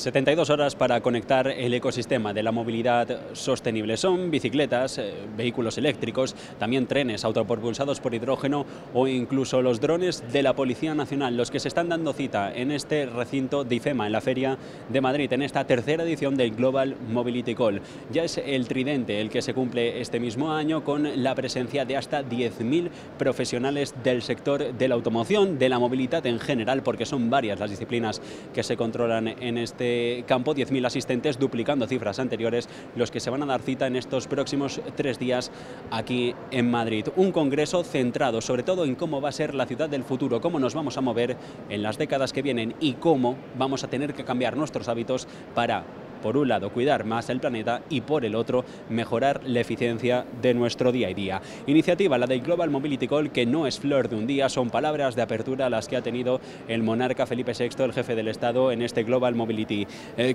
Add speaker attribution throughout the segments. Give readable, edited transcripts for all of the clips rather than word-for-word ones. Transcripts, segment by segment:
Speaker 1: 72 horas para conectar el ecosistema de la movilidad sostenible. Son bicicletas, vehículos eléctricos, también trenes autopropulsados por hidrógeno o incluso los drones de la Policía Nacional, los que se están dando cita en este recinto de IFEMA, en la Feria de Madrid, en esta tercera edición del Global Mobility Call. Ya es el tridente el que se cumple este mismo año con la presencia de hasta 10.000 profesionales del sector de la automoción, de la movilidad en general, porque son varias las disciplinas que se controlan en este campo, 10.000 asistentes, duplicando cifras anteriores, los que se van a dar cita en estos próximos 3 días aquí en Madrid. Un congreso centrado sobre todo en cómo va a ser la ciudad del futuro, cómo nos vamos a mover en las décadas que vienen y cómo vamos a tener que cambiar nuestros hábitos para, por un lado, cuidar más el planeta y por el otro, mejorar la eficiencia de nuestro día a día. Iniciativa, la del Global Mobility Call, que no es flor de un día, son palabras de apertura las que ha tenido el monarca Felipe VI, el jefe del Estado, en este Global Mobility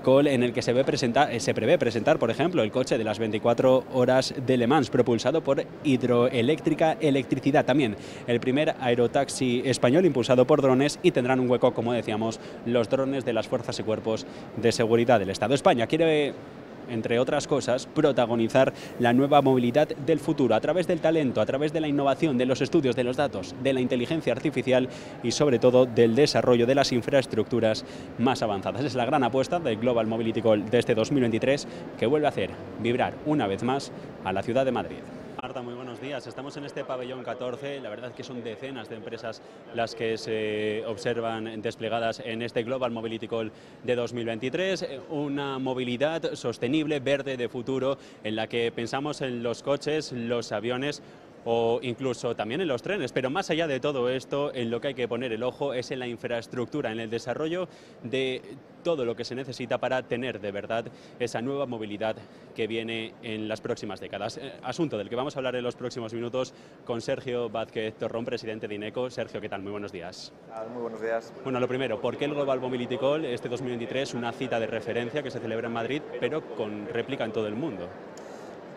Speaker 1: Call, en el que se prevé presentar, por ejemplo, el coche de las 24 horas de Le Mans, propulsado por electricidad. También el primer aerotaxi español impulsado por drones, y tendrán un hueco, como decíamos, los drones de las fuerzas y cuerpos de seguridad del Estado. España quiere, entre otras cosas, protagonizar la nueva movilidad del futuro a través del talento, a través de la innovación, de los estudios, de los datos, de la inteligencia artificial y sobre todo del desarrollo de las infraestructuras más avanzadas. Es la gran apuesta del Global Mobility Call de este 2023, que vuelve a hacer vibrar una vez más a la ciudad de Madrid. Marta, muy buenos días. Estamos en este pabellón 14. La verdad es que son decenas de empresas las que se observan desplegadas en este Global Mobility Call de 2023. Una movilidad sostenible, verde, de futuro, en la que pensamos en los coches, los aviones o incluso también en los trenes. Pero más allá de todo esto, en lo que hay que poner el ojo es en la infraestructura, en el desarrollo de todo lo que se necesita para tener de verdad esa nueva movilidad que viene en las próximas décadas. Asunto del que vamos a hablar en los próximos minutos con Sergio Vázquez Torrón, presidente de INECO. Sergio, ¿qué tal? Muy buenos días.
Speaker 2: Muy buenos días.
Speaker 1: Bueno, lo primero, ¿por qué el Global Mobility Call este 2023, una cita de referencia que se celebra en Madrid, pero con réplica en todo el mundo?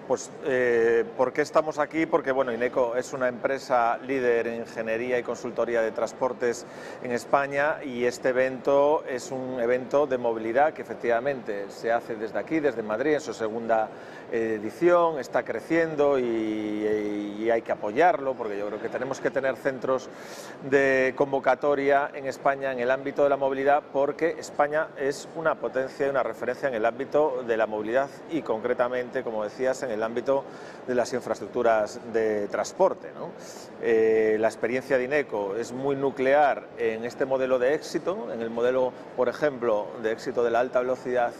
Speaker 2: Pues, ¿por qué estamos aquí? Porque bueno, INECO es una empresa líder en ingeniería y consultoría de transportes en España, y este evento es un evento de movilidad que efectivamente se hace desde aquí, desde Madrid, en su segunda edición, está creciendo y hay que apoyarlo, porque yo creo que tenemos que tener centros de convocatoria en España en el ámbito de la movilidad, porque España es una potencia y una referencia en el ámbito de la movilidad y concretamente, como decías, en el ámbito de las infraestructuras de transporte, ¿no? La experiencia de INECO es muy nuclear en este modelo de éxito, en el modelo, por ejemplo, de éxito de la alta velocidad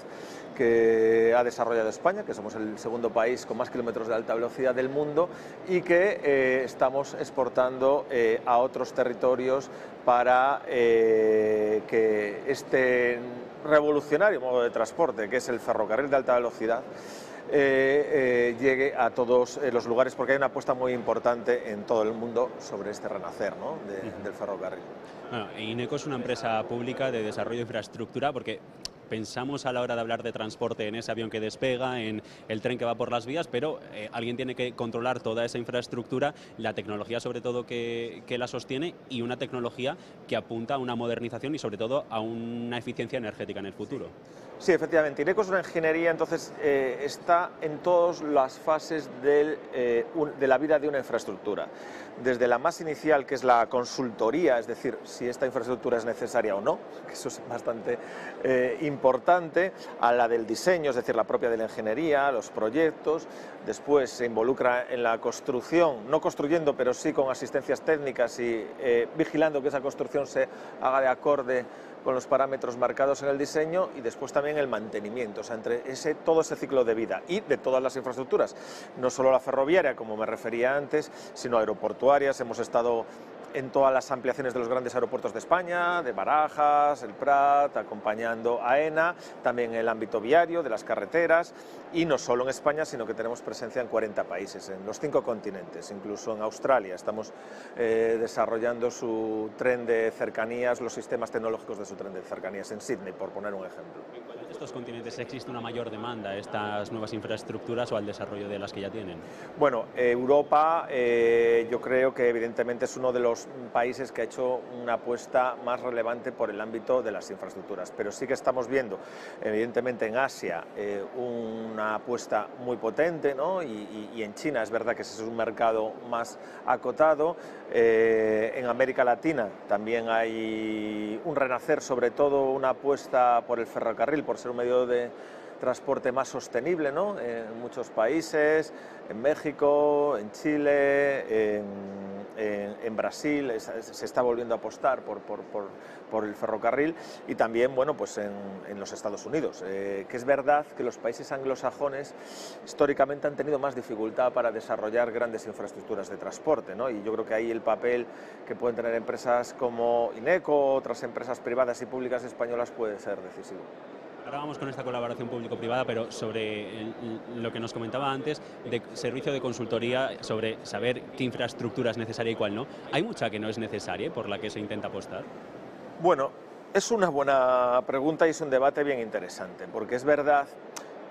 Speaker 2: que ha desarrollado España, que somos el segundo país con más kilómetros de alta velocidad del mundo, y que estamos exportando a otros territorios para que este revolucionario modo de transporte, que es el ferrocarril de alta velocidad, llegue a todos los lugares, porque hay una apuesta muy importante en todo el mundo sobre este renacer, ¿no?, del ferrocarril.
Speaker 1: Bueno, INECO es una empresa pública de desarrollo de infraestructura, porque pensamos a la hora de hablar de transporte en ese avión que despega, en el tren que va por las vías, pero alguien tiene que controlar toda esa infraestructura, la tecnología sobre todo que la sostiene, y una tecnología que apunta a una modernización y sobre todo a una eficiencia energética en el futuro.
Speaker 2: Sí, efectivamente. INECO es una ingeniería, entonces está en todas las fases de la vida de una infraestructura. Desde la más inicial, que es la consultoría, es decir, si esta infraestructura es necesaria o no, que eso es bastante importante, a la del diseño, es decir, la propia de la ingeniería, los proyectos. Después se involucra en la construcción, no construyendo, pero sí con asistencias técnicas y vigilando que esa construcción se haga de acorde con los parámetros marcados en el diseño, y después también el mantenimiento, o sea, entre todo ese ciclo de vida y de todas las infraestructuras, no solo la ferroviaria, como me refería antes, sino aeroportuarias. Hemos estado en todas las ampliaciones de los grandes aeropuertos de España, de Barajas, el Prat, acompañando a AENA, también en el ámbito viario, de las carreteras, y no solo en España, sino que tenemos presencia en 40 países, en los 5 continentes, incluso en Australia. Estamos desarrollando su tren de cercanías, los sistemas tecnológicos de su tren de cercanías en Sydney, por poner un ejemplo.
Speaker 1: de estos continentes existe una mayor demanda a estas nuevas infraestructuras o al desarrollo de las que ya tienen?
Speaker 2: Bueno, Europa yo creo que evidentemente es uno de los países que ha hecho una apuesta más relevante por el ámbito de las infraestructuras, pero sí que estamos viendo evidentemente en Asia una apuesta muy potente, ¿no? y en China es verdad que ese es un mercado más acotado. En América Latina también hay un renacer, sobre todo una apuesta por el ferrocarril, por ser un medio de transporte más sostenible, ¿no? En muchos países, en México, en Chile, en Brasil se está volviendo a apostar por el ferrocarril, y también, bueno, pues en los Estados Unidos, que es verdad que los países anglosajones históricamente han tenido más dificultad para desarrollar grandes infraestructuras de transporte, ¿no? Y yo creo que ahí el papel que pueden tener empresas como Ineco, otras empresas privadas y públicas españolas, puede ser decisivo.
Speaker 1: Ahora vamos con esta colaboración público-privada, pero sobre lo que nos comentaba antes, de servicio de consultoría, sobre saber qué infraestructura es necesaria y cuál no. ¿Hay mucha que no es necesaria por la que se intenta apostar?
Speaker 2: Bueno, es una buena pregunta y es un debate bien interesante, porque es verdad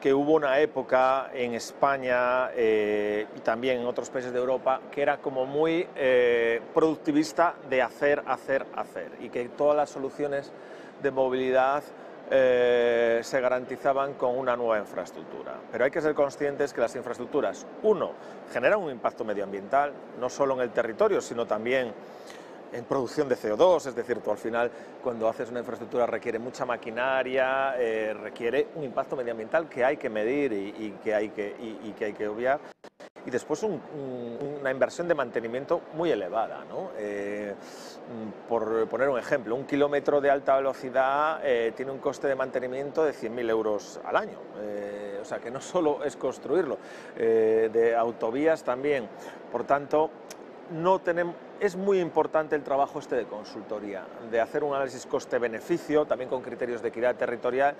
Speaker 2: que hubo una época en España y también en otros países de Europa que era como muy productivista de hacer, y que todas las soluciones de movilidad se garantizaban con una nueva infraestructura. Pero hay que ser conscientes que las infraestructuras, uno, generan un impacto medioambiental, no solo en el territorio, sino también en producción de CO2, es decir, tú al final cuando haces una infraestructura requiere mucha maquinaria, requiere un impacto medioambiental que hay que medir y que hay que obviar. Y después una inversión de mantenimiento muy elevada, ¿no? Por poner un ejemplo, 1 kilómetro de alta velocidad tiene un coste de mantenimiento de 100.000 euros al año. O sea que no solo es construirlo, de autovías también. Por tanto, es muy importante el trabajo de consultoría, de hacer un análisis coste-beneficio, también con criterios de equidad territorial,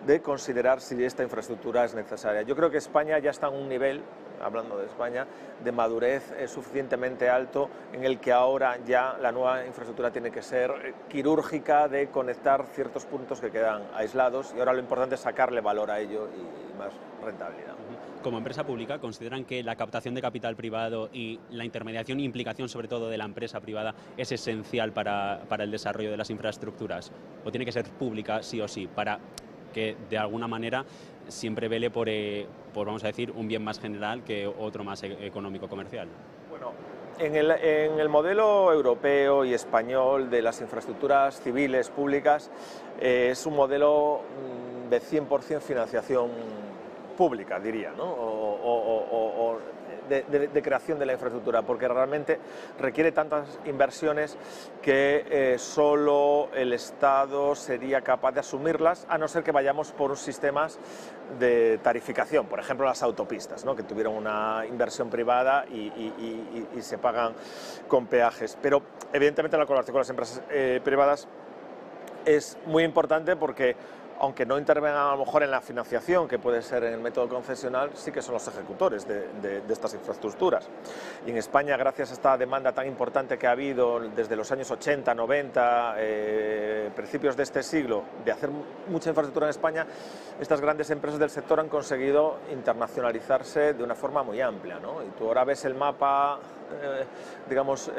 Speaker 2: de considerar si esta infraestructura es necesaria. Yo creo que España ya está en un nivel, hablando de España, de madurez suficientemente alto, en el que ahora ya la nueva infraestructura tiene que ser quirúrgica, de conectar ciertos puntos que quedan aislados, y ahora lo importante es sacarle valor a ello y más rentabilidad.
Speaker 1: Como empresa pública, ¿consideran que la captación de capital privado y la intermediación e implicación sobre todo de la empresa privada es esencial para el desarrollo de las infraestructuras? ¿O tiene que ser pública sí o sí, para que de alguna manera siempre vele por vamos a decir, un bien más general que otro más económico-comercial?
Speaker 2: Bueno, en el modelo europeo y español de las infraestructuras civiles públicas es un modelo de 100% financiación pública, diría, ¿no? O de creación de la infraestructura, porque realmente requiere tantas inversiones que solo el Estado sería capaz de asumirlas, a no ser que vayamos por sistemas de tarificación, por ejemplo las autopistas, ¿no? Que tuvieron una inversión privada y se pagan con peajes. Pero evidentemente la colaboración con las empresas privadas es muy importante porque, aunque no intervengan a lo mejor en la financiación, que puede ser en el método concesional, sí que son los ejecutores de estas infraestructuras. Y en España, gracias a esta demanda tan importante que ha habido desde los años 80, 90, principios de este siglo, de hacer mucha infraestructura en España, estas grandes empresas del sector han conseguido internacionalizarse de una forma muy amplia, ¿no? Y tú ahora ves el mapa digamos,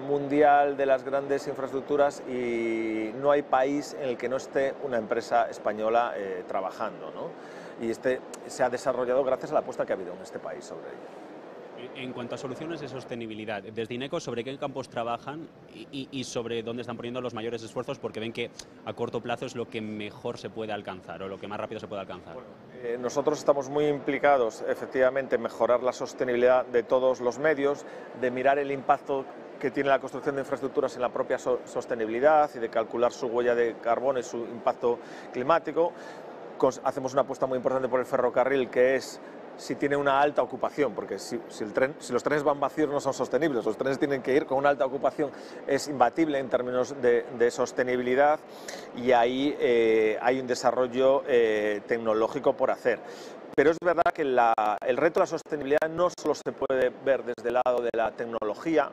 Speaker 2: mundial de las grandes infraestructuras y no hay país en el que no esté una empresa española trabajando, ¿no? Y se ha desarrollado gracias a la apuesta que ha habido en este país sobre ello.
Speaker 1: En cuanto a soluciones de sostenibilidad, desde Ineco, ¿sobre qué campos trabajan y sobre dónde están poniendo los mayores esfuerzos? Porque ven que a corto plazo es lo que mejor se puede alcanzar o lo que más rápido se puede alcanzar.
Speaker 2: Bueno, nosotros estamos muy implicados, efectivamente, en mejorar la sostenibilidad de todos los medios, de mirar el impacto que tiene la construcción de infraestructuras en la propia sostenibilidad y de calcular su huella de carbono y su impacto climático. Hacemos una apuesta muy importante por el ferrocarril, que es si tiene una alta ocupación, porque si los trenes van vacíos no son sostenibles, los trenes tienen que ir con una alta ocupación, es imbatible en términos de sostenibilidad, y ahí hay un desarrollo tecnológico por hacer. Pero es verdad que el reto de la sostenibilidad no solo se puede ver desde el lado de la tecnología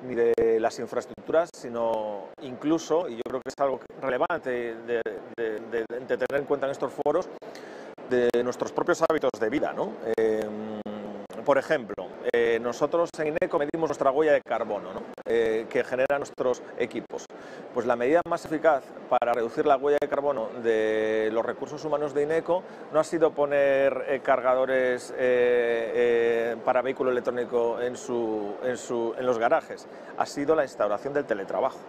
Speaker 2: ni de las infraestructuras, sino incluso, y yo creo que es algo relevante de tener en cuenta en estos foros de nuestros propios hábitos de vida, ¿no? Por ejemplo, nosotros en INECO medimos nuestra huella de carbono, ¿no? Que generan nuestros equipos. Pues la medida más eficaz para reducir la huella de carbono de los recursos humanos de INECO no ha sido poner cargadores para vehículo electrónico en los garajes, ha sido la instauración del teletrabajo.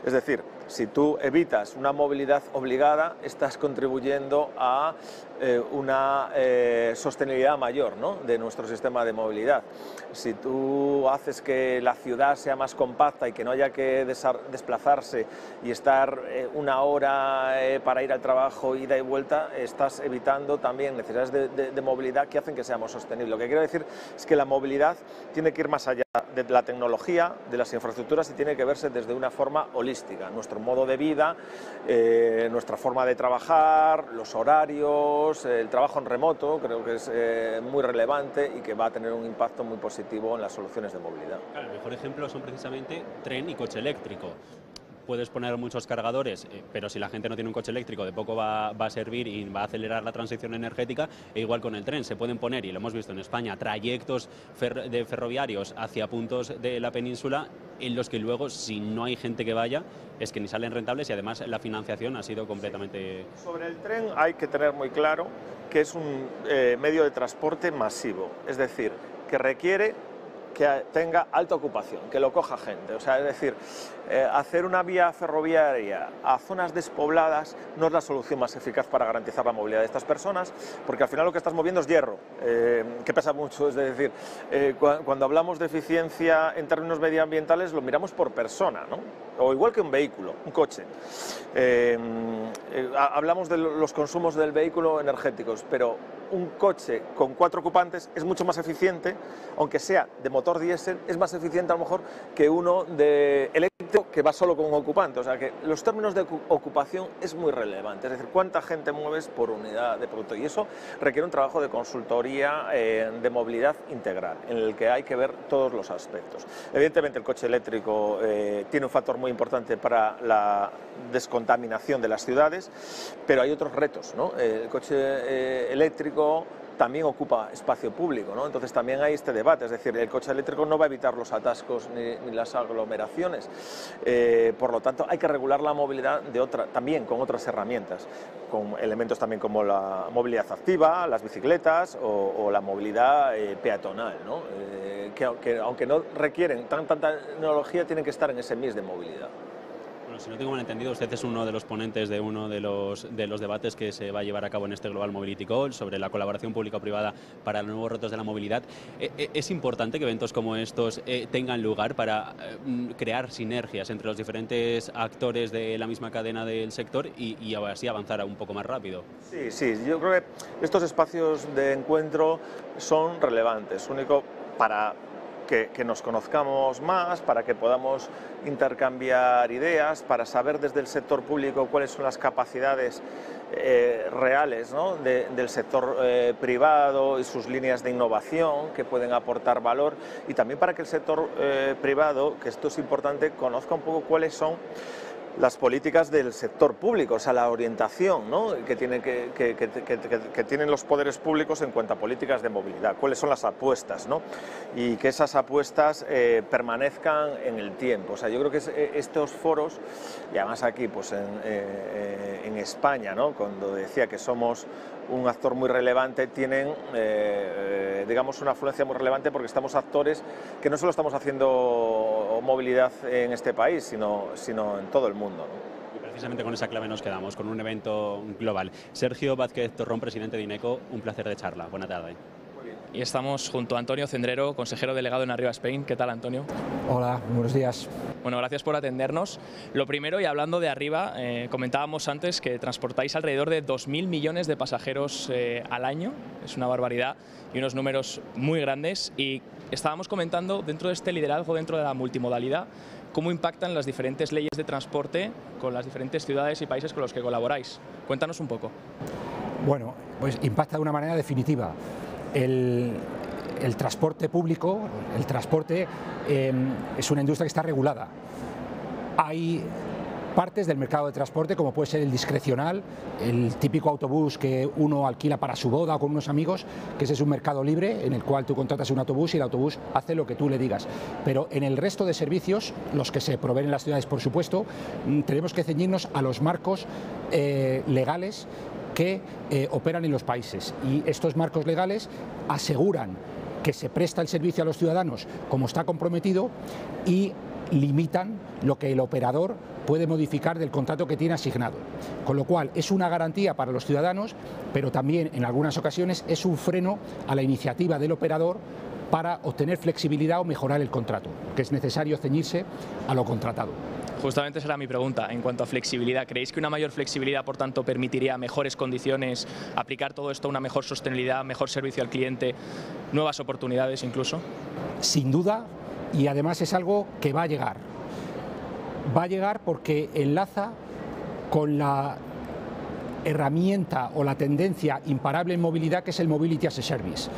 Speaker 2: Es decir, si tú evitas una movilidad obligada, estás contribuyendo a una sostenibilidad mayor, ¿no?, de nuestro sistema de movilidad. Si tú haces que la ciudad sea más compacta y que no haya que desplazarse y estar una hora para ir al trabajo, ida y vuelta, estás evitando también necesidades de movilidad que hacen que seamos sostenibles. Lo que quiero decir es que la movilidad tiene que ir más allá de la tecnología, de las infraestructuras, y tiene que verse desde una forma holística. Nuestro modo de vida, nuestra forma de trabajar, los horarios, el trabajo en remoto, creo que es muy relevante y que va a tener un impacto muy positivo en las soluciones de movilidad.
Speaker 1: Claro, el mejor ejemplo son precisamente tren y coche eléctrico. Puedes poner muchos cargadores, pero si la gente no tiene un coche eléctrico, de poco va a servir y va a acelerar la transición energética. E igual con el tren, se pueden poner, y lo hemos visto en España, trayectos ferroviarios hacia puntos de la península en los que luego, si no hay gente que vaya, es que ni salen rentables, y además la financiación ha sido completamente...
Speaker 2: Sobre el tren hay que tener muy claro que es un medio de transporte masivo, es decir, que requiere que tenga alta ocupación, que lo coja gente. O sea, es decir, hacer una vía ferroviaria a zonas despobladas no es la solución más eficaz para garantizar la movilidad de estas personas, porque al final lo que estás moviendo es hierro, que pesa mucho. Es decir, cuando hablamos de eficiencia en términos medioambientales lo miramos por persona, ¿no? O igual que un vehículo, un coche. Hablamos de los consumos del vehículo energéticos, pero un coche con 4 ocupantes es mucho más eficiente, aunque sea de motor diésel, es más eficiente a lo mejor que uno de eléctrico que va solo con un ocupante. O sea que los términos de ocupación es muy relevante, es decir, cuánta gente mueves por unidad de producto, y eso requiere un trabajo de consultoría de movilidad integral, en el que hay que ver todos los aspectos. Evidentemente el coche eléctrico tiene un factor muy importante para la descontaminación de las ciudades, pero hay otros retos, ¿no? El coche eléctrico también ocupa espacio público, ¿no? Entonces también hay este debate, es decir, el coche eléctrico no va a evitar los atascos ni las aglomeraciones, por lo tanto hay que regular la movilidad también con otras herramientas, con elementos también como la movilidad activa, las bicicletas o la movilidad peatonal, ¿no? Que aunque no requieren tanta tecnología, tienen que estar en ese mix de movilidad.
Speaker 1: Si no tengo mal entendido, usted es uno de los ponentes de uno de los debates que se va a llevar a cabo en este Global Mobility Call sobre la colaboración público-privada para los nuevos retos de la movilidad. ¿Es importante que eventos como estos tengan lugar para crear sinergias entre los diferentes actores de la misma cadena del sector y así avanzar un poco más rápido?
Speaker 2: Sí, yo creo que estos espacios de encuentro son relevantes, único para que nos conozcamos más, para que podamos intercambiar ideas, para saber desde el sector público cuáles son las capacidades reales, ¿no?, del sector privado y sus líneas de innovación que pueden aportar valor, y también para que el sector privado, que esto es importante, conozca un poco cuáles son las políticas del sector público, o sea, la orientación, ¿no?, que tienen los poderes públicos en cuanto a políticas de movilidad, cuáles son las apuestas, ¿no?, y que esas apuestas permanezcan en el tiempo. O sea, yo creo que estos foros, y además aquí pues en España, ¿no?, cuando decía que somos un actor muy relevante, tienen digamos una afluencia muy relevante, porque estamos actores que no solo estamos haciendo movilidad en este país, sino en todo el mundo, ¿no?
Speaker 1: Y precisamente con esa clave nos quedamos, con un evento global. Sergio Vázquez Torrón, presidente de INECO, un placer de charla. Buena tarde.
Speaker 3: Y estamos junto a Antonio Cendrero, consejero delegado en Arriba Spain. ¿Qué tal, Antonio?
Speaker 4: Hola, buenos días.
Speaker 3: Bueno, gracias por atendernos. Lo primero, y hablando de Arriba, comentábamos antes que transportáis alrededor de 2.000 millones de pasajeros al año. Es una barbaridad y unos números muy grandes. Y estábamos comentando, dentro de este liderazgo, dentro de la multimodalidad, cómo impactan las diferentes leyes de transporte con las diferentes ciudades y países con los que colaboráis. Cuéntanos un poco.
Speaker 4: Bueno, pues impacta de una manera definitiva. El transporte público, el transporte es una industria que está regulada. Hay partes del mercado de transporte, como puede ser el discrecional, el típico autobús que uno alquila para su boda o con unos amigos, que ese es un mercado libre en el cual tú contratas un autobús y el autobús hace lo que tú le digas. Pero en el resto de servicios, los que se proveen en las ciudades, por supuesto, tenemos que ceñirnos a los marcos legales que operan en los países, y estos marcos legales aseguran que se presta el servicio a los ciudadanos como está comprometido y limitan lo que el operador puede modificar del contrato que tiene asignado. Con lo cual es una garantía para los ciudadanos, pero también en algunas ocasiones es un freno a la iniciativa del operador para obtener flexibilidad o mejorar el contrato, que es necesario ceñirse a lo contratado.
Speaker 3: Justamente esa era mi pregunta en cuanto a flexibilidad. ¿Creéis que una mayor flexibilidad, por tanto, permitiría mejores condiciones, aplicar todo esto a una mejor sostenibilidad, mejor servicio al cliente, nuevas oportunidades incluso?
Speaker 4: Sin duda, y además es algo que va a llegar. Va a llegar porque enlaza con la herramienta o la tendencia imparable en movilidad, que es el Mobility as a Service,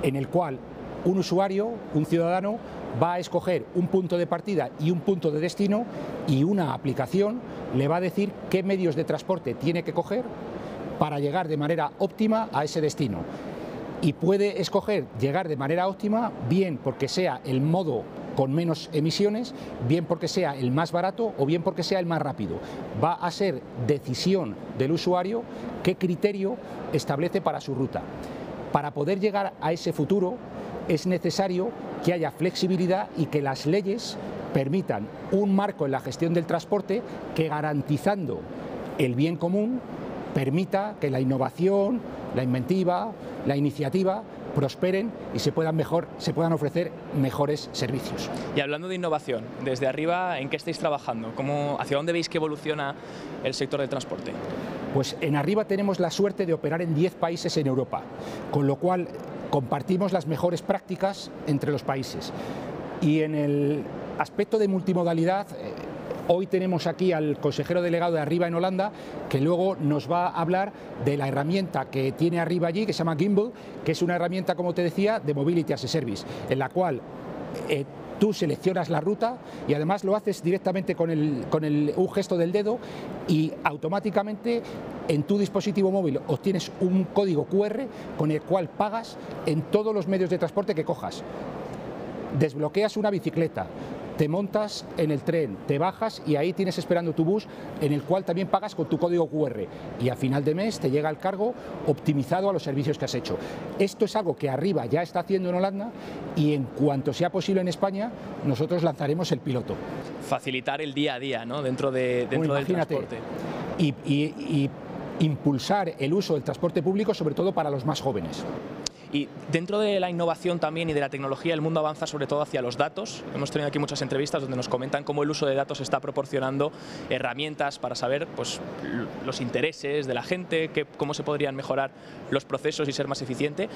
Speaker 4: en el cual un usuario, un ciudadano, va a escoger un punto de partida y un punto de destino, y una aplicación le va a decir qué medios de transporte tiene que coger para llegar de manera óptima a ese destino. Y puede escoger llegar de manera óptima, bien porque sea el modo con menos emisiones, bien porque sea el más barato o bien porque sea el más rápido. Va a ser decisión del usuario qué criterio establece para su ruta. Para poder llegar a ese futuro es necesario que haya flexibilidad y que las leyes permitan un marco en la gestión del transporte que, garantizando el bien común, permita que la innovación, la inventiva, la iniciativa prosperen y se puedan ofrecer mejores servicios.
Speaker 3: Y hablando de innovación, desde arriba, ¿en qué estáis trabajando? ¿Hacia dónde veis que evoluciona el sector del transporte?
Speaker 4: Pues en Arriba tenemos la suerte de operar en 10 países en Europa, con lo cual compartimos las mejores prácticas entre los países. Y en el aspecto de multimodalidad, hoy tenemos aquí al consejero delegado de Arriba en Holanda, que luego nos va a hablar de la herramienta que tiene Arriba allí, que se llama Gimbal, que es una herramienta, como te decía, de Mobility as a Service, en la cual tú seleccionas la ruta y además lo haces directamente con un gesto del dedo, y automáticamente en tu dispositivo móvil obtienes un código QR con el cual pagas en todos los medios de transporte que cojas. Desbloqueas una bicicleta, te montas en el tren, te bajas y ahí tienes esperando tu bus, en el cual también pagas con tu código QR, y a final de mes te llega el cargo optimizado a los servicios que has hecho. Esto es algo que Arriba ya está haciendo en Holanda, y en cuanto sea posible en España nosotros lanzaremos el piloto.
Speaker 3: Facilitar el día a día, ¿no? dentro del transporte.
Speaker 4: Y impulsar el uso del transporte público, sobre todo para los más jóvenes.
Speaker 3: Y dentro de la innovación también y de la tecnología, el mundo avanza sobre todo hacia los datos. Hemos tenido aquí muchas entrevistas donde nos comentan cómo el uso de datos está proporcionando herramientas para saber, pues, los intereses de la gente, cómo se podrían mejorar los procesos y ser más eficiente.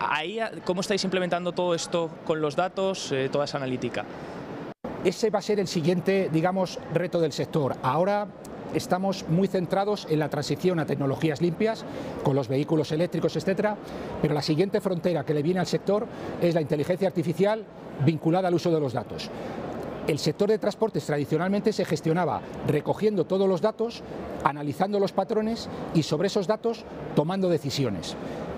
Speaker 3: Ahí, ¿cómo estáis implementando todo esto con los datos, toda esa analítica?
Speaker 4: Ese va a ser el siguiente, digamos, reto del sector. Ahora estamos muy centrados en la transición a tecnologías limpias, con los vehículos eléctricos, etcétera, pero la siguiente frontera que le viene al sector es la inteligencia artificial vinculada al uso de los datos. El sector de transportes tradicionalmente se gestionaba recogiendo todos los datos, analizando los patrones y sobre esos datos tomando decisiones.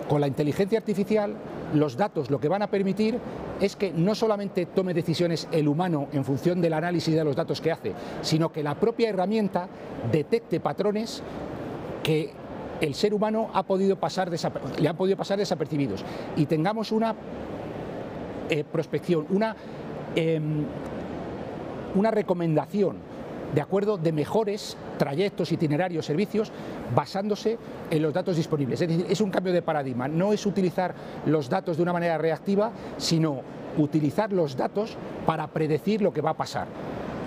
Speaker 4: Con la inteligencia artificial, los datos lo que van a permitir es que no solamente tome decisiones el humano en función del análisis de los datos que hace, sino que la propia herramienta detecte patrones que el ser humano le han podido pasar desapercibidos, y tengamos una prospección, una recomendación de acuerdo de mejores trayectos, itinerarios, servicios, basándose en los datos disponibles. Es decir, es un cambio de paradigma. No es utilizar los datos de una manera reactiva, sino utilizar los datos para predecir lo que va a pasar.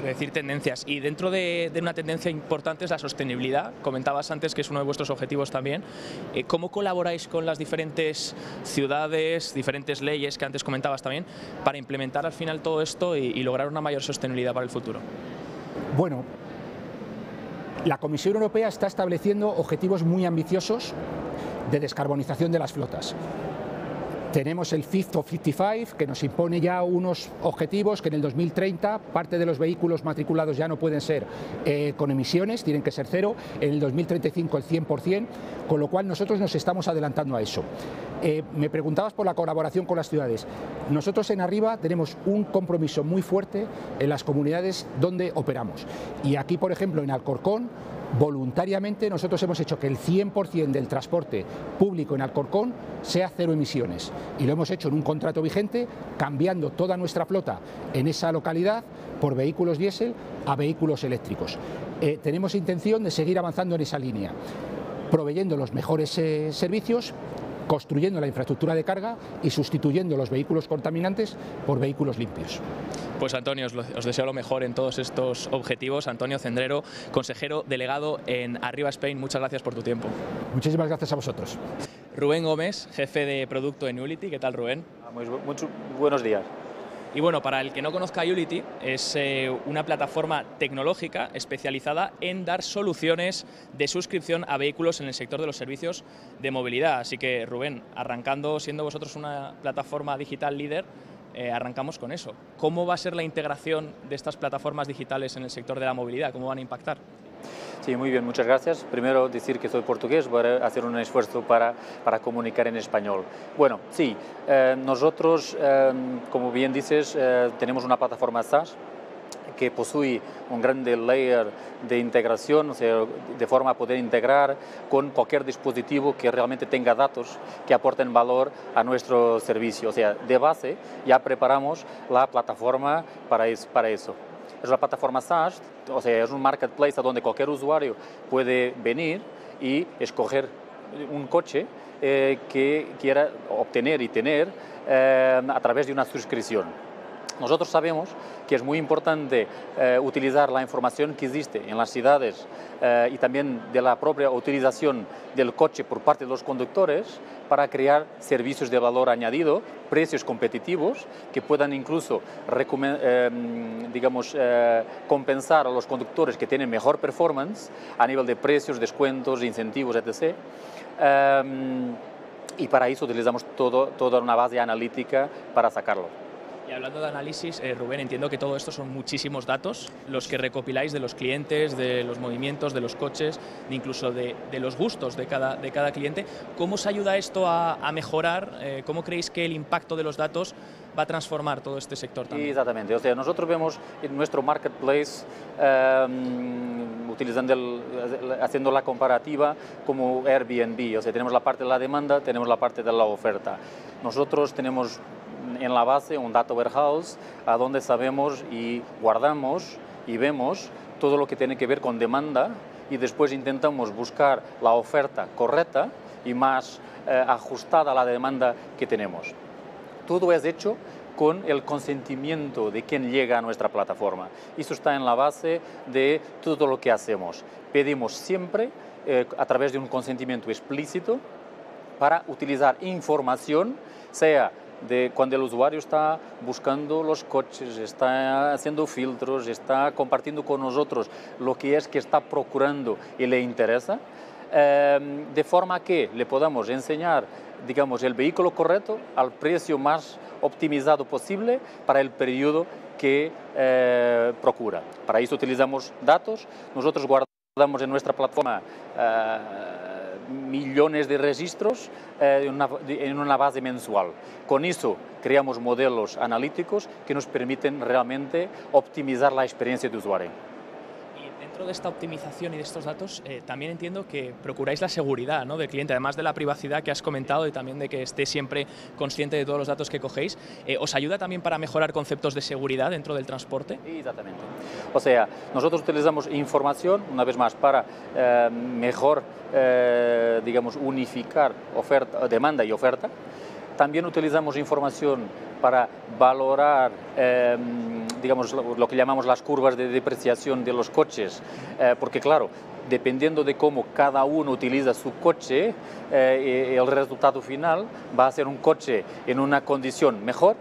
Speaker 3: Predecir tendencias. Y dentro de una tendencia importante es la sostenibilidad. Comentabas antes que es uno de vuestros objetivos también. ¿Cómo colaboráis con las diferentes ciudades, diferentes leyes que antes comentabas también, para implementar al final todo esto y lograr una mayor sostenibilidad para el futuro?
Speaker 4: Bueno, la Comisión Europea está estableciendo objetivos muy ambiciosos de descarbonización de las flotas. Tenemos el Fit for 55, que nos impone ya unos objetivos que en el 2030 parte de los vehículos matriculados ya no pueden ser con emisiones, tienen que ser cero, en el 2035 el 100%, con lo cual nosotros nos estamos adelantando a eso. Me preguntabas por la colaboración con las ciudades. Nosotros en Arriba tenemos un compromiso muy fuerte en las comunidades donde operamos. Y aquí, por ejemplo, en Alcorcón, voluntariamente nosotros hemos hecho que el 100% del transporte público en Alcorcón sea cero emisiones y lo hemos hecho en un contrato vigente, cambiando toda nuestra flota en esa localidad por vehículos diésel a vehículos eléctricos. Tenemos intención de seguir avanzando en esa línea, proveyendo los mejores servicios, construyendo la infraestructura de carga y sustituyendo los vehículos contaminantes por vehículos limpios.
Speaker 3: Pues Antonio, os deseo lo mejor en todos estos objetivos. Antonio Cendrero, consejero delegado en Arriba Spain, muchas gracias por tu tiempo.
Speaker 4: Muchísimas gracias a vosotros.
Speaker 3: Rubén Gómez, jefe de producto en Ulity. ¿Qué tal, Rubén?
Speaker 5: Muy buenos días.
Speaker 3: Y bueno, para el que no conozca Ulity, es una plataforma tecnológica especializada en dar soluciones de suscripción a vehículos en el sector de los servicios de movilidad. Así que, Rubén, arrancando, siendo vosotros una plataforma digital líder, arrancamos con eso. ¿Cómo va a ser la integración de estas plataformas digitales en el sector de la movilidad? ¿Cómo van a impactar?
Speaker 5: Sí, muy bien, muchas gracias. Primero decir que soy portugués, voy a hacer un esfuerzo para comunicar en español. Bueno, sí, nosotros, como bien dices, tenemos una plataforma SaaS que posee un grande layer de integración, o sea, de forma a poder integrar con cualquier dispositivo que realmente tenga datos que aporten valor a nuestro servicio. O sea, de base ya preparamos la plataforma para eso. Es una plataforma SaaS, o sea, es un marketplace donde cualquier usuario puede venir y escoger un coche que quiera obtener y tener a través de una suscripción. Nosotros sabemos que es muy importante utilizar la información que existe en las ciudades y también de la propia utilización del coche por parte de los conductores para crear servicios de valor añadido, precios competitivos que puedan incluso compensar a los conductores que tienen mejor performance a nivel de precios, descuentos, incentivos, etc. Y para eso utilizamos toda una base analítica para sacarlo.
Speaker 3: Y hablando de análisis, Rubén, entiendo que todo esto son muchísimos datos, los que recopiláis de los clientes, de los movimientos, de los coches, incluso de los gustos de cada cliente. ¿Cómo os ayuda esto a mejorar? ¿Cómo creéis que el impacto de los datos va a transformar todo este sector también?
Speaker 5: Exactamente, o sea, nosotros vemos en nuestro marketplace, haciendo la comparativa como Airbnb, o sea, tenemos la parte de la demanda, tenemos la parte de la oferta. Nosotros tenemos en la base un data warehouse a donde sabemos y guardamos y vemos todo lo que tiene que ver con demanda y después intentamos buscar la oferta correcta y más ajustada a la demanda que tenemos. Todo es hecho con el consentimiento de quien llega a nuestra plataforma. Eso está en la base de todo lo que hacemos. Pedimos siempre, a través de un consentimiento explícito, para utilizar información, sea de cuando el usuario está buscando los coches, está haciendo filtros, está compartiendo con nosotros lo que está procurando y le interesa, de forma que le podamos enseñar, digamos, el vehículo correcto al precio más optimizado posible para el periodo que procura. Para eso utilizamos datos, nosotros guardamos en nuestra plataforma millones de registros en una base mensual. Con eso creamos modelos analíticos que nos permiten realmente optimizar la experiencia de usuario.
Speaker 3: Y dentro de esta optimización y de estos datos, también entiendo que procuráis la seguridad, ¿no?, del cliente, además de la privacidad que has comentado y también de que esté siempre consciente de todos los datos que cogéis. ¿Os ayuda también para mejorar conceptos de seguridad dentro del transporte?
Speaker 5: Exactamente. O sea, nosotros utilizamos información, una vez más, para mejor, digamos, unificar demanda y oferta. También utilizamos información para valorar, digamos, lo que llamamos las curvas de depreciación de los coches, porque claro, dependiendo de cómo cada uno utiliza su coche, el resultado final va a ser un coche en una condición mejor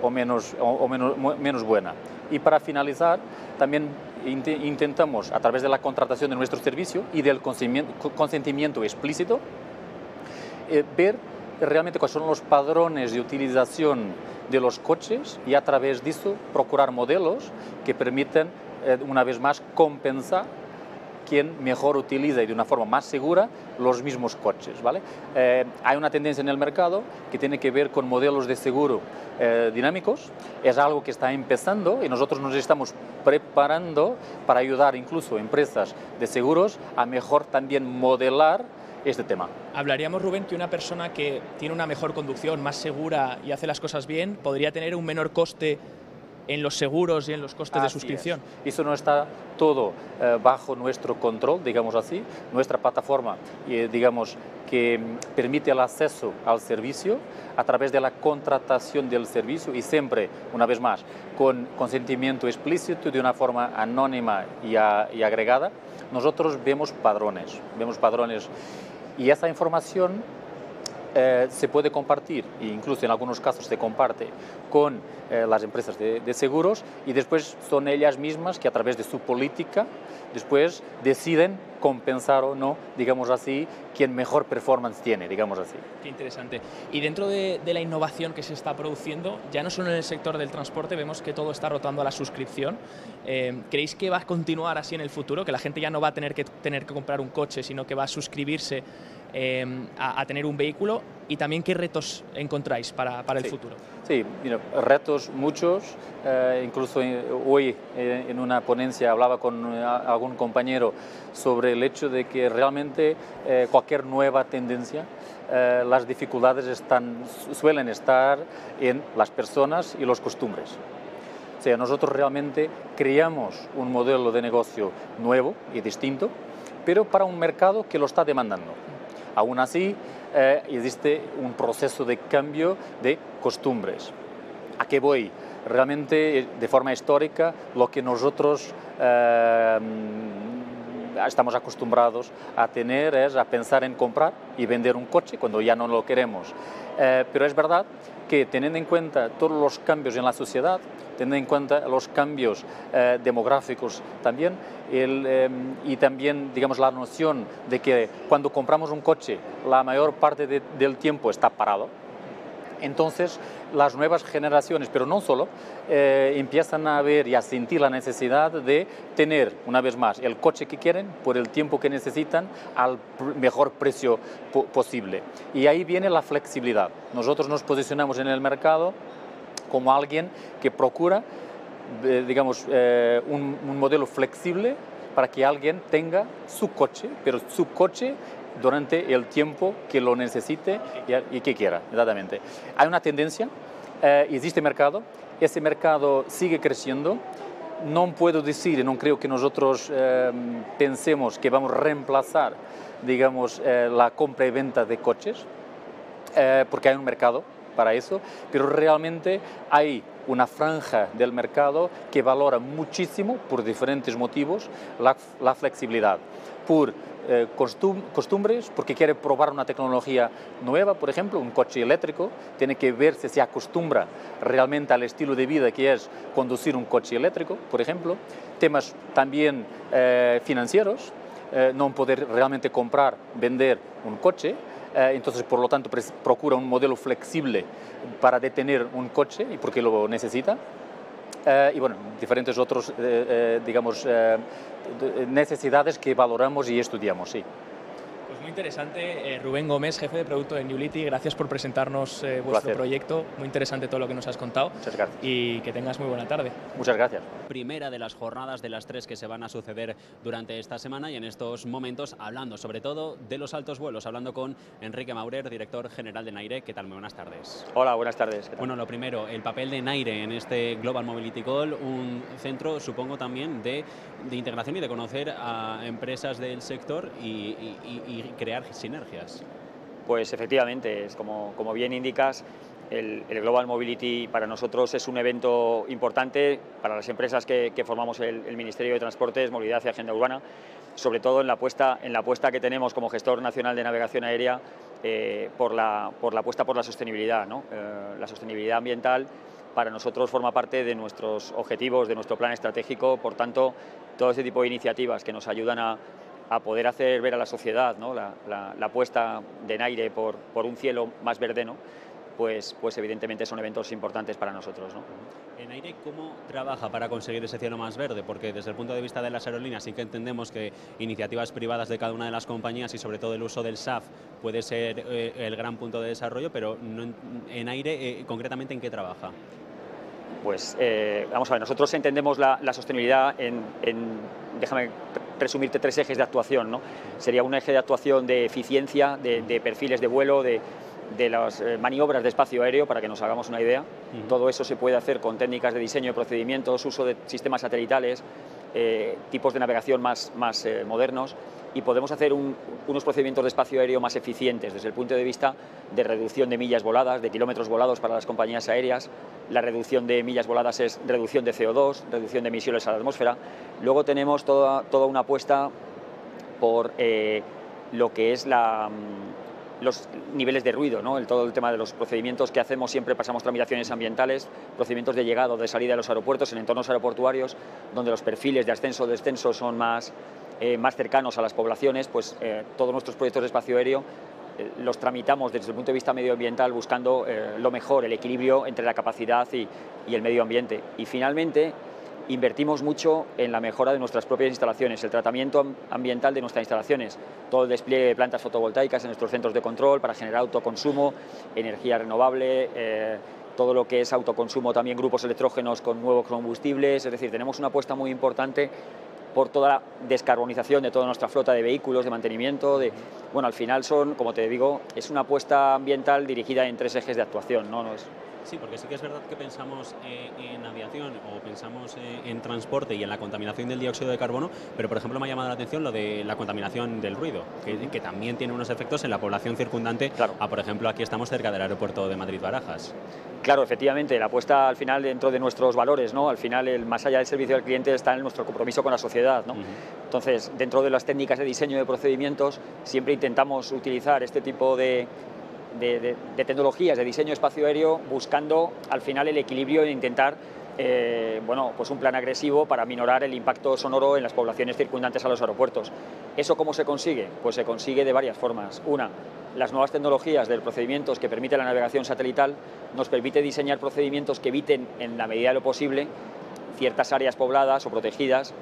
Speaker 5: o menos buena. Y para finalizar, también intentamos, a través de la contratación de nuestro servicio y del consentimiento explícito, ver realmente cuáles son los padrones de utilización de los coches y a través de eso procurar modelos que permitan, una vez más, compensar quien mejor utiliza y de una forma más segura los mismos coches, ¿vale? Hay una tendencia en el mercado que tiene que ver con modelos de seguro dinámicos. Es algo que está empezando y nosotros nos estamos preparando para ayudar incluso a empresas de seguros a mejor también modelar este tema.
Speaker 3: Hablaríamos, Rubén, que una persona que tiene una mejor conducción, más segura y hace las cosas bien, podría tener un menor coste en los seguros y en los costes de suscripción.
Speaker 5: Eso no está todo bajo nuestro control, digamos así. Nuestra plataforma, digamos, que permite el acceso al servicio a través de la contratación del servicio y siempre, una vez más, con consentimiento explícito, de una forma anónima y agregada. Nosotros vemos padrones y esa información se puede compartir, e incluso en algunos casos se comparte con las empresas de seguros y después son ellas mismas que a través de su política después deciden compensar o no, digamos así, quien mejor performance tiene, digamos así.
Speaker 3: Qué interesante. Y dentro de la innovación que se está produciendo, ya no solo en el sector del transporte, vemos que todo está rotando a la suscripción. ¿Creéis que va a continuar así en el futuro? Que la gente ya no va a tener que comprar un coche, sino que va a suscribirse a tener un vehículo, y también qué retos encontráis para el futuro.
Speaker 5: Sí, retos muchos, incluso hoy en una ponencia hablaba con algún compañero sobre el hecho de que realmente cualquier nueva tendencia, las dificultades suelen estar en las personas y los costumbres. O sea, nosotros realmente creamos un modelo de negocio nuevo y distinto, pero para un mercado que lo está demandando. Aún así, existe un proceso de cambio de costumbres. ¿A qué voy? Realmente, de forma histórica, lo que nosotros estamos acostumbrados a tener es a pensar en comprar y vender un coche cuando ya no lo queremos. Pero es verdad que, teniendo en cuenta todos los cambios en la sociedad, teniendo en cuenta los cambios demográficos también, y también, digamos, la noción de que cuando compramos un coche la mayor parte del tiempo está parado, entonces las nuevas generaciones, pero no solo, empiezan a ver y a sentir la necesidad de tener, una vez más, el coche que quieren por el tiempo que necesitan al mejor precio posible. Y ahí viene la flexibilidad. Nosotros nos posicionamos en el mercado como alguien que procura, digamos, un modelo flexible para que alguien tenga su coche, pero su coche durante el tiempo que lo necesite y que quiera, exactamente. Hay una tendencia, existe mercado, ese mercado sigue creciendo. No puedo decir, y no creo que nosotros pensemos que vamos a reemplazar, digamos, la compra y venta de coches, porque hay un mercado para eso, pero realmente hay una franja del mercado que valora muchísimo, por diferentes motivos, la flexibilidad. Por costumbres, porque quiere probar una tecnología nueva, por ejemplo, un coche eléctrico, tiene que ver si se acostumbra realmente al estilo de vida que es conducir un coche eléctrico, por ejemplo. Temas también financieros, no poder realmente comprar, vender un coche. Entonces, por lo tanto, procura un modelo flexible para detener un coche y porque lo necesita. Y bueno, diferentes otros, digamos, necesidades que valoramos y estudiamos, sí.
Speaker 3: Pues muy interesante. Rubén Gómez, jefe de producto de Newlity, gracias por presentarnos vuestro proyecto. Muy interesante todo lo que nos has contado.
Speaker 5: Muchas gracias.
Speaker 3: Y que tengas muy buena tarde.
Speaker 5: Muchas gracias.
Speaker 1: Primera de las jornadas de las 3 que se van a suceder durante esta semana y en estos momentos, hablando sobre todo de los altos vuelos, hablando con Enrique Maurer, director general de Naire. ¿Qué tal? Muy buenas tardes.
Speaker 6: Hola, buenas tardes.
Speaker 1: Bueno, lo primero, el papel de Naire en este Global Mobility Call, un centro, supongo, también de integración y de conocer a empresas del sector y crear sinergias.
Speaker 6: Pues efectivamente, es como bien indicas, el Global Mobility para nosotros es un evento importante para las empresas que formamos el Ministerio de Transportes, Movilidad y Agenda Urbana, sobre todo en la apuesta que tenemos como gestor nacional de navegación aérea por la apuesta por la sostenibilidad, ¿no? La sostenibilidad ambiental para nosotros forma parte de nuestros objetivos, de nuestro plan estratégico. Por tanto, todo ese tipo de iniciativas que nos ayudan a a poder hacer ver a la sociedad, ¿no?, la apuesta de Enaire por un cielo más verde, ¿no?, pues evidentemente son eventos importantes para nosotros, ¿no?
Speaker 1: Enaire, ¿cómo trabaja para conseguir ese cielo más verde? Porque desde el punto de vista de las aerolíneas sí que entendemos que iniciativas privadas de cada una de las compañías y sobre todo el uso del SAF puede ser el gran punto de desarrollo, pero Enaire, concretamente, ¿en qué trabaja?
Speaker 6: Pues vamos a ver, nosotros entendemos la sostenibilidad déjame resumirte 3 ejes de actuación, ¿no? Sería un eje de actuación de eficiencia, de perfiles de vuelo, de las maniobras de espacio aéreo, para que nos hagamos una idea. Todo eso se puede hacer con técnicas de diseño de procedimientos, uso de sistemas satelitales, tipos de navegación más modernos, y podemos hacer unos procedimientos de espacio aéreo más eficientes desde el punto de vista de reducción de millas voladas, de kilómetros volados para las compañías aéreas. La reducción de millas voladas es reducción de CO2, reducción de emisiones a la atmósfera. Luego tenemos toda una apuesta por lo que es los niveles de ruido, ¿no? Todo el tema de los procedimientos que hacemos, siempre pasamos tramitaciones ambientales, procedimientos de llegada o de salida de los aeropuertos en entornos aeroportuarios, donde los perfiles de ascenso o descenso son más cercanos a las poblaciones. Pues todos nuestros proyectos de espacio aéreo los tramitamos desde el punto de vista medioambiental, buscando lo mejor, el equilibrio entre la capacidad y el medio ambiente. Y finalmente, invertimos mucho en la mejora de nuestras propias instalaciones, el tratamiento ambiental de nuestras instalaciones, todo el despliegue de plantas fotovoltaicas en nuestros centros de control para generar autoconsumo, energía renovable, todo lo que es autoconsumo, también grupos electrógenos con nuevos combustibles. Es decir, tenemos una apuesta muy importante por toda la descarbonización de toda nuestra flota de vehículos, de mantenimiento. Bueno, al final como te digo, es una apuesta ambiental dirigida en 3 ejes de actuación, ¿no?
Speaker 1: Sí, porque sí que es verdad que pensamos en aviación o pensamos en transporte y en la contaminación del dióxido de carbono, pero por ejemplo me ha llamado la atención lo de la contaminación del ruido, que también tiene unos efectos en la población circundante.
Speaker 6: Claro.
Speaker 1: Por ejemplo, aquí estamos cerca del aeropuerto de Madrid-Barajas.
Speaker 6: Claro, efectivamente, la apuesta al final dentro de nuestros valores, ¿no? Al final, más allá del servicio al cliente, está en nuestro compromiso con la sociedad, ¿no? Entonces, dentro de las técnicas de diseño de procedimientos, siempre intentamos utilizar este tipo de tecnologías de diseño de espacio aéreo, buscando al final el equilibrio e intentar pues un plan agresivo para minorar el impacto sonoro en las poblaciones circundantes a los aeropuertos. ¿Eso cómo se consigue? Pues se consigue de varias formas. Una, las nuevas tecnologías de procedimientos que permiten la navegación satelital nos permite diseñar procedimientos que eviten, en la medida de lo posible, ciertas áreas pobladas o protegidas,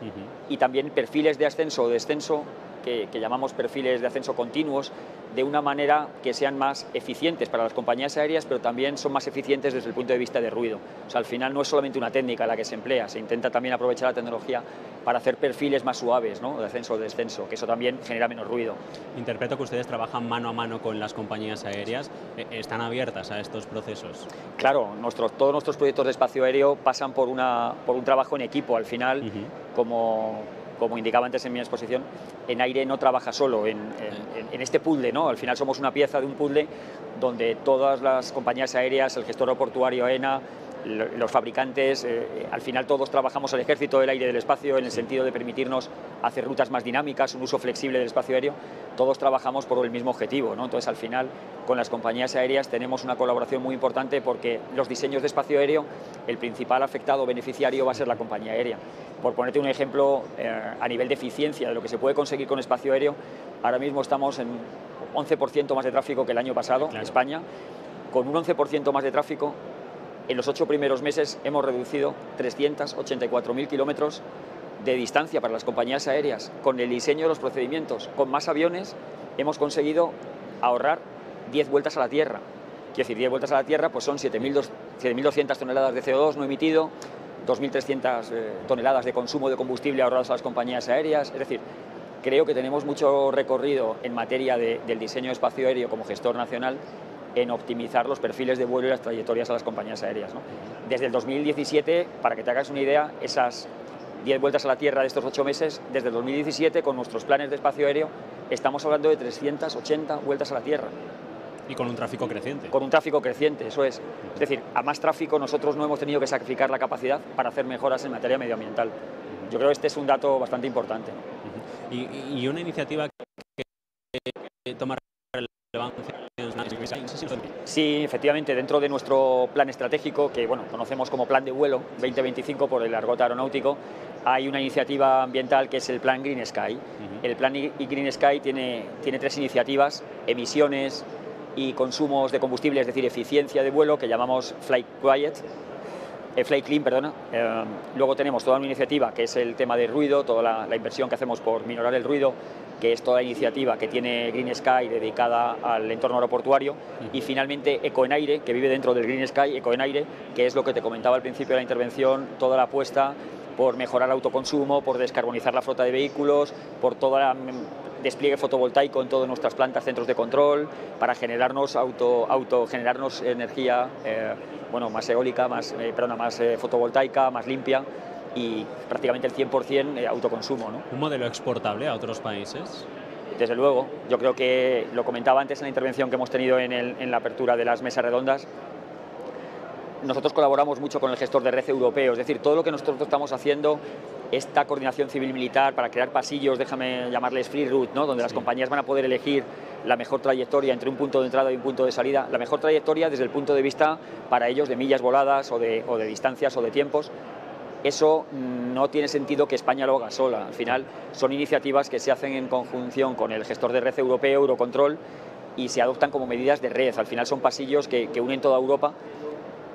Speaker 6: y también perfiles de ascenso o descenso que llamamos perfiles de ascenso continuos, de una manera que sean más eficientes para las compañías aéreas, pero también son más eficientes desde el punto de vista de ruido. O sea, al final no es solamente una técnica la que se emplea, se intenta también aprovechar la tecnología para hacer perfiles más suaves, ¿no?, de ascenso o descenso, que eso también genera menos ruido.
Speaker 1: Interpreto que ustedes trabajan mano a mano con las compañías aéreas. ¿Están abiertas a estos procesos?
Speaker 6: Claro, todos nuestros proyectos de espacio aéreo pasan por un trabajo en equipo. Al final, como indicaba antes en mi exposición, Enaire no trabaja solo en este puzzle, ¿no? Al final somos una pieza de un puzzle donde todas las compañías aéreas, el gestor aeroportuario AENA, los fabricantes, al final todos trabajamos al ejército del aire y del espacio, en el sentido de permitirnos hacer rutas más dinámicas, un uso flexible del espacio aéreo. Todos trabajamos por el mismo objetivo, ¿no? Entonces, al final, con las compañías aéreas tenemos una colaboración muy importante, porque los diseños de espacio aéreo, el principal afectado o beneficiario va a ser la compañía aérea. Por ponerte un ejemplo, a nivel de eficiencia de lo que se puede conseguir con espacio aéreo, ahora mismo estamos en 11% más de tráfico que el año pasado, en España. Con un 11% más de tráfico, en los 8 primeros meses hemos reducido 384.000 kilómetros de distancia para las compañías aéreas. Con el diseño de los procedimientos, con más aviones, hemos conseguido ahorrar 10 vueltas a la Tierra. Quiero decir, 10 vueltas a la Tierra pues son 7.200 toneladas de CO2 no emitido, 2.300 toneladas de consumo de combustible ahorrados a las compañías aéreas. Es decir, creo que tenemos mucho recorrido en materia del diseño de espacio aéreo como gestor nacional, en optimizar los perfiles de vuelo y las trayectorias a las compañías aéreas, ¿no? Desde el 2017, para que te hagas una idea, esas 10 vueltas a la Tierra de estos 8 meses, desde el 2017, con nuestros planes de espacio aéreo, estamos hablando de 380 vueltas a la Tierra.
Speaker 1: Y con un tráfico creciente.
Speaker 6: Con un tráfico creciente, eso es. Es decir, a más tráfico nosotros no hemos tenido que sacrificar la capacidad para hacer mejoras en materia medioambiental. Yo creo que este es un dato bastante importante, ¿no?
Speaker 1: Y una iniciativa que toma relevancia
Speaker 6: Sí, efectivamente, dentro de nuestro plan estratégico, que bueno, conocemos como Plan de Vuelo 2025 por el argot aeronáutico, hay una iniciativa ambiental que es el Plan Green Sky. El Plan Green Sky tiene 3 iniciativas: emisiones y consumos de combustible, es decir, eficiencia de vuelo, que llamamos Flight Clean, perdona. Luego tenemos toda una iniciativa que es el tema de ruido, toda la inversión que hacemos por minorar el ruido, que es toda la iniciativa que tiene Green Sky dedicada al entorno aeroportuario. Y finalmente Eco en Aire, que vive dentro del Green Sky, Eco en Aire, que es lo que te comentaba al principio de la intervención, toda la apuesta por mejorar el autoconsumo, por descarbonizar la flota de vehículos, por todo el despliegue fotovoltaico en todas nuestras plantas, centros de control, para generarnos generarnos energía más eólica, más fotovoltaica, más limpia, y prácticamente el 100% autoconsumo, ¿no?
Speaker 1: ¿Un modelo exportable a otros países?
Speaker 6: Desde luego, yo creo que lo comentaba antes en la intervención que hemos tenido en la apertura de las mesas redondas. Nosotros colaboramos mucho con el gestor de red europeo, es decir, todo lo que nosotros estamos haciendo, esta coordinación civil-militar para crear pasillos, déjame llamarles free route, ¿no? Donde las compañías van a poder elegir la mejor trayectoria entre un punto de entrada y un punto de salida, la mejor trayectoria desde el punto de vista para ellos de millas voladas o de distancias o de tiempos. Eso no tiene sentido que España lo haga sola. Al final son iniciativas que se hacen en conjunción con el gestor de red europeo, Eurocontrol, y se adoptan como medidas de red. Al final son pasillos que unen toda Europa,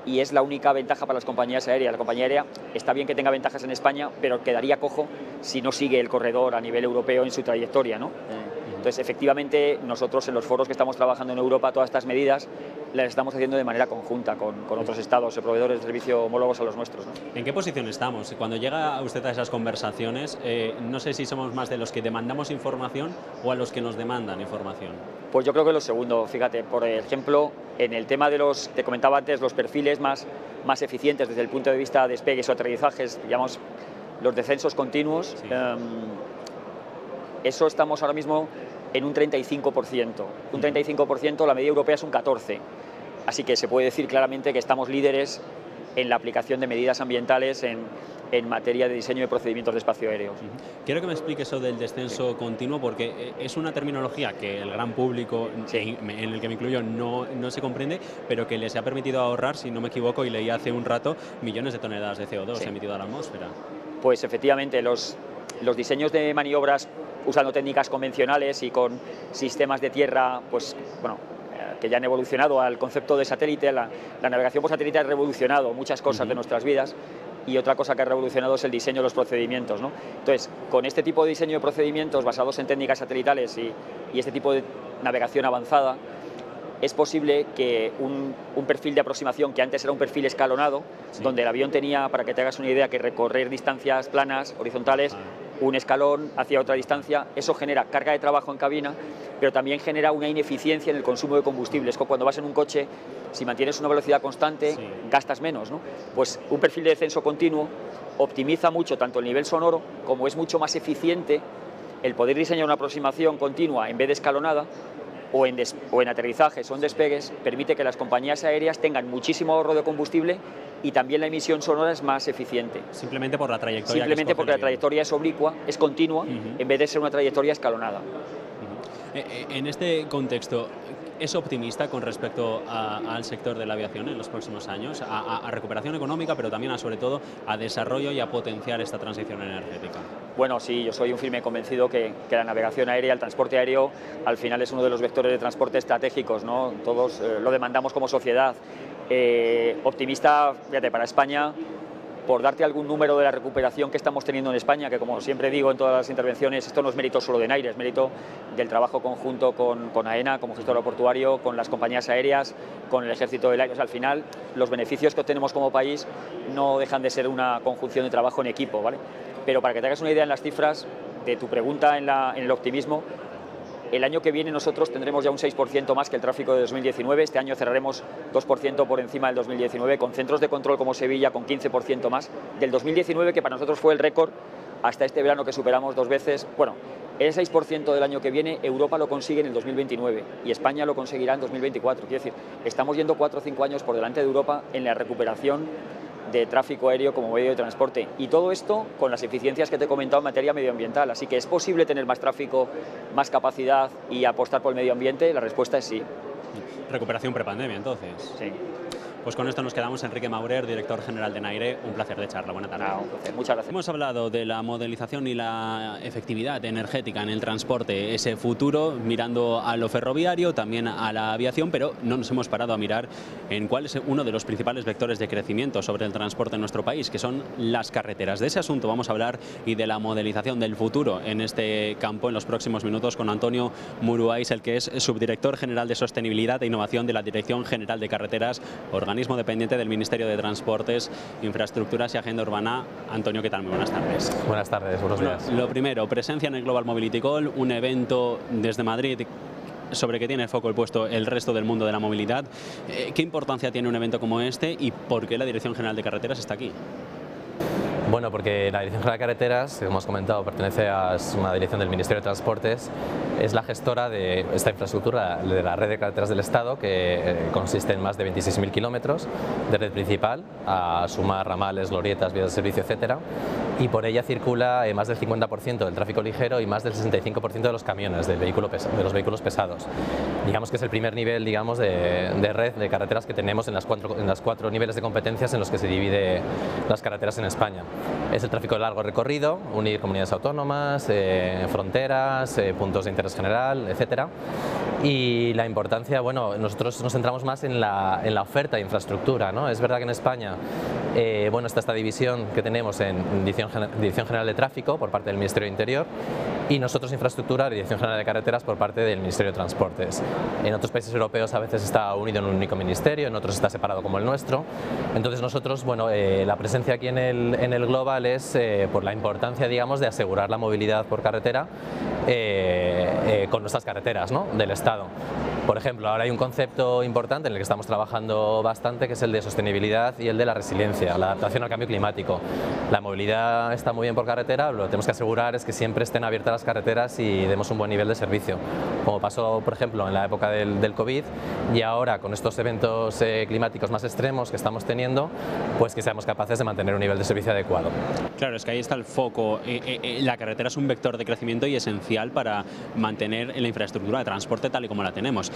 Speaker 6: y es la única ventaja para las compañías aéreas. La compañía aérea está bien que tenga ventajas en España, pero quedaría cojo si no sigue el corredor a nivel europeo en su trayectoria, ¿no? Entonces, efectivamente, nosotros en los foros que estamos trabajando en Europa, todas estas medidas las estamos haciendo de manera conjunta con otros estados, proveedores de servicio homólogos a los nuestros, ¿no?
Speaker 1: ¿En qué posición estamos? Cuando llega usted a esas conversaciones, no sé si somos más de los que demandamos información o a los que nos demandan información.
Speaker 6: Pues yo creo que lo segundo. Fíjate, por ejemplo, en el tema de te comentaba antes, los perfiles más eficientes desde el punto de vista de despegues o aterrizajes, digamos, los descensos continuos, sí. Eso estamos ahora mismo en un 35%. Un 35%, la media europea es un 14%. Así que se puede decir claramente que estamos líderes en la aplicación de medidas ambientales en materia de diseño de procedimientos de espacio aéreo.
Speaker 1: Quiero que me explique eso del descenso continuo, porque es una terminología que el gran público, en el que me incluyo, no se comprende, pero que les ha permitido ahorrar, si no me equivoco, y leí hace un rato, millones de toneladas de CO2 emitido a la atmósfera.
Speaker 6: Pues efectivamente, los diseños de maniobras usando técnicas convencionales y con sistemas de tierra, pues bueno, que ya han evolucionado al concepto de satélite. La navegación por satélite ha revolucionado muchas cosas de nuestras vidas, y otra cosa que ha revolucionado es el diseño de los procedimientos, ¿no? Entonces, con este tipo de diseño de procedimientos basados en técnicas satelitales y este tipo de navegación avanzada, es posible que un perfil de aproximación que antes era un perfil escalonado, donde el avión tenía, para que te hagas una idea, que recorrer distancias planas, horizontales, un escalón hacia otra distancia, eso genera carga de trabajo en cabina, pero también genera una ineficiencia en el consumo de combustible. Es como cuando vas en un coche, si mantienes una velocidad constante, gastas menos, ¿no? Pues un perfil de descenso continuo optimiza mucho tanto el nivel sonoro, como es mucho más eficiente el poder diseñar una aproximación continua en vez de escalonada, o en aterrizajes o en despegues, permite que las compañías aéreas tengan muchísimo ahorro de combustible, y también la emisión sonora es más eficiente.
Speaker 1: Simplemente por la trayectoria.
Speaker 6: Simplemente porque la trayectoria es oblicua, es continua, en vez de ser una trayectoria escalonada.
Speaker 1: En este contexto, ¿es optimista con respecto al sector de la aviación en los próximos años? A recuperación económica, pero también sobre todo a desarrollo y a potenciar esta transición energética.
Speaker 6: Bueno, sí, yo soy un firme convencido que la navegación aérea, el transporte aéreo, al final es uno de los vectores de transporte estratégicos, ¿no? Todos lo demandamos como sociedad. Optimista, fíjate, para España, por darte algún número de la recuperación que estamos teniendo en España, que como siempre digo en todas las intervenciones, esto no es mérito solo de Naire, es mérito del trabajo conjunto con AENA como gestor aeroportuario, con las compañías aéreas, con el Ejército del Aire. O sea, al final, los beneficios que obtenemos como país no dejan de ser una conjunción de trabajo en equipo, ¿vale? Pero para que te hagas una idea en las cifras de tu pregunta en el optimismo, el año que viene nosotros tendremos ya un 6% más que el tráfico de 2019. Este año cerraremos 2% por encima del 2019, con centros de control como Sevilla con 15% más del 2019, que para nosotros fue el récord hasta este verano, que superamos 2 veces. Bueno, el 6% del año que viene Europa lo consigue en el 2029 y España lo conseguirá en 2024. Quiero decir, estamos yendo 4 o 5 años por delante de Europa en la recuperación de tráfico aéreo como medio de transporte, y todo esto con las eficiencias que te he comentado en materia medioambiental. Así que es posible tener más tráfico, más capacidad y apostar por el medio ambiente. La respuesta es sí.
Speaker 1: Recuperación prepandemia, entonces.
Speaker 6: Sí.
Speaker 1: Pues con esto nos quedamos. Enrique Maurer, director general de NAIRE, un placer de charla. Buena tarde.
Speaker 6: Un placer. Muchas gracias.
Speaker 1: Hemos hablado de la modelización y la efectividad energética en el transporte, ese futuro mirando a lo ferroviario, también a la aviación, pero no nos hemos parado a mirar en cuál es uno de los principales vectores de crecimiento sobre el transporte en nuestro país, que son las carreteras. De ese asunto vamos a hablar y de la modelización del futuro en este campo en los próximos minutos con Antonio Muruais, el que es subdirector general de Sostenibilidad e Innovación de la Dirección General de Carreteras, organismo dependiente del Ministerio de Transportes, Infraestructuras y Agenda Urbana. Antonio, ¿qué tal? Muy buenas tardes.
Speaker 7: Buenas tardes, buenos días.
Speaker 1: Lo primero, presencia en el Global Mobility Call, un evento desde Madrid sobre que tiene el foco puesto el resto del mundo de la movilidad. ¿Qué importancia tiene un evento como este y por qué la Dirección General de Carreteras está aquí?
Speaker 7: Bueno, porque la Dirección General de Carreteras, como hemos comentado, pertenece a una dirección del Ministerio de Transportes, es la gestora de esta infraestructura de la red de carreteras del Estado, que consiste en más de 26.000 kilómetros de red principal, a sumar ramales, glorietas, vías de servicio, etcétera, y por ella circula más del 50% del tráfico ligero y más del 65% de los camiones, de los vehículos pesados. Digamos que es el primer nivel, digamos, de red de carreteras que tenemos en las cuatro niveles de competencias en los que se divide las carreteras en España. Es el tráfico de largo recorrido, unir comunidades autónomas, fronteras, puntos de interés general, etcétera. Y la importancia, bueno, nosotros nos centramos más en la oferta de infraestructura, ¿no? Es verdad que en España, bueno, está esta división que tenemos en Dirección General de Tráfico por parte del Ministerio de Interior y nosotros infraestructura, Dirección General de Carreteras por parte del Ministerio de Transportes. En otros países europeos a veces está unido en un único ministerio, en otros está separado como el nuestro. Entonces nosotros, bueno, la presencia aquí en el Global es por la importancia, digamos, de asegurar la movilidad por carretera con nuestras carreteras, ¿no?, del Estado. Por ejemplo, ahora hay un concepto importante en el que estamos trabajando bastante, que es el de sostenibilidad y el de la resiliencia, la adaptación al cambio climático. La movilidad está muy bien por carretera, lo que tenemos que asegurar es que siempre estén abiertas las carreteras y demos un buen nivel de servicio, como pasó, por ejemplo, en la época del COVID, y ahora con estos eventos climáticos más extremos que estamos teniendo, pues que seamos capaces de mantener un nivel de servicio adecuado.
Speaker 1: Claro, es que ahí está el foco. La carretera es un vector de crecimiento y esencial para mantener la infraestructura de transporte tal y como la tenemos.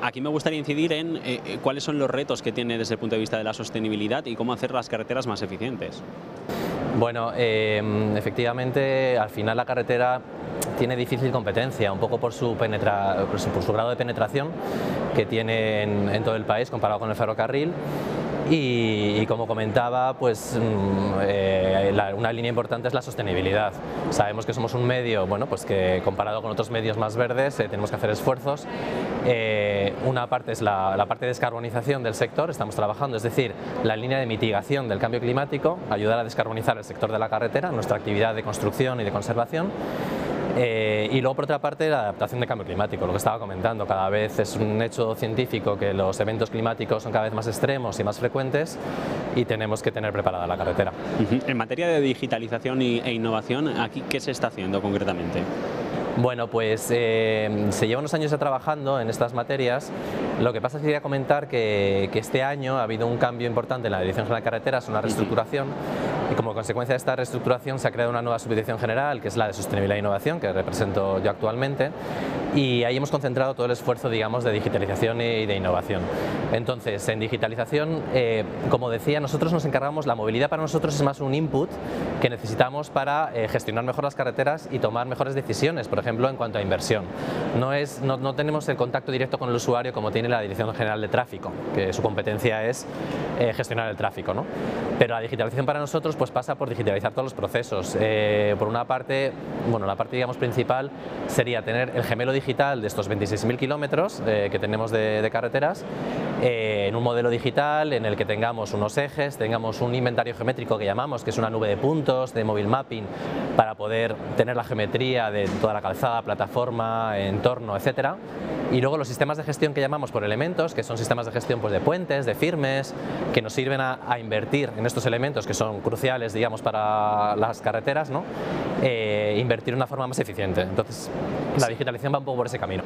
Speaker 1: Aquí me gustaría incidir en cuáles son los retos que tiene desde el punto de vista de la sostenibilidad y cómo hacer las carreteras más eficientes.
Speaker 7: Bueno, efectivamente, al final la carretera tiene difícil competencia, un poco por su grado de penetración que tiene en todo el país comparado con el ferrocarril. Y como comentaba, pues una línea importante es la sostenibilidad. Sabemos que somos un medio, bueno, pues que comparado con otros medios más verdes tenemos que hacer esfuerzos. Una parte es la parte de descarbonización del sector, estamos trabajando, es decir, la línea de mitigación del cambio climático, ayudar a descarbonizar el sector de la carretera, nuestra actividad de construcción y de conservación. Y luego, por otra parte, la adaptación de cambio climático, lo que estaba comentando, cada vez es un hecho científico que los eventos climáticos son cada vez más extremos y más frecuentes y tenemos que tener preparada la carretera.
Speaker 1: En materia de digitalización e innovación, ¿aquí qué se está haciendo concretamente?
Speaker 7: Bueno, pues se lleva unos años ya trabajando en estas materias. Lo que pasa es que quería comentar que este año ha habido un cambio importante en la Dirección General de Carreteras, una reestructuración, y como consecuencia de esta reestructuración se ha creado una nueva subdirección general, que es la de Sostenibilidad e Innovación, que represento yo actualmente, y ahí hemos concentrado todo el esfuerzo, digamos, de digitalización y de innovación. Entonces, en digitalización, como decía, nosotros nos encargamos, la movilidad para nosotros es más un input que necesitamos para gestionar mejor las carreteras y tomar mejores decisiones, por ejemplo, en cuanto a inversión. No tenemos el contacto directo con el usuario como tiene la Dirección General de Tráfico, que su competencia es gestionar el tráfico, ¿no? Pero la digitalización para nosotros pues pasa por digitalizar todos los procesos. Por una parte, bueno, la parte, digamos, principal sería tener el gemelo digital de estos 26.000 kilómetros que tenemos de carreteras en un modelo digital en el que tengamos unos ejes, tengamos un inventario geométrico que llamamos, que es una nube de puntos, de mobile mapping, para poder tener la geometría de toda la calzada, plataforma, entorno, etcétera. Y luego los sistemas de gestión que llamamos por elementos, que son sistemas de gestión pues de puentes, de firmes, que nos sirven a invertir en estos elementos que son cruciales, digamos, para las carreteras, ¿no? Invertir de una forma más eficiente. Entonces, la digitalización va un poco por ese camino.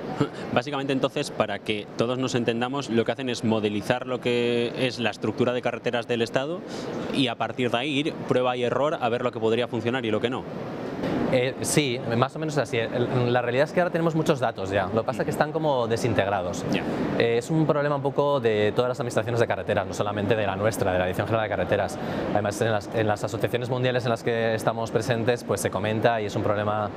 Speaker 1: Básicamente, entonces, para que todos nos entendamos, lo que hacen es modelizar lo que es la estructura de carreteras del Estado y a partir de ahí ir prueba y error a ver lo que podría funcionar y lo que no.
Speaker 7: Sí, más o menos así. La realidad es que ahora tenemos muchos datos ya, lo que pasa es que están como desintegrados. Es un problema un poco de todas las administraciones de carreteras, no solamente de la nuestra, de la Dirección General de Carreteras. Además, en las asociaciones mundiales en las que estamos presentes, pues se comenta y es un problema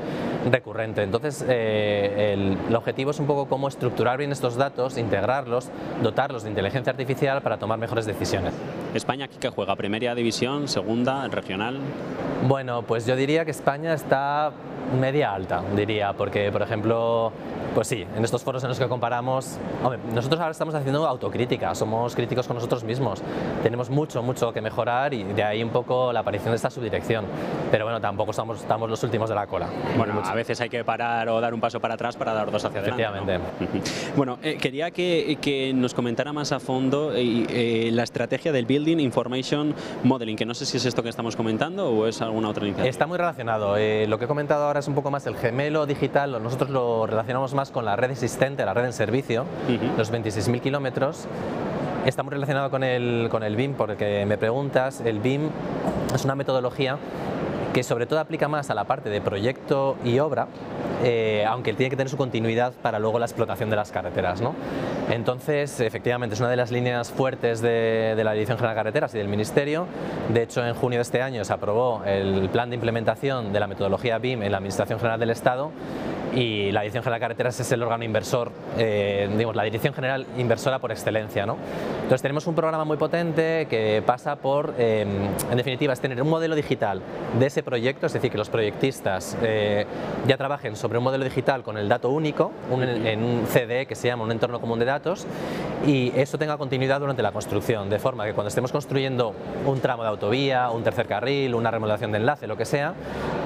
Speaker 7: recurrente. Entonces, el objetivo es un poco cómo estructurar bien estos datos, integrarlos, dotarlos de inteligencia artificial para tomar mejores decisiones.
Speaker 1: ¿España aquí qué juega? ¿Primera división, segunda, regional?
Speaker 7: Bueno, pues yo diría que España está media alta, diría, porque, por ejemplo, pues sí, en estos foros en los que comparamos, hombre, nosotros ahora estamos haciendo autocrítica, somos críticos con nosotros mismos, tenemos mucho que mejorar y de ahí un poco la aparición de esta subdirección, pero bueno, tampoco estamos los últimos de la cola.
Speaker 1: Bueno, a veces hay que parar o dar un paso para atrás para dar dos hacia adelante.
Speaker 7: Efectivamente.
Speaker 1: ¿No? Bueno, quería que nos comentara más a fondo la estrategia del Building Information Modeling, que no sé si es esto que estamos comentando o es alguna otra iniciativa.
Speaker 7: Está muy relacionado, lo que he comentado ahora es un poco más el gemelo digital, nosotros lo relacionamos más con la red existente, la red en servicio, los 26.000 kilómetros. Está muy relacionado con el BIM, porque me preguntas, el BIM es una metodología que sobre todo aplica más a la parte de proyecto y obra, aunque tiene que tener su continuidad para luego la explotación de las carreteras, ¿no? Entonces, efectivamente, es una de las líneas fuertes de la Dirección General de Carreteras y del Ministerio. De hecho, en junio de este año se aprobó el plan de implementación de la metodología BIM en la Administración General del Estado y la Dirección General de Carreteras es el órgano inversor, digamos, la Dirección General inversora por excelencia, ¿no? Entonces tenemos un programa muy potente que pasa por, en definitiva, es tener un modelo digital de ese proyecto, es decir, que los proyectistas ya trabajen sobre un modelo digital con el dato único, en un CDE que se llama un entorno común de datos, y eso tenga continuidad durante la construcción, de forma que cuando estemos construyendo un tramo de autovía, un tercer carril, una remodelación de enlace, lo que sea,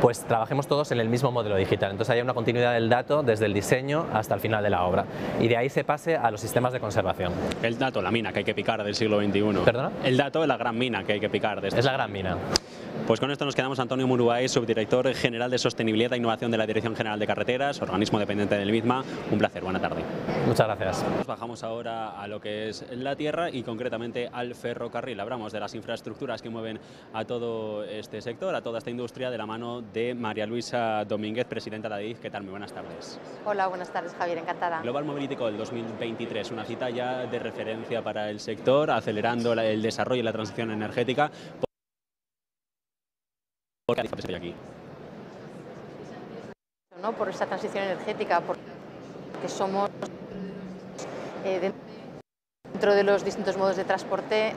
Speaker 7: pues trabajemos todos en el mismo modelo digital. Entonces haya una continuidad del dato desde el diseño hasta el final de la obra y de ahí se pase a los sistemas de conservación.
Speaker 1: El dato, la mina que hay que picar del siglo XXI.
Speaker 7: ¿Perdona?
Speaker 1: El dato, la gran mina que hay que picar.
Speaker 7: Es la gran mina.
Speaker 1: Pues con esto nos quedamos. Antonio Muruay, subdirector general de Sostenibilidad e Innovación de la Dirección General de Carreteras, organismo dependiente del misma. Un placer, buena tarde.
Speaker 7: Muchas gracias.
Speaker 1: Nos bajamos ahora a lo que es la tierra y concretamente al ferrocarril. Hablamos de las infraestructuras que mueven a todo este sector, a toda esta industria, de la mano de María Luisa Domínguez, presidenta de la DIF. ¿Qué tal? Muy buenas tardes.
Speaker 8: Hola, buenas tardes, Javier, encantada.
Speaker 1: Global Mobility Call 2023, una cita ya de referencia para el sector, acelerando el desarrollo y la transición energética. ¿Por qué estoy aquí?
Speaker 8: ¿No? Por esta transición energética, porque somos dentro de los distintos modos de transporte,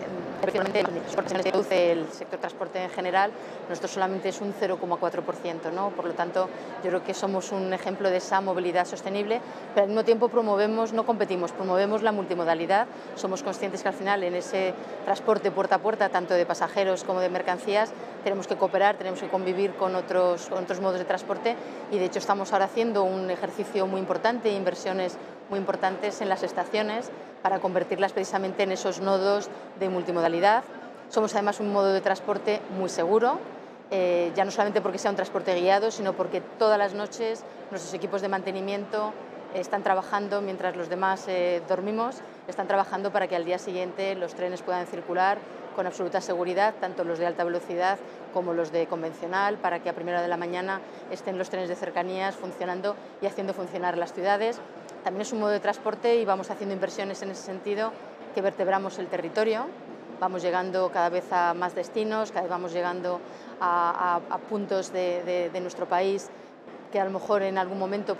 Speaker 8: el sector transporte en general, nosotros solamente es un 0,4%, ¿no? Por lo tanto, yo creo que somos un ejemplo de esa movilidad sostenible, pero al mismo tiempo promovemos, no competimos, promovemos la multimodalidad. Somos conscientes que al final en ese transporte puerta a puerta, tanto de pasajeros como de mercancías, tenemos que cooperar, tenemos que convivir con otros modos de transporte y de hecho estamos ahora haciendo un ejercicio muy importante, inversiones muy importantes en las estaciones para convertirlas precisamente en esos nodos de multimodalidad. Somos además un modo de transporte muy seguro, ya no solamente porque sea un transporte guiado, sino porque todas las noches nuestros equipos de mantenimiento están trabajando mientras los demás dormimos, están trabajando para que al día siguiente los trenes puedan circular con absoluta seguridad, tanto los de alta velocidad como los de convencional, para que a primera hora de la mañana estén los trenes de cercanías funcionando y haciendo funcionar las ciudades. También es un modo de transporte y vamos haciendo inversiones en ese sentido, que vertebramos el territorio, vamos llegando cada vez a más destinos, cada vez vamos llegando a puntos de nuestro país que a lo mejor en algún momento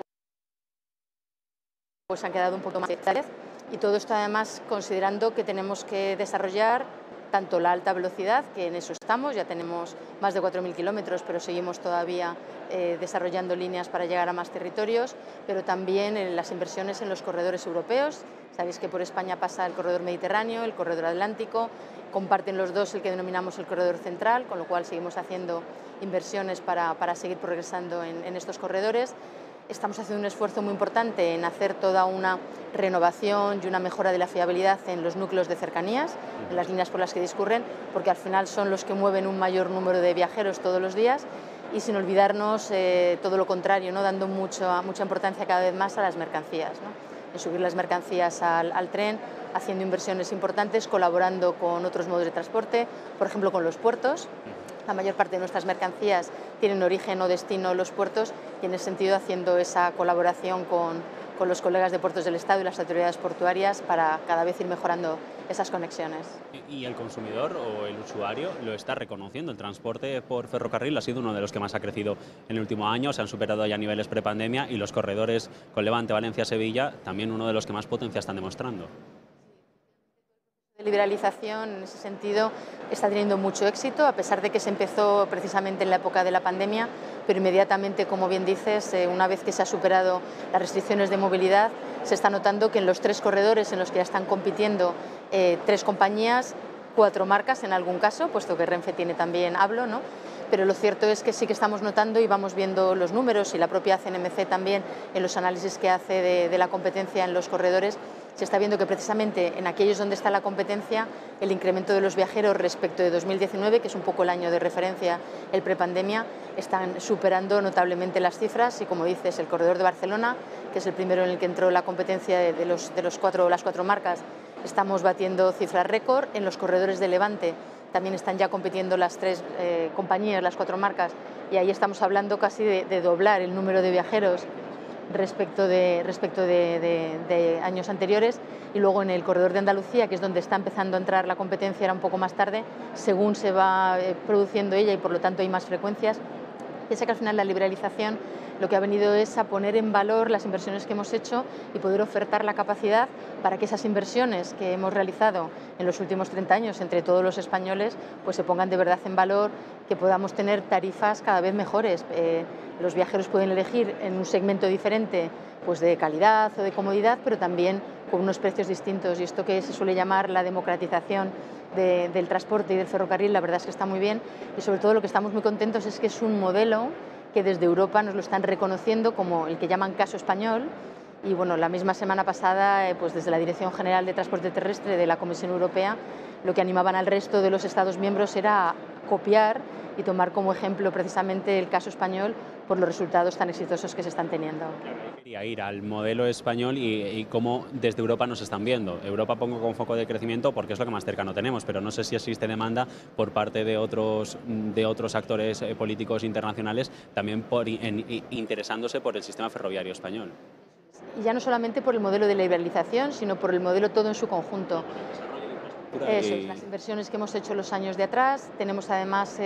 Speaker 8: pues han quedado un poco más tarde. Y todo esto además considerando que tenemos que desarrollar tanto la alta velocidad, que en eso estamos, ya tenemos más de 4.000 kilómetros, pero seguimos todavía desarrollando líneas para llegar a más territorios, pero también en las inversiones en los corredores europeos. Sabéis que por España pasa el corredor mediterráneo, el corredor atlántico, comparten los dos el que denominamos el corredor central, con lo cual seguimos haciendo inversiones para seguir progresando en estos corredores. Estamos haciendo un esfuerzo muy importante en hacer toda una renovación y una mejora de la fiabilidad en los núcleos de cercanías, en las líneas por las que discurren, porque al final son los que mueven un mayor número de viajeros todos los días y sin olvidarnos todo lo contrario, ¿no? Dando mucha importancia cada vez más a las mercancías, ¿no? En subir las mercancías al tren, haciendo inversiones importantes, colaborando con otros modos de transporte, por ejemplo con los puertos. La mayor parte de nuestras mercancías tienen origen o destino en los puertos y en ese sentido haciendo esa colaboración con los colegas de Puertos del Estado y las autoridades portuarias para cada vez ir mejorando esas conexiones.
Speaker 1: ¿Y el consumidor o el usuario lo está reconociendo? El transporte por ferrocarril ha sido uno de los que más ha crecido en el último año, se han superado ya niveles prepandemia y los corredores con Levante, Valencia, Sevilla también uno de los que más potencia están demostrando.
Speaker 8: La liberalización en ese sentido está teniendo mucho éxito, a pesar de que se empezó precisamente en la época de la pandemia, pero inmediatamente, como bien dices, una vez que se ha superado las restricciones de movilidad, se está notando que en los 3 corredores en los que ya están compitiendo 3 compañías, 4 marcas en algún caso, puesto que Renfe tiene también Hablo, ¿no? Pero lo cierto es que sí que estamos notando y vamos viendo los números y la propia CNMC también en los análisis que hace de la competencia en los corredores, se está viendo que precisamente en aquellos donde está la competencia el incremento de los viajeros respecto de 2019, que es un poco el año de referencia, el prepandemia, están superando notablemente las cifras y, como dices, el corredor de Barcelona, que es el primero en el que entró la competencia de las 4 marcas, estamos batiendo cifras récord. En los corredores de Levante también están ya compitiendo las 3 compañías, las 4 marcas, y ahí estamos hablando casi de doblar el número de viajeros respecto de años anteriores. Y luego en el corredor de Andalucía, que es donde está empezando a entrar la competencia, era un poco más tarde, según se va produciendo ella y por lo tanto hay más frecuencias. Piensa que al final la liberalización lo que ha venido es a poner en valor las inversiones que hemos hecho y poder ofertar la capacidad para que esas inversiones que hemos realizado en los últimos 30 años entre todos los españoles pues se pongan de verdad en valor, que podamos tener tarifas cada vez mejores. Los viajeros pueden elegir en un segmento diferente pues de calidad o de comodidad, pero también con unos precios distintos, y esto que se suele llamar la democratización del transporte y del ferrocarril, la verdad es que está muy bien, y sobre todo lo que estamos muy contentos es que es un modelo que desde Europa nos lo están reconociendo como el que llaman caso español. Y bueno, la misma semana pasada, pues desde la Dirección General de Transporte Terrestre de la Comisión Europea, lo que animaban al resto de los Estados miembros era copiar y tomar como ejemplo precisamente el caso español por los resultados tan exitosos que se están teniendo.
Speaker 1: Quería ir al modelo español y cómo desde Europa nos están viendo. Europa pongo como foco de crecimiento porque es lo que más cercano tenemos, pero no sé si existe demanda por parte de otros actores políticos internacionales también interesándose por el sistema ferroviario español.
Speaker 8: Y ya no solamente por el modelo de liberalización, sino por el modelo todo en su conjunto. Eso es, las inversiones que hemos hecho los años de atrás. Tenemos además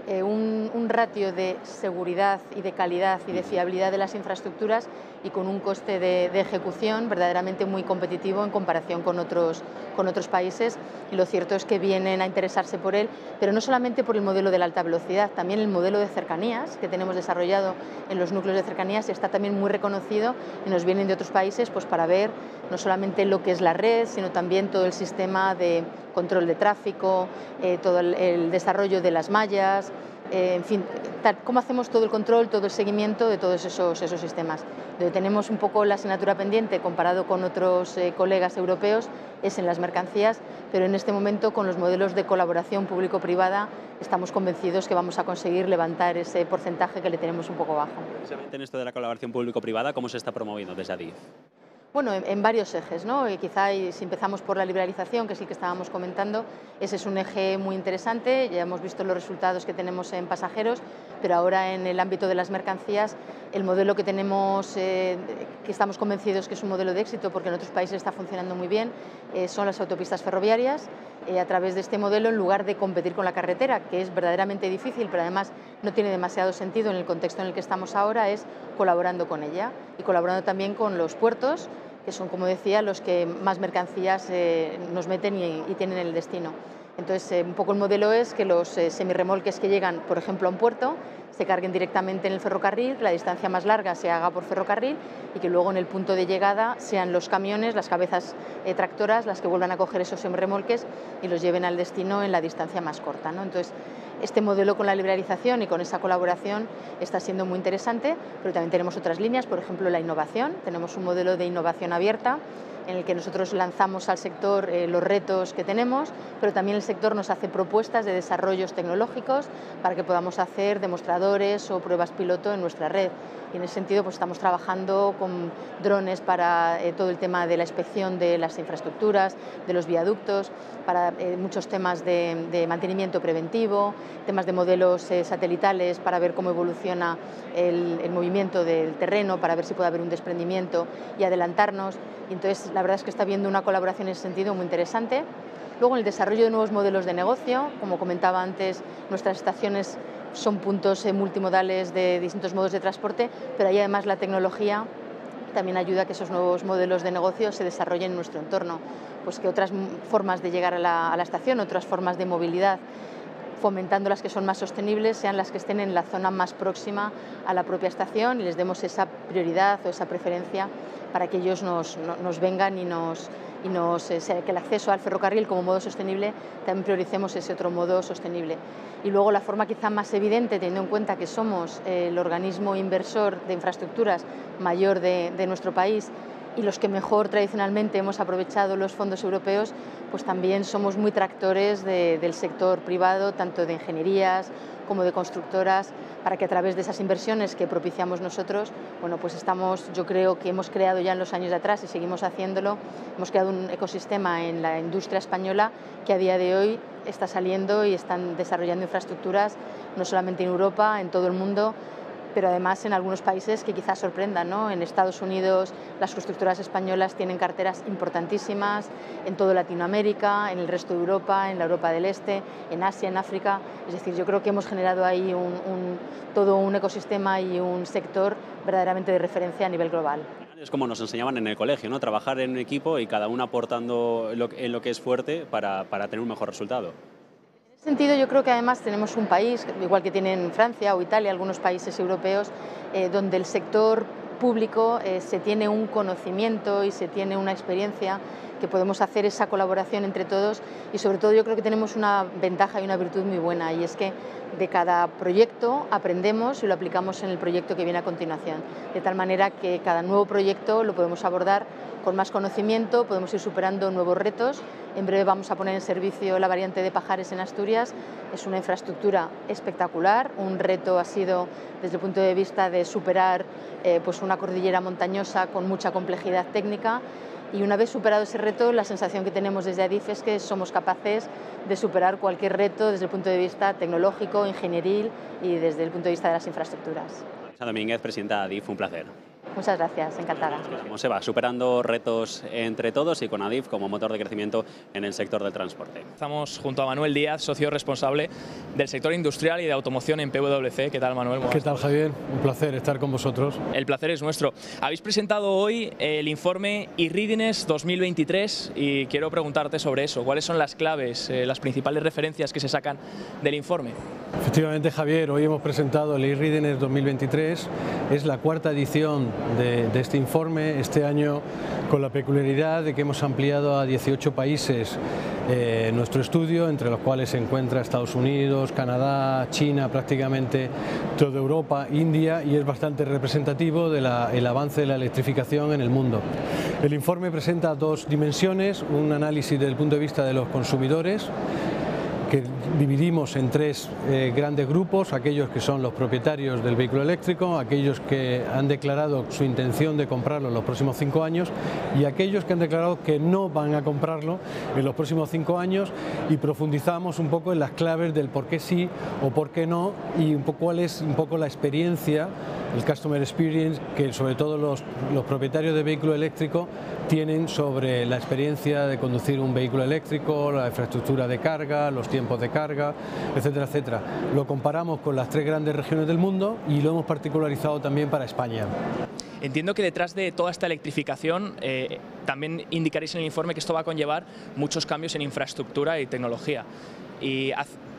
Speaker 8: un ratio de seguridad y de calidad y de fiabilidad de las infraestructuras y con un coste de ejecución verdaderamente muy competitivo en comparación con otros países, y lo cierto es que vienen a interesarse por él, pero no solamente por el modelo de la alta velocidad, también el modelo de cercanías que tenemos desarrollado en los núcleos de cercanías está también muy reconocido y nos vienen de otros países pues para ver no solamente lo que es la red, sino también todo el sistema de control de tráfico, todo el desarrollo de las mallas, en fin, cómo hacemos todo el control, todo el seguimiento de todos esos sistemas. Donde tenemos un poco la asignatura pendiente comparado con otros colegas europeos es en las mercancías, pero en este momento con los modelos de colaboración público-privada estamos convencidos que vamos a conseguir levantar ese porcentaje que le tenemos un poco bajo.
Speaker 1: Precisamente en esto de la colaboración público-privada, ¿cómo se está promoviendo desde Adif?
Speaker 8: Bueno, en varios ejes, ¿no? Y quizá si empezamos por la liberalización, que sí que estábamos comentando, ese es un eje muy interesante, ya hemos visto los resultados que tenemos en pasajeros, pero ahora en el ámbito de las mercancías, el modelo que tenemos, que estamos convencidos que es un modelo de éxito porque en otros países está funcionando muy bien, son las autopistas ferroviarias. A través de este modelo, en lugar de competir con la carretera, que es verdaderamente difícil, pero además no tiene demasiado sentido en el contexto en el que estamos ahora, es colaborando con ella y colaborando también con los puertos, que son, como decía, los que más mercancías nos meten y tienen el destino. Entonces, un poco el modelo es que los semirremolques que llegan, por ejemplo, a un puerto, se carguen directamente en el ferrocarril, la distancia más larga se haga por ferrocarril y que luego en el punto de llegada sean los camiones, las cabezas tractoras, las que vuelvan a coger esos semirremolques y los lleven al destino en la distancia más corta, ¿no? Entonces, este modelo con la liberalización y con esa colaboración está siendo muy interesante, pero también tenemos otras líneas, por ejemplo, la innovación. Tenemos un modelo de innovación abierta en el que nosotros lanzamos al sector los retos que tenemos, pero también el sector nos hace propuestas de desarrollos tecnológicos para que podamos hacer demostradores simuladores o pruebas piloto en nuestra red. Y en ese sentido pues estamos trabajando con drones para todo el tema de la inspección de las infraestructuras, de los viaductos, para muchos temas de mantenimiento preventivo, temas de modelos satelitales para ver cómo evoluciona el movimiento del terreno, para ver si puede haber un desprendimiento y adelantarnos. Y entonces la verdad es que está habiendo una colaboración en ese sentido muy interesante. Luego en el desarrollo de nuevos modelos de negocio, como comentaba antes, nuestras estaciones son puntos multimodales de distintos modos de transporte, pero ahí además la tecnología también ayuda a que esos nuevos modelos de negocio se desarrollen en nuestro entorno, pues que otras formas de llegar a la estación, otras formas de movilidad, fomentando las que son más sostenibles, sean las que estén en la zona más próxima a la propia estación y les demos esa prioridad o esa preferencia para que ellos nos vengan y que el acceso al ferrocarril como modo sostenible también prioricemos ese otro modo sostenible. Y luego la forma quizá más evidente, teniendo en cuenta que somos el organismo inversor de infraestructuras mayor de nuestro país y los que mejor tradicionalmente hemos aprovechado los fondos europeos, pues también somos muy tractores del sector privado, tanto de ingenierías como de constructoras, para que a través de esas inversiones que propiciamos nosotros, bueno, pues yo creo que hemos creado ya en los años de atrás y seguimos haciéndolo, hemos creado un ecosistema en la industria española que a día de hoy está saliendo y están desarrollando infraestructuras no solamente en Europa, en todo el mundo, pero además en algunos países que quizás sorprendan, ¿no? En Estados Unidos las constructoras españolas tienen carteras importantísimas, en toda Latinoamérica, en el resto de Europa, en la Europa del Este, en Asia, en África. Es decir, yo creo que hemos generado ahí todo un ecosistema y un sector verdaderamente de referencia a nivel global.
Speaker 1: Es como nos enseñaban en el colegio, ¿no? Trabajar en un equipo y cada uno aportando en lo que es fuerte para tener un mejor resultado.
Speaker 8: En ese sentido, yo creo que además tenemos un país, igual que tienen Francia o Italia, algunos países europeos, donde el sector público se tiene un conocimiento y se tiene una experiencia, que podemos hacer esa colaboración entre todos y sobre todo yo creo que tenemos una ventaja y una virtud muy buena, y es que de cada proyecto aprendemos y lo aplicamos en el proyecto que viene a continuación, de tal manera que cada nuevo proyecto lo podemos abordar con más conocimiento, podemos ir superando nuevos retos. En breve vamos a poner en servicio la variante de Pajares en Asturias. Es una infraestructura espectacular, un reto ha sido desde el punto de vista de superar pues una cordillera montañosa con mucha complejidad técnica, y una vez superado ese reto, la sensación que tenemos desde Adif es que somos capaces de superar cualquier reto desde el punto de vista tecnológico, ingenieril y desde el punto de vista de las infraestructuras.
Speaker 1: Teresa Domínguez, presidenta de Adif, un placer.
Speaker 8: Muchas gracias, encantada.
Speaker 1: Cómo se va superando retos entre todos y con Adif como motor de crecimiento en el sector del transporte.
Speaker 3: Estamos junto a Manuel Díaz, socio responsable del sector industrial y de automoción en PwC. ¿Qué tal, Manuel?
Speaker 9: ¿Qué tal, Javier? Un placer estar con vosotros.
Speaker 3: El placer es nuestro. Habéis presentado hoy el informe e-Readiness 2023 y quiero preguntarte sobre eso. ¿Cuáles son las claves, las principales referencias que se sacan del informe?
Speaker 9: Efectivamente, Javier, hoy hemos presentado el e-Readiness 2023. Es la cuarta edición de este informe, este año con la peculiaridad de que hemos ampliado a 18 países nuestro estudio, entre los cuales se encuentra Estados Unidos, Canadá, China, prácticamente toda Europa, India, y es bastante representativo del avance de la electrificación en el mundo. El informe presenta dos dimensiones: un análisis desde el punto de vista de los consumidores, que dividimos en tres grandes grupos: aquellos que son los propietarios del vehículo eléctrico, aquellos que han declarado su intención de comprarlo en los próximos 5 años y aquellos que han declarado que no van a comprarlo en los próximos 5 años, y profundizamos un poco en las claves del por qué sí o por qué no, y cuál es un poco la experiencia, el customer experience, que sobre todo los propietarios de vehículo eléctrico tienen sobre la experiencia de conducir un vehículo eléctrico, la infraestructura de carga, los tiempos de carga, etcétera, etcétera. Lo comparamos con las tres grandes regiones del mundo y lo hemos particularizado también para España.
Speaker 3: Entiendo que detrás de toda esta electrificación también indicaréis en el informe que esto va a conllevar muchos cambios en infraestructura y tecnología. Y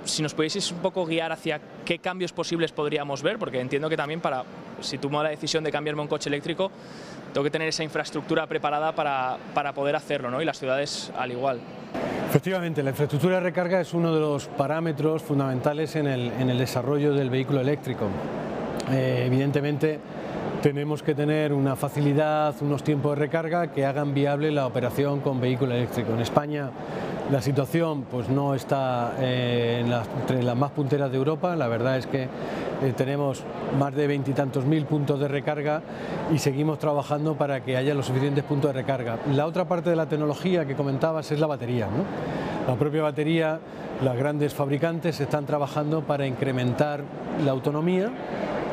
Speaker 3: si nos pudieseis un poco guiar hacia qué cambios posibles podríamos ver, porque entiendo que también si tomo la decisión de cambiarme a un coche eléctrico, tengo que tener esa infraestructura preparada para poder hacerlo, ¿no? Y las ciudades al igual.
Speaker 9: Efectivamente, la infraestructura de recarga es uno de los parámetros fundamentales en el desarrollo del vehículo eléctrico. Evidentemente, tenemos que tener una facilidad, unos tiempos de recarga que hagan viable la operación con vehículo eléctrico. En España La situación pues no está entre las más punteras de Europa. La verdad es que tenemos más de 20 y tantos mil puntos de recarga y seguimos trabajando para que haya los suficientes puntos de recarga. La otra parte de la tecnología que comentabas es la batería, ¿no? La propia batería, las grandes fabricantes están trabajando para incrementar la autonomía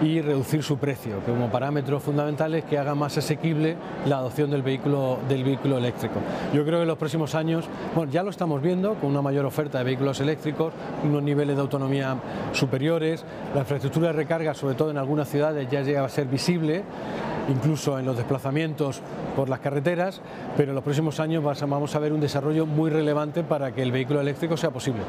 Speaker 9: y reducir su precio, como parámetros fundamentales que hagan más asequible la adopción del vehículo eléctrico. Yo creo que en los próximos años, bueno, ya lo estamos viendo con una mayor oferta de vehículos eléctricos, unos niveles de autonomía superiores, la infraestructura de recarga, sobre todo en algunas ciudades, ya llega a ser visible, incluso en los desplazamientos por las carreteras, pero en los próximos años vamos a ver un desarrollo muy relevante para que el vehículo eléctrico sea posible.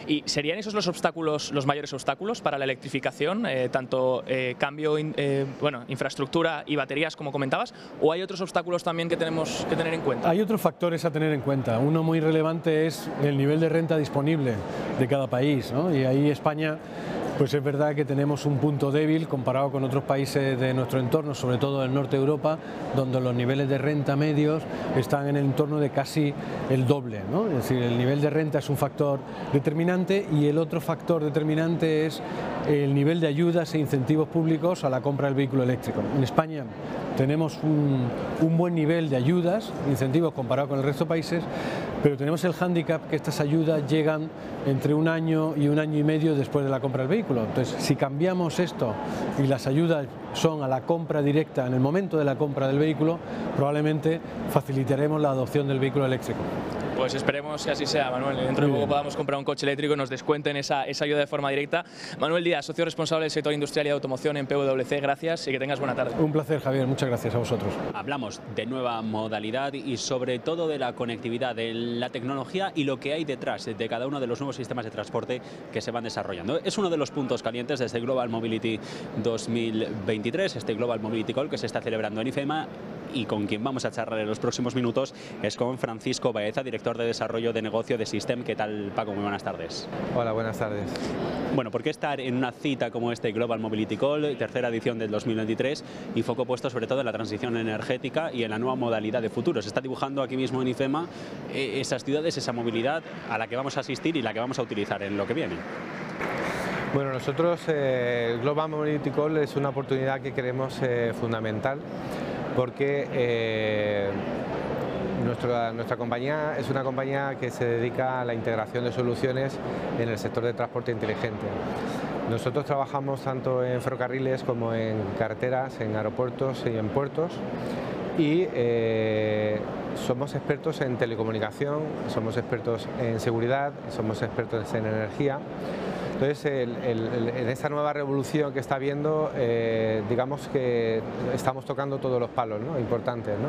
Speaker 3: ¿Y serían esos los mayores obstáculos para la electrificación, tanto cambio, infraestructura y baterías, como comentabas, o hay otros obstáculos también que tenemos que tener en cuenta?
Speaker 9: Hay otros factores a tener en cuenta. Uno muy relevante es el nivel de renta disponible de cada país, ¿no? Y ahí España, pues es verdad que tenemos un punto débil comparado con otros países de nuestro entorno, sobre todo del norte de Europa, donde los niveles de renta medios están en el entorno de casi el doble, ¿no? Es decir, el nivel de renta es un factor determinante y el otro factor determinante es el nivel de ayudas e incentivos públicos a la compra del vehículo eléctrico. En España tenemos un buen nivel de ayudas, incentivos comparado con el resto de países, pero tenemos el hándicap que estas ayudas llegan entre un año y medio después de la compra del vehículo. Entonces, si cambiamos esto y las ayudas son a la compra directa en el momento de la compra del vehículo, probablemente facilitaremos la adopción del vehículo eléctrico.
Speaker 3: Pues esperemos que así sea, Manuel. Dentro de poco podamos comprar un coche eléctrico y nos descuenten esa ayuda de forma directa. Manuel Díaz, socio responsable del sector industrial y de automoción en PwC, gracias y que tengas buena tarde.
Speaker 9: Un placer, Javier, muchas gracias a vosotros.
Speaker 1: Hablamos de nueva modalidad y sobre todo de la conectividad, de la tecnología y lo que hay detrás de cada uno de los nuevos sistemas de transporte que se van desarrollando. Es uno de los puntos calientes de este Global Mobility 2023, este Global Mobility Call que se está celebrando en IFEMA, y con quien vamos a charlar en los próximos minutos es con Francisco Baeza, director de desarrollo de negocio de System. ¿Qué tal, Paco? Muy buenas tardes.
Speaker 10: Hola, buenas tardes.
Speaker 1: Bueno, ¿por qué estar en una cita como este Global Mobility Call, tercera edición del 2023, y foco puesto sobre todo en la transición energética y en la nueva modalidad de futuro? Se está dibujando aquí mismo en IFEMA esas ciudades, esa movilidad a la que vamos a asistir y la que vamos a utilizar en lo que viene.
Speaker 10: Bueno, nosotros Global Mobility Call es una oportunidad que creemos fundamental, porque nuestra compañía es una compañía que se dedica a la integración de soluciones en el sector de transporte inteligente. Nosotros trabajamos tanto en ferrocarriles como en carreteras, en aeropuertos y en puertos, y somos expertos en telecomunicación, somos expertos en seguridad, somos expertos en energía. Entonces, en esta nueva revolución que está habiendo, digamos que estamos tocando todos los palos, ¿no?, importantes, ¿no?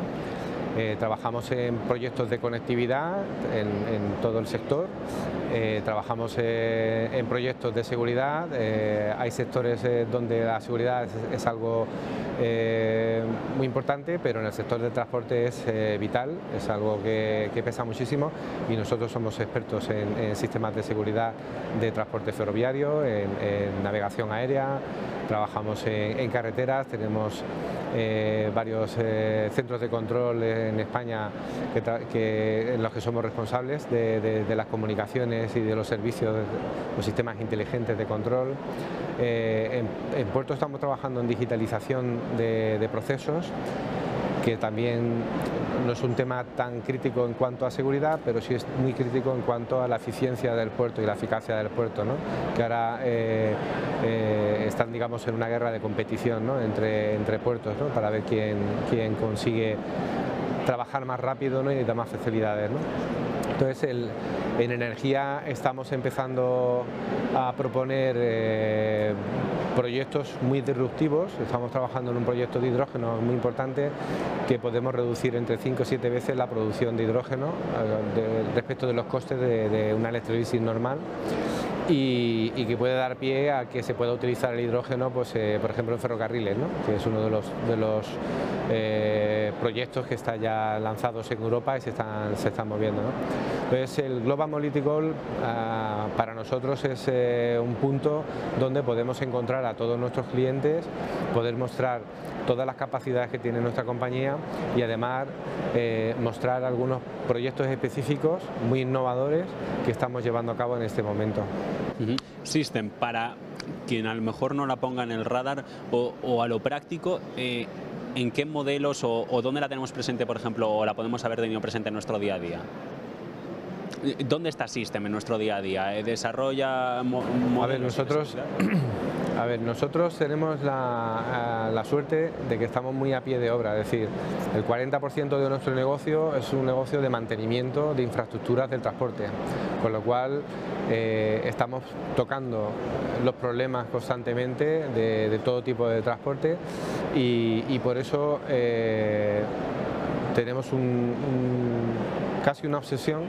Speaker 10: Trabajamos en proyectos de conectividad en todo el sector, trabajamos en proyectos de seguridad, hay sectores donde la seguridad es algo muy importante, pero en el sector del transporte es vital, es algo que pesa muchísimo, y nosotros somos expertos en sistemas de seguridad de transporte ferroviario, en navegación aérea, trabajamos en carreteras, tenemos varios centros de control en España en los que somos responsables de las comunicaciones y de los servicios, los sistemas inteligentes de control. En puertos estamos trabajando en digitalización de procesos, que también no es un tema tan crítico en cuanto a seguridad, pero sí es muy crítico en cuanto a la eficiencia del puerto y la eficacia del puerto, ¿no?, que ahora están, digamos, en una guerra de competición, ¿no?, entre puertos, ¿no?, para ver quién consigue trabajar más rápido, ¿no?, y dar más facilidades, ¿no? Entonces, en energía estamos empezando a proponer proyectos muy disruptivos. Estamos trabajando en un proyecto de hidrógeno muy importante, que podemos reducir entre 5 o 7 veces la producción de hidrógeno respecto de los costes de una electrolisis normal. Y que puede dar pie a que se pueda utilizar el hidrógeno, pues, por ejemplo, en ferrocarriles, ¿no?, que es uno de los proyectos que están ya lanzados en Europa y se están moviendo, ¿no? Entonces el Global Mobility Goal para nosotros es un punto donde podemos encontrar a todos nuestros clientes, poder mostrar todas las capacidades que tiene nuestra compañía y además mostrar algunos proyectos específicos muy innovadores que estamos llevando a cabo en este momento.
Speaker 1: System, para quien a lo mejor no la ponga en el radar o a lo práctico, ¿en qué modelos o dónde la tenemos presente, por ejemplo, o la podemos haber tenido presente en nuestro día a día? ¿Dónde está System en nuestro día a día? ¿Desarrolla modelos?
Speaker 10: A ver, nosotros tenemos la suerte de que estamos muy a pie de obra, es decir, el 40% de nuestro negocio es un negocio de mantenimiento de infraestructuras del transporte, con lo cual estamos tocando los problemas constantemente de todo tipo de transporte y por eso tenemos casi una obsesión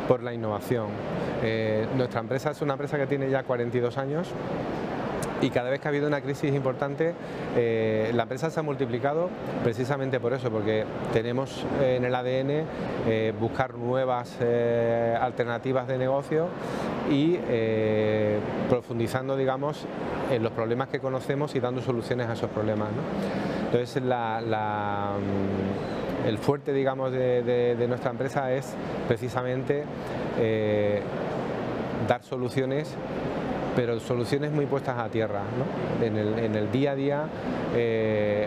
Speaker 10: por la innovación. Nuestra empresa es una empresa que tiene ya 42 años y cada vez que ha habido una crisis importante la empresa se ha multiplicado precisamente por eso, porque tenemos en el ADN buscar nuevas alternativas de negocio y profundizando, digamos, en los problemas que conocemos y dando soluciones a esos problemas, ¿no? Entonces el fuerte, digamos, de nuestra empresa es precisamente dar soluciones, pero soluciones muy puestas a tierra, ¿no? En el día a día,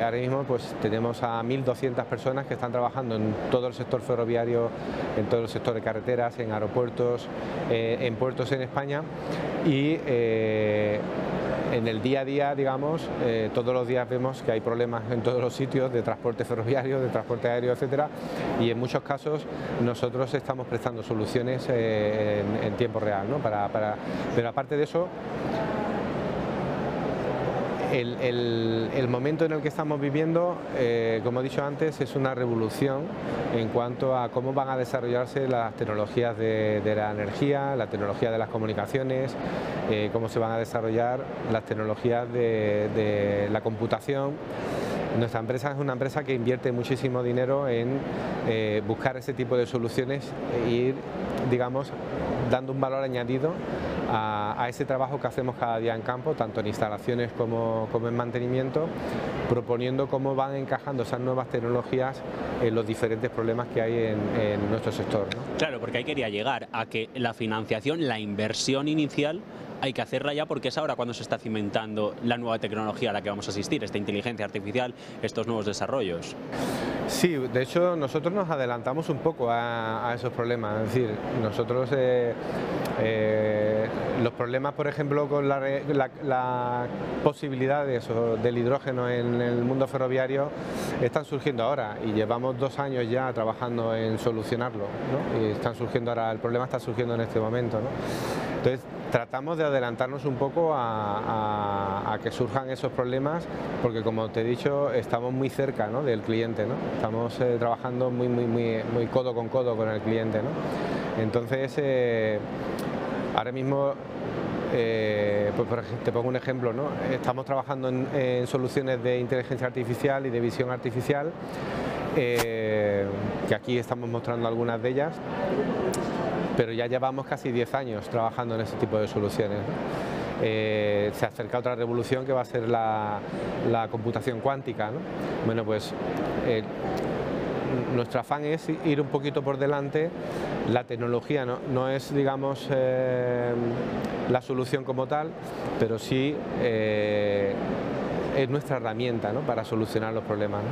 Speaker 10: ahora mismo pues tenemos a 1.200 personas que están trabajando en todo el sector ferroviario, en todo el sector de carreteras, en aeropuertos, en puertos en España y en el día a día, digamos, todos los días vemos que hay problemas en todos los sitios de transporte ferroviario, de transporte aéreo, etcétera, y en muchos casos nosotros estamos prestando soluciones en tiempo real, ¿no? Pero aparte de eso, el momento en el que estamos viviendo, como he dicho antes, es una revolución en cuanto a cómo van a desarrollarse las tecnologías de la energía, la tecnología de las comunicaciones, cómo se van a desarrollar las tecnologías de la computación. Nuestra empresa es una empresa que invierte muchísimo dinero en buscar ese tipo de soluciones e ir, digamos, dando un valor añadido a ese trabajo que hacemos cada día en campo, tanto en instalaciones como en mantenimiento, proponiendo cómo van encajando esas nuevas tecnologías en los diferentes problemas que hay en nuestro sector, ¿no?
Speaker 1: Claro, porque ahí quería llegar a que la financiación, la inversión inicial, hay que hacerla ya porque es ahora cuando se está cimentando la nueva tecnología a la que vamos a asistir, esta inteligencia artificial, estos nuevos desarrollos.
Speaker 10: Sí, de hecho nosotros nos adelantamos un poco a esos problemas, es decir, nosotros los problemas, por ejemplo, con la posibilidad del hidrógeno en el mundo ferroviario están surgiendo ahora y llevamos 2 años ya trabajando en solucionarlo, ¿no? Y están surgiendo ahora, el problema está surgiendo en este momento, ¿no? Entonces tratamos de adelantarnos un poco a que surjan esos problemas porque, como te he dicho, estamos muy cerca, ¿no?, del cliente, ¿no? Estamos trabajando muy codo con codo con el cliente, ¿no? Entonces ahora mismo pues te pongo un ejemplo, ¿no? Estamos trabajando en soluciones de inteligencia artificial y de visión artificial, que aquí estamos mostrando algunas de ellas, pero ya llevamos casi 10 años trabajando en ese tipo de soluciones, ¿no? Se acerca otra revolución que va a ser la computación cuántica, ¿no? Bueno, pues nuestro afán es ir un poquito por delante. La tecnología no es, digamos, la solución como tal, pero sí es nuestra herramienta, ¿no?, para solucionar los problemas, ¿no?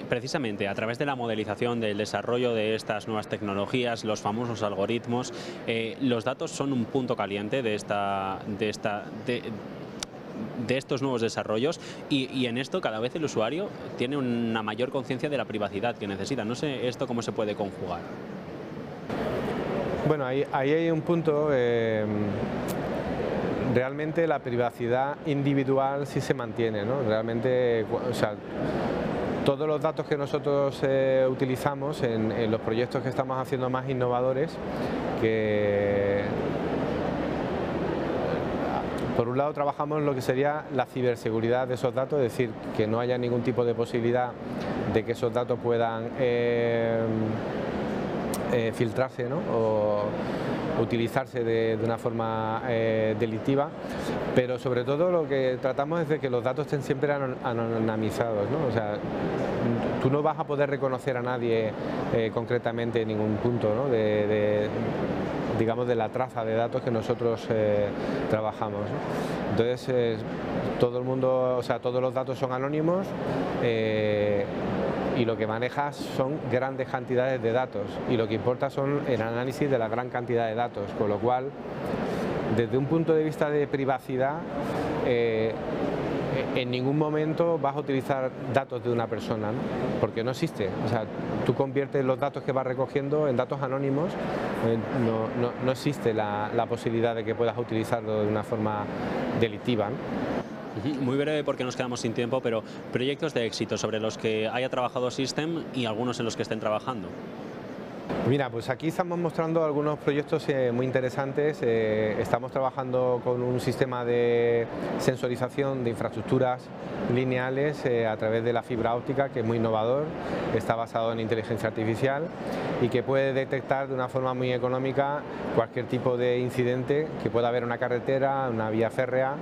Speaker 1: Precisamente a través de la modelización, del desarrollo de estas nuevas tecnologías, los famosos algoritmos, los datos son un punto caliente de estos nuevos desarrollos y en esto cada vez el usuario tiene una mayor conciencia de la privacidad que necesita. No sé esto cómo se puede conjugar.
Speaker 10: Bueno, ahí hay un punto. Realmente la privacidad individual sí se mantiene, ¿no? Realmente, o sea, todos los datos que nosotros utilizamos en los proyectos que estamos haciendo más innovadores, que por un lado trabajamos en lo que sería la ciberseguridad de esos datos, es decir, que no haya ningún tipo de posibilidad que esos datos puedan filtrarse, ¿no? O utilizarse de una forma delictiva, pero sobre todo lo que tratamos es de que los datos estén siempre anonimizados, ¿no? O sea, tú no vas a poder reconocer a nadie concretamente en ningún punto, ¿no? digamos, de la traza de datos que nosotros trabajamos, ¿no? Entonces, todo el mundo, o sea, todos los datos son anónimos y lo que manejas son grandes cantidades de datos y lo que importa son el análisis de la gran cantidad de datos, con lo cual, desde un punto de vista de privacidad, en ningún momento vas a utilizar datos de una persona, ¿no? Porque no existe. O sea, tú conviertes los datos que vas recogiendo en datos anónimos, no existe la posibilidad de que puedas utilizarlo de una forma delictiva, ¿no?
Speaker 1: Muy breve porque nos quedamos sin tiempo, pero proyectos de éxito sobre los que haya trabajado System y algunos en los que estén trabajando.
Speaker 10: Mira, pues aquí estamos mostrando algunos proyectos muy interesantes. Estamos trabajando con un sistema de sensorización de infraestructuras lineales a través de la fibra óptica, que es muy innovador, está basado en inteligencia artificial y que puede detectar de una forma muy económica cualquier tipo de incidente que pueda haber en una carretera, una vía férrea.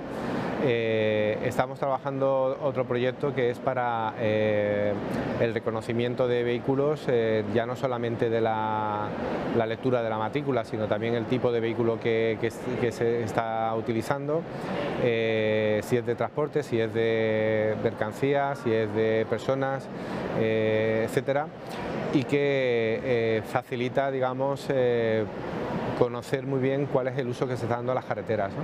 Speaker 10: Estamos trabajando otro proyecto que es para el reconocimiento de vehículos, ya no solamente de la lectura de la matrícula, sino también el tipo de vehículo que se está utilizando, si es de transporte, si es de mercancías, si es de personas, etcétera, y que facilita, digamos, conocer muy bien cuál es el uso que se está dando a las carreteras, ¿no?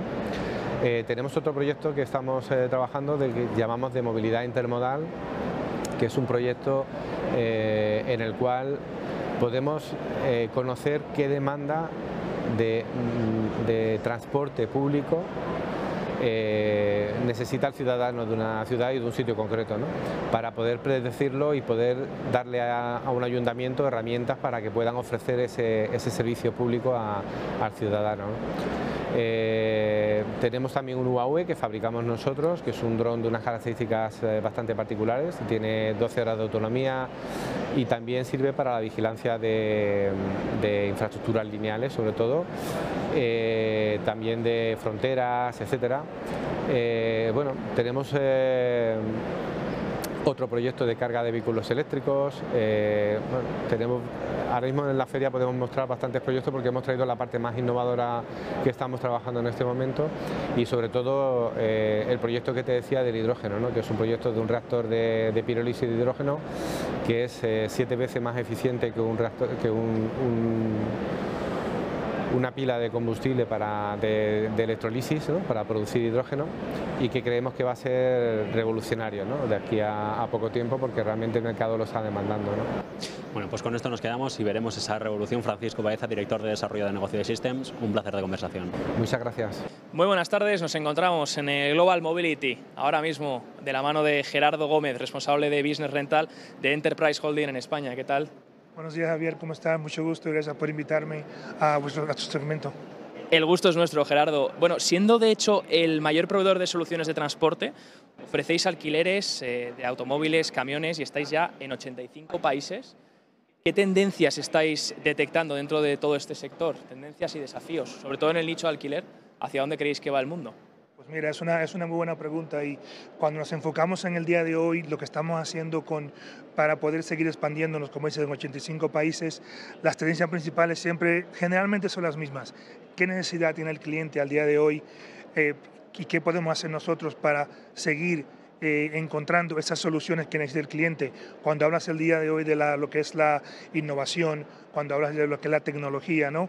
Speaker 10: Tenemos otro proyecto que estamos trabajando, que llamamos de movilidad intermodal, que es un proyecto en el cual podemos conocer qué demanda de transporte público necesita el ciudadano de una ciudad y de un sitio concreto, ¿no? Para poder predecirlo y poder darle a un ayuntamiento herramientas para que puedan ofrecer ese servicio público al ciudadano, ¿no? Tenemos también un UAV que fabricamos nosotros, que es un dron de unas características bastante particulares, tiene 12 horas de autonomía y también sirve para la vigilancia de infraestructuras lineales, sobre todo, también de fronteras, etcétera. Bueno, tenemos otro proyecto de carga de vehículos eléctricos. Bueno, ahora mismo en la feria podemos mostrar bastantes proyectos porque hemos traído la parte más innovadora que estamos trabajando en este momento y sobre todo el proyecto que te decía del hidrógeno, ¿no? Que es un proyecto de un reactor de pirólisis de hidrógeno que es 7 veces más eficiente que un reactor, una pila de combustible de electrolisis, ¿no? Para producir hidrógeno y que creemos que va a ser revolucionario, ¿no? De aquí a poco tiempo porque realmente el mercado lo está demandando, ¿no?
Speaker 1: Bueno, pues con esto nos quedamos y veremos esa revolución. Francisco Baeza, director de Desarrollo de Negocio de Systems, un placer de conversación.
Speaker 10: Muchas gracias.
Speaker 3: Muy buenas tardes, nos encontramos en el Global Mobility, ahora mismo de la mano de Gerardo Gómez, responsable de Business Rental de Enterprise Holding en España. ¿Qué tal?
Speaker 11: Buenos días, Javier, ¿cómo estás? Mucho gusto y gracias por invitarme a tu segmento.
Speaker 3: El gusto es nuestro, Gerardo. Bueno, siendo de hecho el mayor proveedor de soluciones de transporte, ofrecéis alquileres de automóviles, camiones y estáis ya en 85 países. ¿Qué tendencias estáis detectando dentro de todo este sector? Tendencias y desafíos, sobre todo en el nicho de alquiler. ¿Hacia dónde creéis que va el mundo?
Speaker 11: Pues mira, es una muy buena pregunta y cuando nos enfocamos en el día de hoy, lo que estamos haciendo para poder seguir expandiéndonos, como dices, en 85 países, las tendencias principales generalmente son las mismas. ¿Qué necesidad tiene el cliente al día de hoy y qué podemos hacer nosotros para seguir encontrando esas soluciones que necesita el cliente? Cuando hablas el día de hoy de lo que es la innovación, cuando hablas de lo que es la tecnología, ¿no?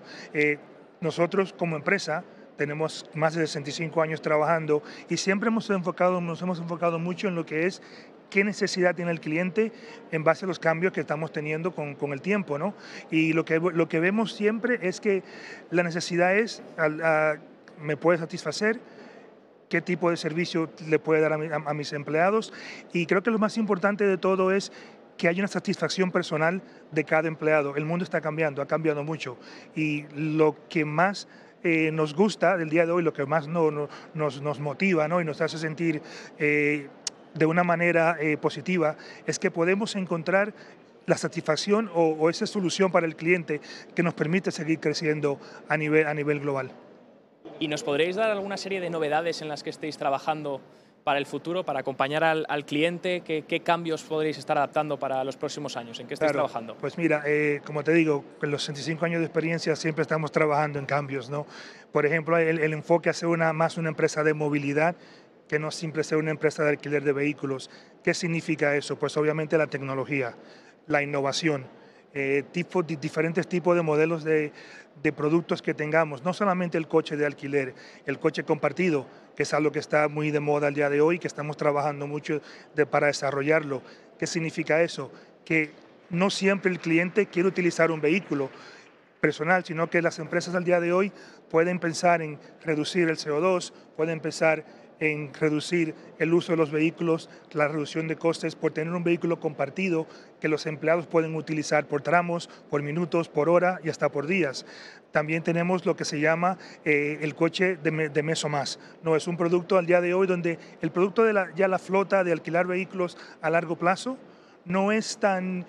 Speaker 11: Nosotros como empresa tenemos más de 65 años trabajando y siempre nos hemos enfocado mucho en lo que es qué necesidad tiene el cliente en base a los cambios que estamos teniendo con el tiempo, ¿no? Y lo que vemos siempre es que la necesidad es, ¿me puede satisfacer? ¿Qué tipo de servicio le puede dar a mis empleados? Y creo que lo más importante de todo es que haya una satisfacción personal de cada empleado. El mundo está cambiando, ha cambiado mucho y lo que más nos gusta del día de hoy, lo que más nos motiva, ¿no? Y nos hace sentir de una manera positiva es que podemos encontrar la satisfacción o esa solución para el cliente que nos permite seguir creciendo a nivel global.
Speaker 3: ¿Y nos podréis dar alguna serie de novedades en las que estéis trabajando para el futuro, para acompañar al cliente? ¿Qué cambios podréis estar adaptando para los próximos años? ¿En qué estáis trabajando?
Speaker 11: Pues mira, como te digo, con los 65 años de experiencia siempre estamos trabajando en cambios, ¿no? Por ejemplo, el enfoque a ser más una empresa de movilidad que no siempre ser una empresa de alquiler de vehículos. ¿Qué significa eso? Pues obviamente la tecnología, la innovación, diferentes tipos de modelos de productos que tengamos, no solamente el coche de alquiler, el coche compartido, que es algo que está muy de moda al día de hoy, que estamos trabajando mucho para desarrollarlo. ¿Qué significa eso? Que no siempre el cliente quiere utilizar un vehículo personal, sino que las empresas al día de hoy pueden pensar en reducir el CO2, pueden pensar en reducir el uso de los vehículos, la reducción de costes por tener un vehículo compartido que los empleados pueden utilizar por tramos, por minutos, por hora y hasta por días. También tenemos lo que se llama el coche de mes o más. No, es un producto al día de hoy donde el producto de la flota de alquilar vehículos a largo plazo no es tan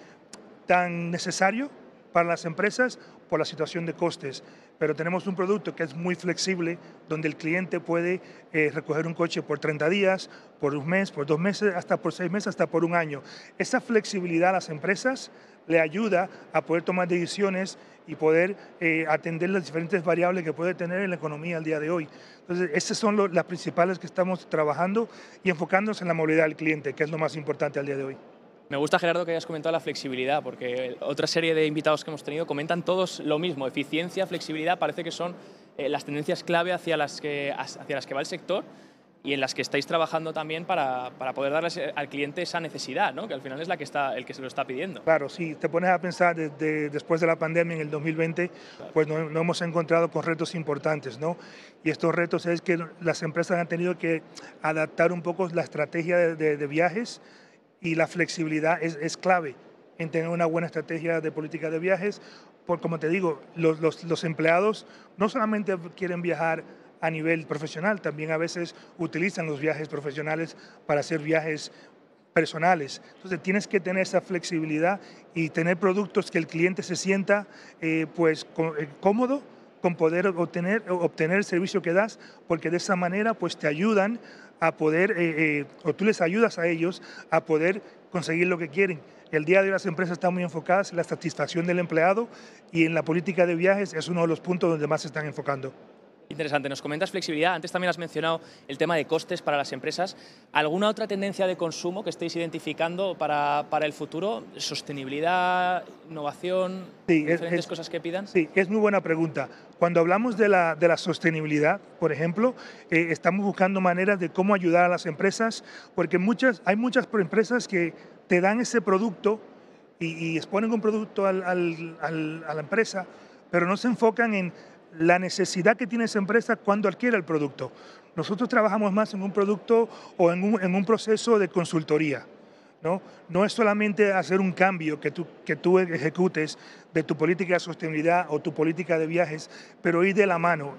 Speaker 11: necesario para las empresas por la situación de costes. Pero tenemos un producto que es muy flexible, donde el cliente puede recoger un coche por 30 días, por un mes, por 2 meses, hasta por 6 meses, hasta por un año. Esa flexibilidad a las empresas le ayuda a poder tomar decisiones y poder atender las diferentes variables que puede tener en la economía al día de hoy. Entonces, esas son las principales que estamos trabajando y enfocándonos en la movilidad del cliente, que es lo más importante al día de hoy.
Speaker 3: Me gusta, Gerardo, que hayas comentado la flexibilidad, porque otra serie de invitados que hemos tenido comentan todos lo mismo. Eficiencia, flexibilidad, parece que son las tendencias clave hacia las que va el sector y en las que estáis trabajando también para poder darle al cliente esa necesidad, ¿no? Que al final es el que se lo está pidiendo.
Speaker 11: Claro, si te pones a pensar después de la pandemia en el 2020, pues nos hemos encontrado con retos importantes, ¿no? Y estos retos es que las empresas han tenido que adaptar un poco la estrategia de viajes, y la flexibilidad es clave en tener una buena estrategia de política de viajes, porque como te digo, los empleados no solamente quieren viajar a nivel profesional, también a veces utilizan los viajes profesionales para hacer viajes personales. Entonces tienes que tener esa flexibilidad y tener productos que el cliente se sienta cómodo con poder obtener el servicio que das, porque de esa manera pues te ayudan a poder, o tú les ayudas a ellos a poder conseguir lo que quieren. El día de hoy las empresas están muy enfocadas en la satisfacción del empleado y en la política de viajes es uno de los puntos donde más se están enfocando.
Speaker 3: Interesante, nos comentas flexibilidad, antes también has mencionado el tema de costes para las empresas. ¿Alguna otra tendencia de consumo que estéis identificando para el futuro? ¿Sostenibilidad, innovación, diferentes cosas que pidan?
Speaker 11: Sí, es muy buena pregunta. Cuando hablamos de la sostenibilidad, por ejemplo, estamos buscando maneras de cómo ayudar a las empresas, porque hay muchas empresas que te dan ese producto y exponen un producto a la empresa, pero no se enfocan en la necesidad que tiene esa empresa cuando adquiere el producto. Nosotros trabajamos más en un producto o en un proceso de consultoría, ¿no? No es solamente hacer un cambio que tú ejecutes de tu política de sostenibilidad o tu política de viajes, pero ir de la mano,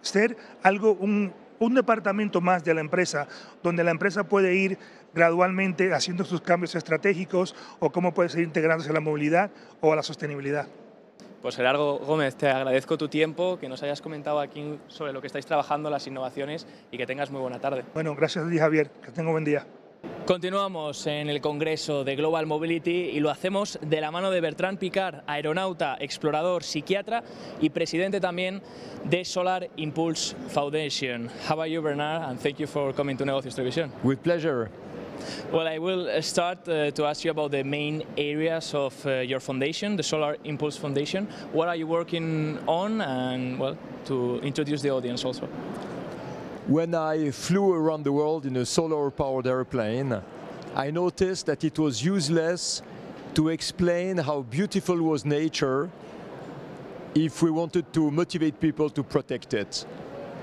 Speaker 11: ser un departamento más de la empresa, donde la empresa puede ir gradualmente haciendo sus cambios estratégicos o cómo puede seguir integrándose a la movilidad o a la sostenibilidad.
Speaker 3: Pues Gerardo Gómez, te agradezco tu tiempo, que nos hayas comentado aquí sobre lo que estáis trabajando, las innovaciones y que tengas muy buena tarde.
Speaker 11: Bueno, gracias a ti, Javier, que tenga buen día.
Speaker 3: Continuamos en el Congreso de Global Mobility y lo hacemos de la mano de Bertrand Piccard, aeronauta, explorador, psiquiatra y presidente también de Solar Impulse Foundation. How are you, Bernard? And thank you for coming to Negocios Televisión.
Speaker 12: With pleasure.
Speaker 3: Well, I will start to ask you about the main areas of your foundation, the Solar Impulse Foundation. What are you working on, and well, to introduce the audience also.
Speaker 12: When I flew around the world in a solar-powered airplane, I noticed that it was useless to explain how beautiful was nature if we wanted to motivate people to protect it.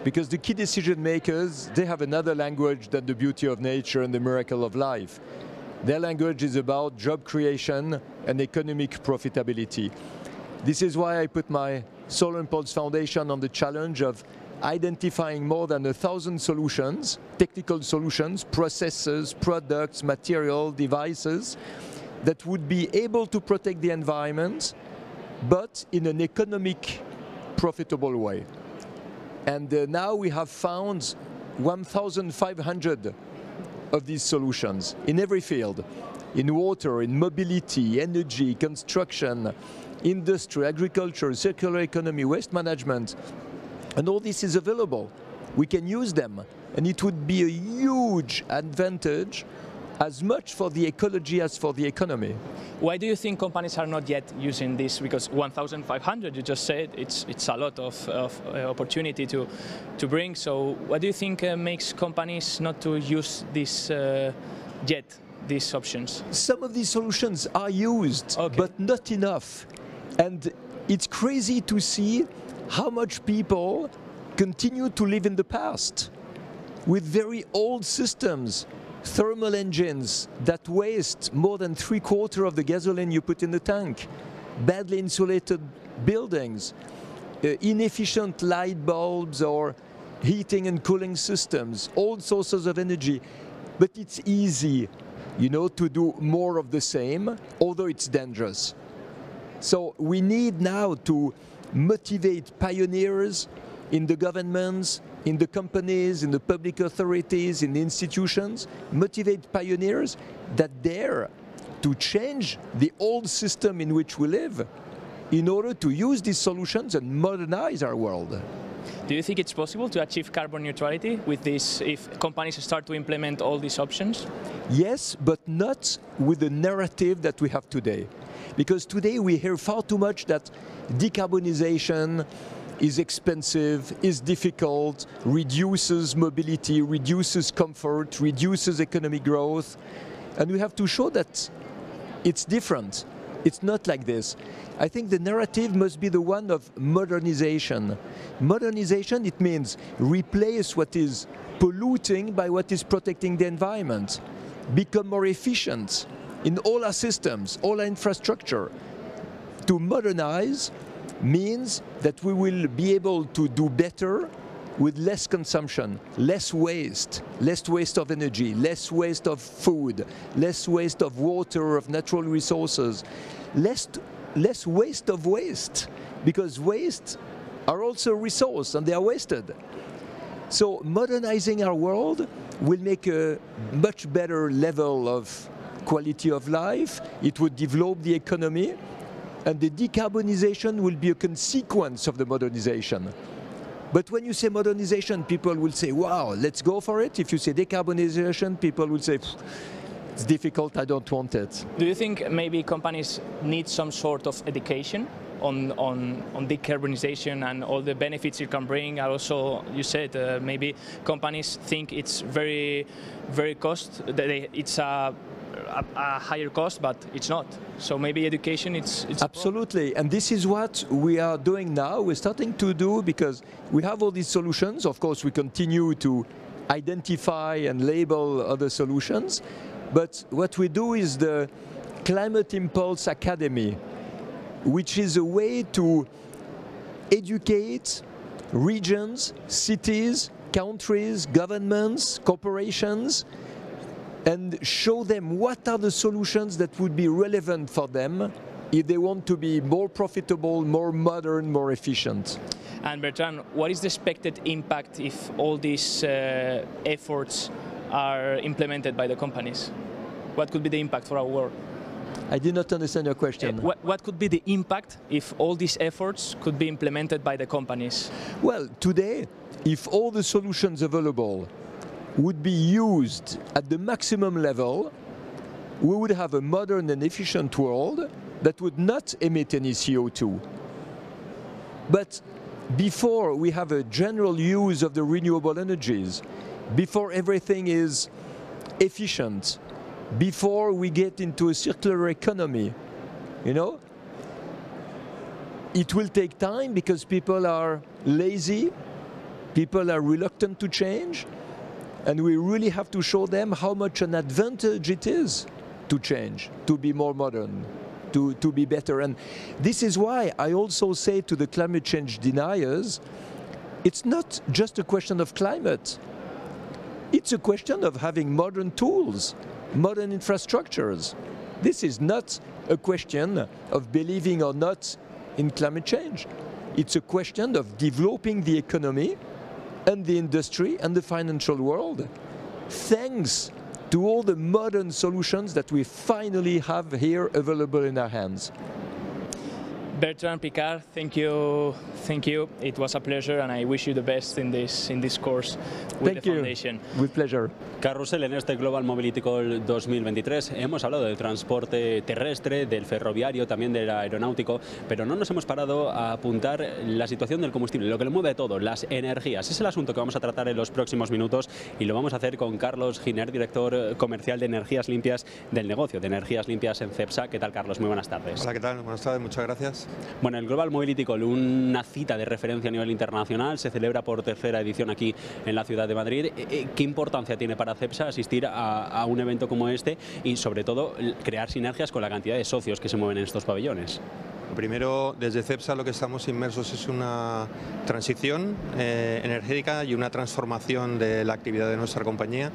Speaker 12: Because the key decision makers, they have another language than the beauty of nature and the miracle of life. Their language is about job creation and economic profitability. This is why I put my Solar Impulse Foundation on the challenge of identifying more than 1,000 solutions, technical solutions, processes, products, material, devices, that would be able to protect the environment, but in an economic, profitable way. And now we have found 1,500 of these solutions in every field, in water, in mobility, energy, construction, industry, agriculture, circular economy, waste management, and all this is available. We can use them, and it would be a huge advantage, as much for the ecology as for the economy.
Speaker 3: Why do you think companies are not yet using this? Because 1,500, you just said, it's a lot of opportunity to bring. So what do you think makes companies not to use this yet, these options?
Speaker 12: Some of these solutions are used, but not enough. And it's crazy to see how much people continue to live in the past with very old systems, thermal engines that waste more than 3/4 of the gasoline you put in the tank, badly insulated buildings, inefficient light bulbs or heating and cooling systems, old sources of energy. But it's easy, you know, to do more of the same, although it's dangerous. So we need now to motivate pioneers in the governments, in the companies, in the public authorities, in the institutions, motivate pioneers that dare to change the old system in which we live in order to use these solutions and modernize our world.
Speaker 3: Do you think it's possible to achieve carbon neutrality with this if companies start to implement all these options?
Speaker 12: Yes, but not with the narrative that we have today. Because today we hear far too much that decarbonization is expensive, is difficult, reduces mobility, reduces comfort, reduces economic growth. And we have to show that it's different. It's not like this. I think the narrative must be the one of modernization. Modernization, it means replace what is polluting by what is protecting the environment. Become more efficient in all our systems, all our infrastructure. To modernize means that we will be able to do better with less consumption, less waste of energy, less waste of food, less waste of water, of natural resources, less waste of waste, because waste are also a resource and they are wasted. So modernizing our world will make a much better level of quality of life, it would develop the economy, and the decarbonization will be a consequence of the modernization. But when you say modernization, people will say, wow, let's go for it. If you say decarbonization, people will say, it's difficult, I don't want it.
Speaker 3: Do you think maybe companies need some sort of education on decarbonization and all the benefits it can bring? And also, you said maybe companies think it's very cost, it's a higher cost, but it's not. So maybe education, it's
Speaker 12: absolutely. And this is what we are doing now. We're starting to do, because we have all these solutions. Of course, we continue to identify and label other solutions. But what we do is the Climate Impulse Academy, which is a way to educate regions, cities, countries, governments, corporations, and show them what are the solutions that would be relevant for them if they want to be more profitable, more modern, more efficient.
Speaker 3: And Bertrand, what is the expected impact if all these efforts are implemented by the companies? What could be the impact for our world?
Speaker 12: I did not understand your question.
Speaker 3: What could be the impact if all these efforts could be implemented by the companies?
Speaker 12: Well, today, if all the solutions available would be used at the maximum level, we would have a modern and efficient world that would not emit any CO2. But before we have a general use of the renewable energies, before everything is efficient, before we get into a circular economy, you know, it will take time because people are lazy, people are reluctant to change, and we really have to show them how much an advantage it is to change, to be more modern, to be better. And this is why I also say to the climate change deniers, it's not just a question of climate. It's a question of having modern tools, modern infrastructures. This is not a question of believing or not in climate change. It's a question of developing the economy and the industry and the financial world thanks to all the modern solutions that we finally have here available in our hands.
Speaker 3: Bertrand Piccard, thank you. It was a pleasure, and I wish you the best in this course with the foundation.
Speaker 12: With pleasure.
Speaker 1: Carrusel, en este Global Mobility Call 2023 hemos hablado del transporte terrestre, del ferroviario, también del aeronáutico, pero no nos hemos parado a apuntar la situación del combustible, lo que lo mueve todo, las energías. Es el asunto que vamos a tratar en los próximos minutos y lo vamos a hacer con Carlos Giner, director comercial de energías limpias del negocio de energías limpias en Cepsa. ¿Qué tal, Carlos? Muy buenas tardes.
Speaker 13: Hola, ¿qué tal? Buenas tardes, muchas gracias.
Speaker 1: Bueno, el Global Mobility Call, una cita de referencia a nivel internacional, se celebra por tercera edición aquí en la ciudad de Madrid. ¿Qué importancia tiene para Cepsa asistir a un evento como este y, sobre todo, crear sinergias con la cantidad de socios que se mueven en estos pabellones?
Speaker 13: Primero, desde Cepsa lo que estamos inmersos es una transición energética y una transformación de la actividad de nuestra compañía,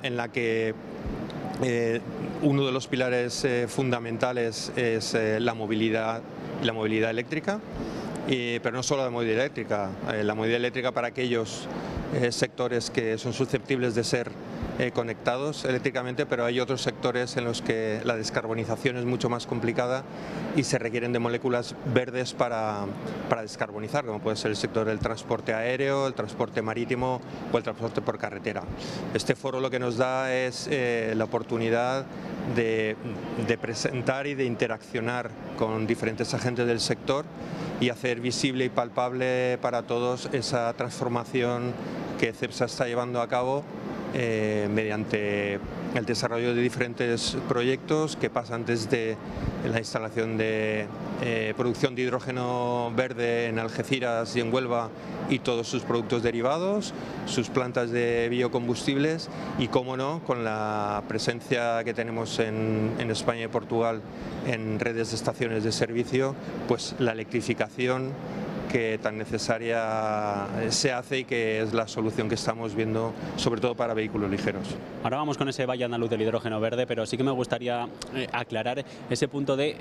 Speaker 13: en la que uno de los pilares fundamentales es la movilidad eléctrica, pero no solo la movilidad eléctrica para aquellos sectores que son susceptibles de ser conectados eléctricamente, pero hay otros sectores en los que la descarbonización es mucho más complicada y se requieren de moléculas verdes para descarbonizar, como puede ser el sector del transporte aéreo, el transporte marítimo o el transporte por carretera. Este foro lo que nos da es la oportunidad de presentar y de interaccionar con diferentes agentes del sector y hacer visible y palpable para todos esa transformación que Cepsa está llevando a cabo mediante el desarrollo de diferentes proyectos que pasan desde la instalación de producción de hidrógeno verde en Algeciras y en Huelva y todos sus productos derivados, sus plantas de biocombustibles y, cómo no, con la presencia que tenemos en España y Portugal en redes de estaciones de servicio, pues la electrificación que tan necesaria se hace y que es la solución que estamos viendo, sobre todo para vehículos ligeros.
Speaker 1: Ahora vamos con ese Valle Andaluz del hidrógeno verde, pero sí que me gustaría aclarar ese punto de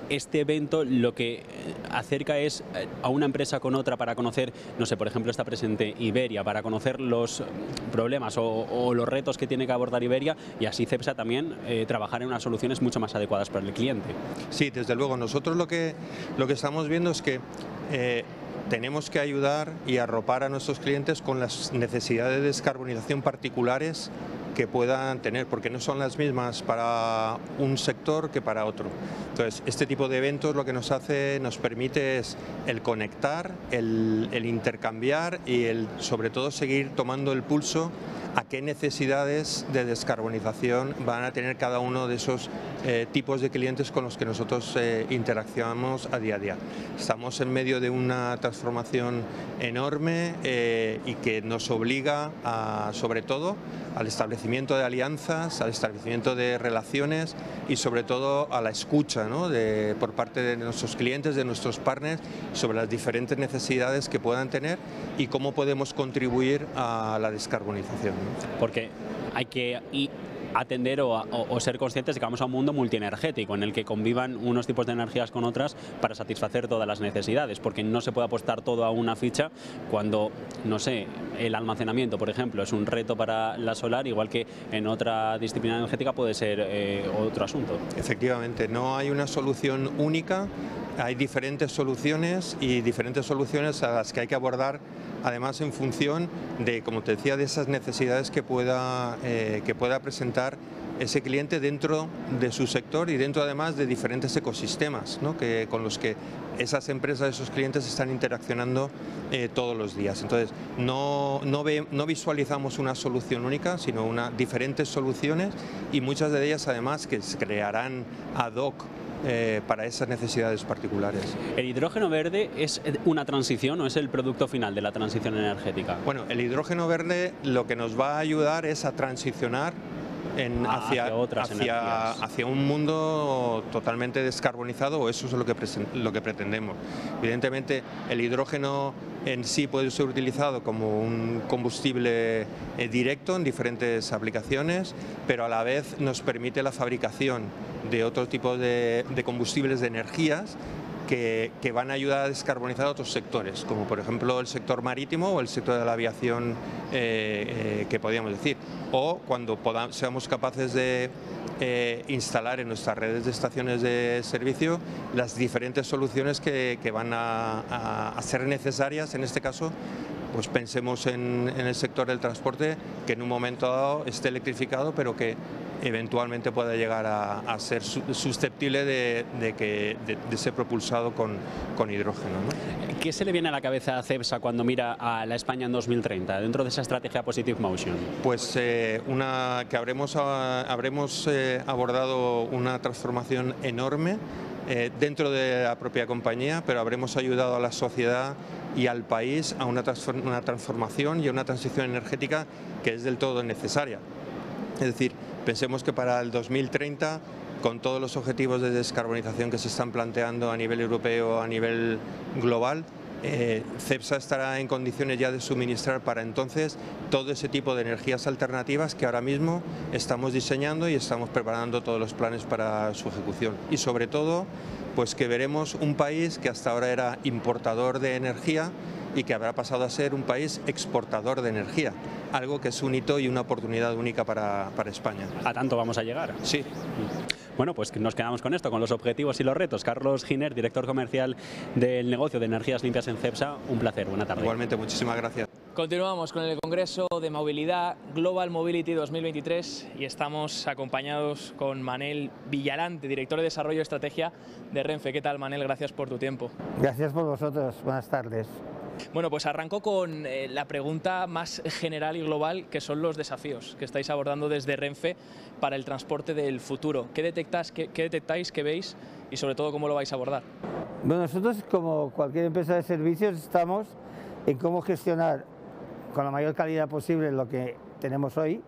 Speaker 1: este evento. Lo que acerca es a una empresa con otra para conocer, no sé, por ejemplo, está presente Iberia, para conocer los problemas o los retos que tiene que abordar Iberia, y así Cepsa también trabajar en unas soluciones mucho más adecuadas para el cliente.
Speaker 13: Sí, desde luego. Nosotros lo que estamos viendo es que tenemos que ayudar y arropar a nuestros clientes con las necesidades de descarbonización particulares que puedan tener, porque no son las mismas para un sector que para otro. Entonces, este tipo de eventos lo que nos permite es el conectar, el intercambiar y sobre todo seguir tomando el pulso a qué necesidades de descarbonización van a tener cada uno de esos tipos de clientes con los que nosotros interaccionamos a día a día. Estamos en medio de una transformación enorme y que nos obliga sobre todo al establecimiento de alianzas, al establecimiento de relaciones y sobre todo a la escucha, ¿no?, por parte de nuestros clientes, de nuestros partners, sobre las diferentes necesidades que puedan tener y cómo podemos contribuir a la descarbonización, ¿no?
Speaker 1: Porque hay que atender o ser conscientes de que vamos a un mundo multienergético en el que convivan unos tipos de energías con otras para satisfacer todas las necesidades, porque no se puede apostar todo a una ficha cuando, no sé, el almacenamiento, por ejemplo, es un reto para la solar, igual que en otra disciplina energética puede ser otro asunto.
Speaker 13: Efectivamente, no hay una solución única, hay diferentes soluciones y diferentes soluciones a las que hay que abordar, además en función de, como te decía, de esas necesidades que pueda presentar ese cliente dentro de su sector y dentro además de diferentes ecosistemas, ¿no?, con los que esas empresas, esos clientes están interaccionando todos los días. Entonces, no visualizamos una solución única, sino diferentes soluciones y muchas de ellas además que se crearán ad hoc para esas necesidades particulares.
Speaker 1: ¿El hidrógeno verde es una transición o es el producto final de la transición energética?
Speaker 13: Bueno, el hidrógeno verde lo que nos va a ayudar es a transicionar hacia un mundo totalmente descarbonizado, o eso es lo que pretendemos. Evidentemente, el hidrógeno en sí puede ser utilizado como un combustible directo en diferentes aplicaciones, pero a la vez nos permite la fabricación de otro tipo de combustibles de energías que van a ayudar a descarbonizar otros sectores, como por ejemplo el sector marítimo o el sector de la aviación, que podríamos decir, o cuando seamos capaces de instalar en nuestras redes de estaciones de servicio las diferentes soluciones que van a ser necesarias. En este caso, pues pensemos en el sector del transporte, que en un momento dado esté electrificado, pero que eventualmente pueda llegar a ser susceptible de ser propulsado con hidrógeno, ¿no?
Speaker 1: ¿Qué se le viene a la cabeza a Cepsa cuando mira a la España en 2030, dentro de esa estrategia Positive Motion?
Speaker 13: Pues que habremos abordado una transformación enorme dentro de la propia compañía, pero habremos ayudado a la sociedad y al país a una transformación y a una transición energética que es del todo necesaria. Es decir, pensemos que para el 2030, con todos los objetivos de descarbonización que se están planteando a nivel europeo, a nivel global, Cepsa estará en condiciones ya de suministrar para entonces todo ese tipo de energías alternativas que ahora mismo estamos diseñando y estamos preparando todos los planes para su ejecución. Y sobre todo, pues que veremos un país que hasta ahora era importador de energía y que habrá pasado a ser un país exportador de energía, algo que es un hito y una oportunidad única para España.
Speaker 1: ¿A tanto vamos a llegar?
Speaker 13: Sí.
Speaker 1: Bueno, pues nos quedamos con esto, con los objetivos y los retos. Carlos Giner, director comercial del negocio de energías limpias en Cepsa, un placer, buena tarde.
Speaker 13: Igualmente, muchísimas gracias.
Speaker 3: Continuamos con el Congreso de Movilidad Global Mobility 2023 y estamos acompañados con Manel Villalante, director de Desarrollo y Estrategia de Renfe. ¿Qué tal, Manel? Gracias por tu tiempo.
Speaker 14: Gracias por vosotros. Buenas tardes.
Speaker 3: Bueno, pues arranco con la pregunta más general y global, que son los desafíos que estáis abordando desde Renfe para el transporte del futuro. ¿Qué detectáis, qué veis y sobre todo cómo lo vais a abordar?
Speaker 14: Bueno, nosotros, como cualquier empresa de servicios, estamos en cómo gestionar con la mayor calidad posible lo que tenemos hoy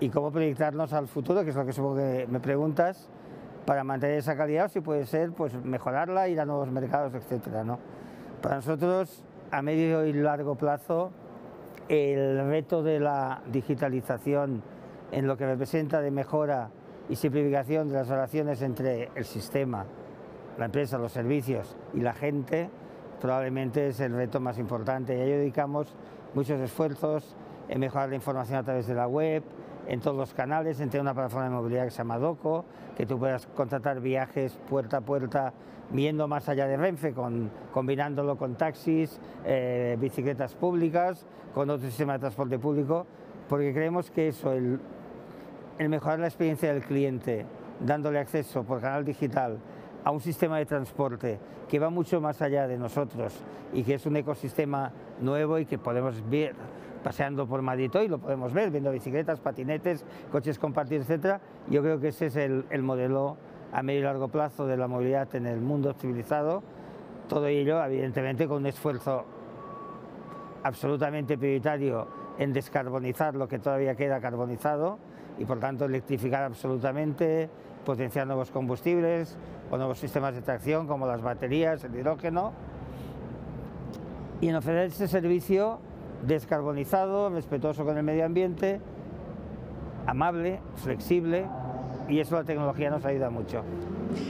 Speaker 14: y cómo proyectarnos al futuro, que es lo que supongo que me preguntas, para mantener esa calidad, o si puede ser, pues mejorarla, ir a nuevos mercados, etcétera, ¿no? Para nosotros, a medio y largo plazo, el reto de la digitalización en lo que representa de mejora y simplificación de las relaciones entre el sistema, la empresa, los servicios y la gente, probablemente es el reto más importante. Y ahí dedicamos muchos esfuerzos en mejorar la información a través de la web, en todos los canales, en tener una plataforma de movilidad que se llama Doco, que tú puedas contratar viajes puerta a puerta, viendo más allá de Renfe, combinándolo con taxis, bicicletas públicas, con otro sistema de transporte público, porque creemos que eso, el mejorar la experiencia del cliente, dándole acceso por canal digital a un sistema de transporte que va mucho más allá de nosotros y que es un ecosistema nuevo y que podemos ver paseando por Madrid hoy, lo podemos ver, viendo bicicletas, patinetes, coches compartidos, etcétera. Yo creo que ese es el modelo a medio y largo plazo de la movilidad en el mundo civilizado. Todo ello, evidentemente, con un esfuerzo absolutamente prioritario en descarbonizar lo que todavía queda carbonizado y, por tanto, electrificar absolutamente, potenciar nuevos combustibles o nuevos sistemas de tracción como las baterías, el hidrógeno, y en ofrecer ese servicio descarbonizado, respetuoso con el medio ambiente, amable, flexible, y eso la tecnología nos ayuda mucho.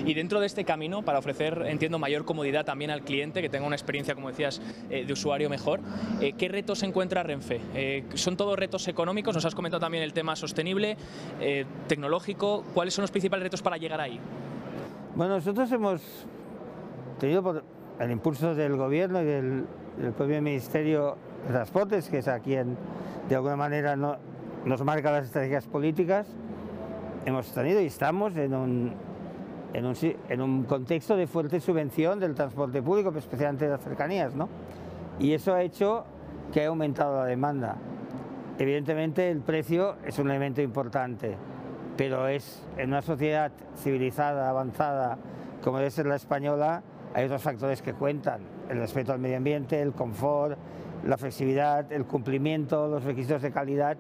Speaker 3: Y dentro de este camino, para ofrecer, entiendo, mayor comodidad también al cliente, que tenga una experiencia, como decías, de usuario mejor, ¿qué retos encuentra Renfe? ¿Son todos retos económicos? Nos has comentado también el tema sostenible, tecnológico. ¿Cuáles son los principales retos para llegar ahí?
Speaker 14: Bueno, nosotros hemos tenido, por el impulso del Gobierno y del propio Ministerio de Transportes, que es a quien de alguna manera nos marca las estrategias políticas, hemos tenido y estamos en un contexto de fuerte subvención del transporte público, especialmente de las cercanías, ¿no? Y eso ha hecho que haya aumentado la demanda. Evidentemente el precio es un elemento importante, pero es en una sociedad civilizada, avanzada, como debe ser la española, hay otros factores que cuentan: el respeto al medio ambiente, el confort, la flexibilidad, el cumplimiento, los requisitos de calidad,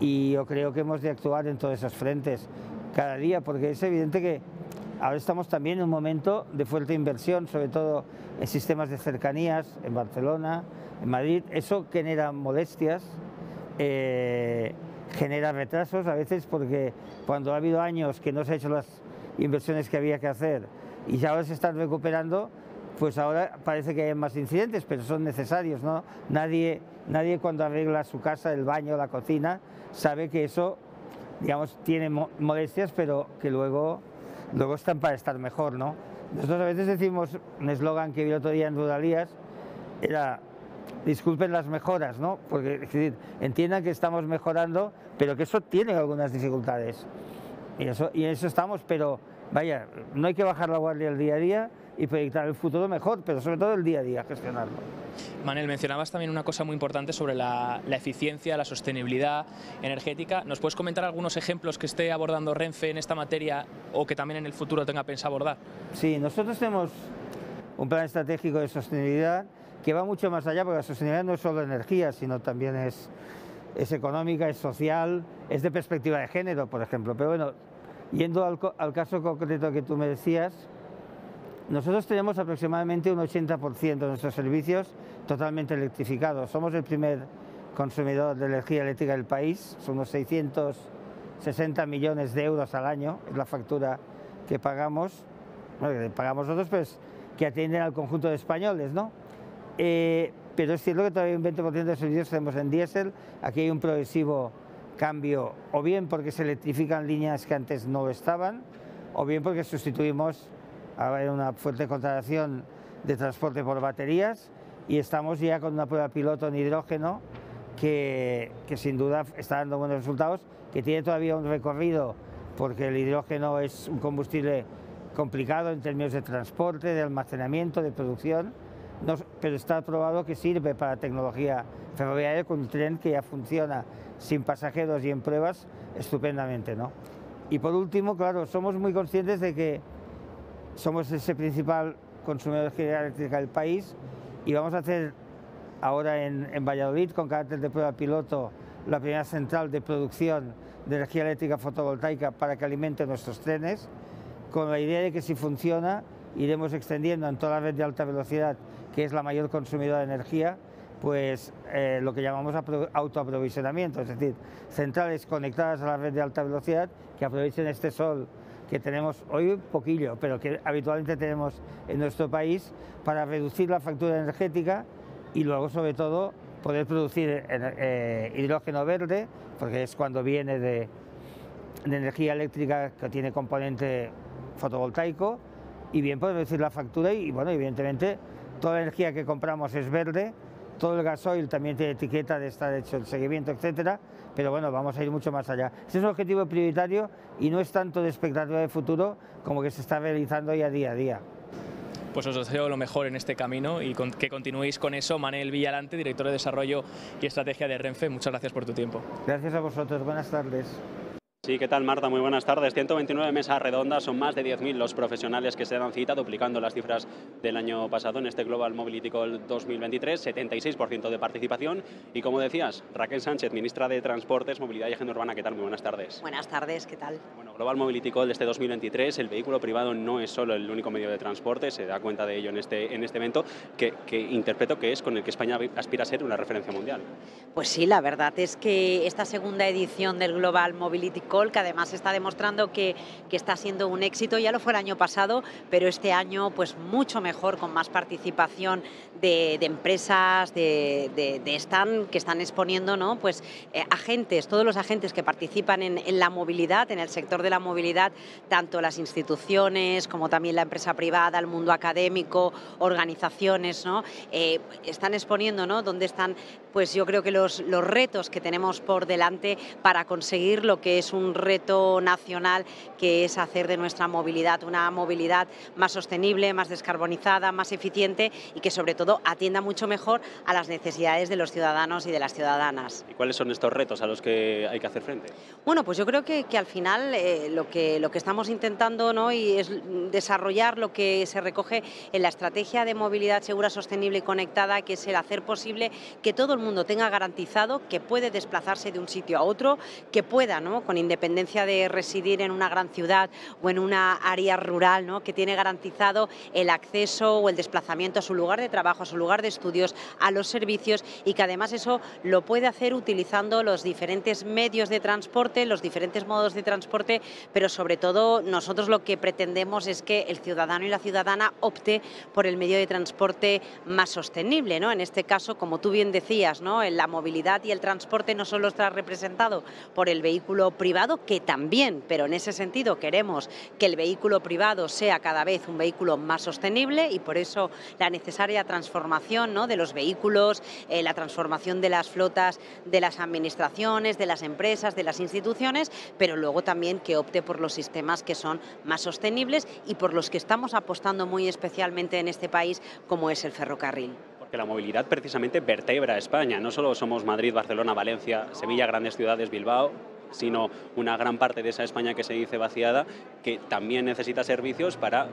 Speaker 14: y yo creo que hemos de actuar en todos esos frentes cada día, porque es evidente que ahora estamos también en un momento de fuerte inversión, sobre todo en sistemas de cercanías, en Barcelona, en Madrid. Eso genera molestias, genera retrasos a veces, porque cuando ha habido años que no se han hecho las inversiones que había que hacer y ya ahora se están recuperando, pues ahora parece que hay más incidentes, pero son necesarios, ¿no? Nadie cuando arregla su casa, el baño, la cocina, sabe que eso, digamos, tiene molestias, pero que luego están para estar mejor, ¿no? Nosotros a veces decimos, un eslogan que vi el otro día en Rodalías, era: disculpen las mejoras, ¿no? Porque es decir, entiendan que estamos mejorando, pero que eso tiene algunas dificultades. Y en eso estamos, pero vaya, no hay que bajar la guardia el día a día y proyectar el futuro mejor, pero sobre todo el día a día, gestionarlo.
Speaker 3: Manel, mencionabas también una cosa muy importante sobre la eficiencia, la sostenibilidad energética. ¿Nos puedes comentar algunos ejemplos que esté abordando Renfe en esta materia o que también en el futuro tenga pensado abordar?
Speaker 14: Sí, nosotros tenemos un plan estratégico de sostenibilidad que va mucho más allá, porque la sostenibilidad no es solo energía, sino también es económica, es social, es de perspectiva de género, por ejemplo. Pero bueno, yendo al caso concreto que tú me decías, nosotros tenemos aproximadamente un 80% de nuestros servicios totalmente electrificados. Somos el primer consumidor de energía eléctrica del país, son unos 660 millones de euros al año, es la factura que pagamos, bueno, que pagamos nosotros, pues que atienden al conjunto de españoles, ¿no? Pero es cierto que todavía un 20% de servicios tenemos en diésel. Aquí hay un progresivo cambio, o bien porque se electrifican líneas que antes no lo estaban, o bien porque sustituimos, ahora hay una fuerte contratación de transporte por baterías, y estamos ya con una prueba piloto en hidrógeno que sin duda está dando buenos resultados, que tiene todavía un recorrido, porque el hidrógeno es un combustible complicado en términos de transporte, de almacenamiento, de producción. Pero está probado que sirve para tecnología ferroviaria, con un tren que ya funciona sin pasajeros y en pruebas estupendamente, ¿no? Y por último, claro, somos muy conscientes de que somos ese principal consumidor de energía eléctrica del país, y vamos a hacer ahora en Valladolid, con carácter de prueba piloto, la primera central de producción de energía eléctrica fotovoltaica para que alimente nuestros trenes, con la idea de que si funciona iremos extendiendo en toda la red de alta velocidad, que es la mayor consumidora de energía, pues lo que llamamos autoaprovisionamiento, es decir, centrales conectadas a la red de alta velocidad que aprovechen este sol que tenemos hoy poquillo, pero que habitualmente tenemos en nuestro país, para reducir la factura energética y luego, sobre todo, poder producir hidrógeno verde, porque es cuando viene de energía eléctrica que tiene componente fotovoltaico, y bien poder reducir la factura y, bueno, evidentemente toda la energía que compramos es verde, todo el gasoil también tiene etiqueta de estar hecho el seguimiento, etcétera, pero bueno, vamos a ir mucho más allá. Ese es un objetivo prioritario y no es tanto de expectativa de futuro como que se está realizando ya día a día.
Speaker 3: Pues os deseo lo mejor en este camino y que continuéis con eso. Manel Villalante, director de Desarrollo y Estrategia de Renfe, muchas gracias por tu tiempo.
Speaker 14: Gracias a vosotros, buenas tardes.
Speaker 1: Sí, ¿qué tal, Marta? Muy buenas tardes. 129 mesas redondas, son más de 10.000 los profesionales que se dan cita, duplicando las cifras del año pasado en este Global Mobility Call 2023, 76% de participación. Y como decías, Raquel Sánchez, ministra de Transportes, Movilidad y Agenda Urbana, ¿qué tal? Muy buenas tardes.
Speaker 15: Buenas tardes, ¿qué tal?
Speaker 1: Bueno, Global Mobility Call de este 2023, el vehículo privado no es solo el único medio de transporte, se da cuenta de ello en este evento, que interpreto que es con el que España aspira a ser una referencia mundial.
Speaker 15: Pues sí, la verdad es que esta segunda edición del Global Mobility Call, que además está demostrando que está siendo un éxito, ya lo fue el año pasado, pero este año pues mucho mejor, con más participación de empresas, de stand que están exponiendo, ¿no? Pues agentes, todos los agentes que participan en la movilidad, en el sector de la movilidad, tanto las instituciones como también la empresa privada, el mundo académico, organizaciones, ¿no? Están exponiendo, ¿no?, dónde están, pues yo creo que los retos que tenemos por delante para conseguir lo que es un reto nacional, que es hacer de nuestra movilidad una movilidad más sostenible, más descarbonizada, más eficiente y que sobre todo atienda mucho mejor a las necesidades de los ciudadanos y de las ciudadanas.
Speaker 1: ¿Y cuáles son estos retos a los que hay que hacer frente?
Speaker 15: Bueno, pues yo creo que al final lo que estamos intentando, ¿no?, y es desarrollar lo que se recoge en la estrategia de movilidad segura, sostenible y conectada, que es el hacer posible que todo el el mundo tenga garantizado que puede desplazarse de un sitio a otro, que pueda, ¿no?, con independencia de residir en una gran ciudad o en una área rural, ¿no?, que tiene garantizado el acceso o el desplazamiento a su lugar de trabajo, a su lugar de estudios, a los servicios, y que además eso lo puede hacer utilizando los diferentes medios de transporte, los diferentes modos de transporte, pero sobre todo nosotros lo que pretendemos es que el ciudadano y la ciudadana opte por el medio de transporte más sostenible, ¿no? En este caso, como tú bien decías, ¿no?, la movilidad y el transporte no solo está representado por el vehículo privado, que también, pero en ese sentido queremos que el vehículo privado sea cada vez un vehículo más sostenible, y por eso la necesaria transformación, ¿no?, de los vehículos, la transformación de las flotas de las administraciones, de las empresas, de las instituciones, pero luego también que opte por los sistemas que son más sostenibles y por los que estamos apostando muy especialmente en este país, como es el ferrocarril.
Speaker 1: Porque la movilidad precisamente vertebra a España. No solo somos Madrid, Barcelona, Valencia, Sevilla, grandes ciudades, Bilbao, sino una gran parte de esa España que se dice vaciada, que también necesita servicios para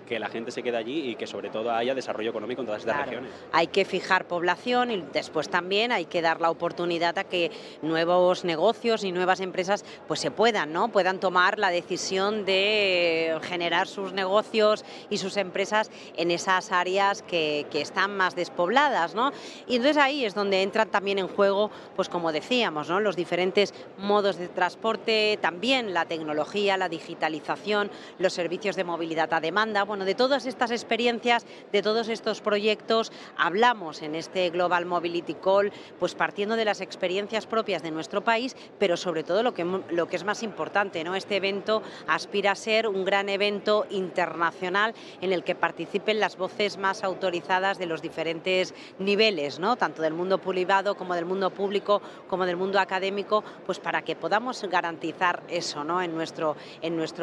Speaker 1: que la gente se quede allí y que sobre todo haya desarrollo económico en todas estas regiones.
Speaker 15: Hay que fijar población y después también hay que dar la oportunidad a que nuevos negocios y nuevas empresas pues se puedan tomar la decisión de generar sus negocios y sus empresas en esas áreas que están más despobladas, ¿no? Y entonces ahí es donde entran también en juego, pues como decíamos, ¿no?, los diferentes modos de transporte, también la tecnología, la digitalización, los servicios de movilidad a demanda. Bueno, de todas estas experiencias, de todos estos proyectos, hablamos en este Global Mobility Call, pues partiendo de las experiencias propias de nuestro país, pero sobre todo lo que es más importante, ¿no? Este evento aspira a ser un gran evento internacional en el que participen las voces más autorizadas de los diferentes niveles, ¿no?, tanto del mundo privado como del mundo público, como del mundo académico, pues para que podamos garantizar eso, ¿no?, en nuestro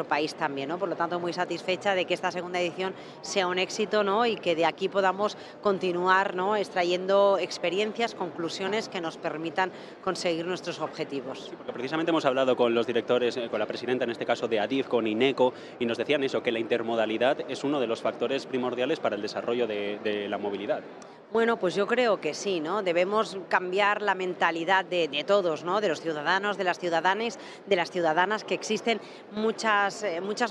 Speaker 15: país también, ¿no? Por lo tanto, muy satisfecha de que esta segunda edición sea un éxito, ¿no?, y que de aquí podamos continuar, ¿no?, extrayendo experiencias, conclusiones que nos permitan conseguir nuestros objetivos.
Speaker 1: Sí, porque precisamente hemos hablado con los directores, con la presidenta en este caso de Adif, con INECO, y nos decían eso, que la intermodalidad es uno de los factores primordiales para el desarrollo de la movilidad.
Speaker 15: Bueno, pues yo creo que sí, ¿no? Debemos cambiar la mentalidad de todos, ¿no?, de los ciudadanos, de las ciudadanas, que existen muchas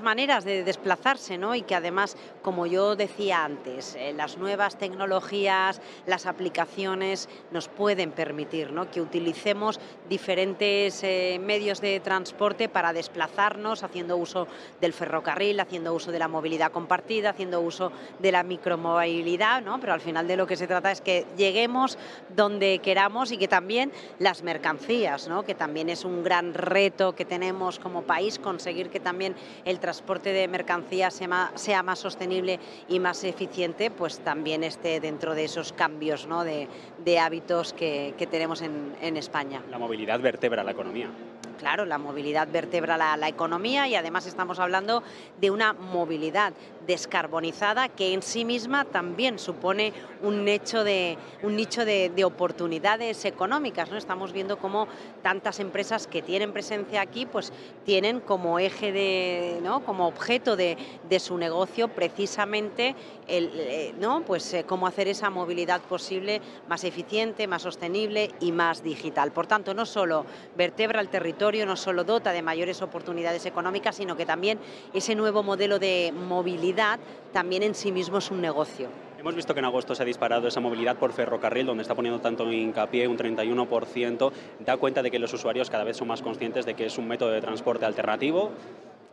Speaker 15: maneras de desplazarse, ¿no?, y que además, como yo decía antes, las nuevas tecnologías, las aplicaciones nos pueden permitir, ¿no?, que utilicemos diferentes medios de transporte para desplazarnos, haciendo uso del ferrocarril, haciendo uso de la movilidad compartida, haciendo uso de la micromovilidad, ¿no? Pero al final de lo que se trata es que lleguemos donde queramos y que también las mercancías, ¿no?, que también es un gran reto que tenemos como país, conseguir que también el transporte de mercancías sea más sostenible y más eficiente, pues también esté dentro de esos cambios, ¿no?, de hábitos que tenemos en España.
Speaker 1: La movilidad vertebra la economía.
Speaker 15: Claro, la movilidad vertebra la economía, y además estamos hablando de una movilidad descarbonizada que en sí misma también supone un nicho de oportunidades económicas, ¿no? Estamos viendo cómo tantas empresas que tienen presencia aquí pues tienen como eje como objeto de su negocio precisamente cómo hacer esa movilidad posible más eficiente, más sostenible y más digital. Por tanto, no solo vertebra el territorio, no solo dota de mayores oportunidades económicas, sino que también ese nuevo modelo de movilidad también en sí mismo es un negocio.
Speaker 1: Hemos visto que en agosto se ha disparado esa movilidad por ferrocarril, donde está poniendo tanto hincapié, un 31%, da cuenta de que los usuarios cada vez son más conscientes de que es un método de transporte alternativo.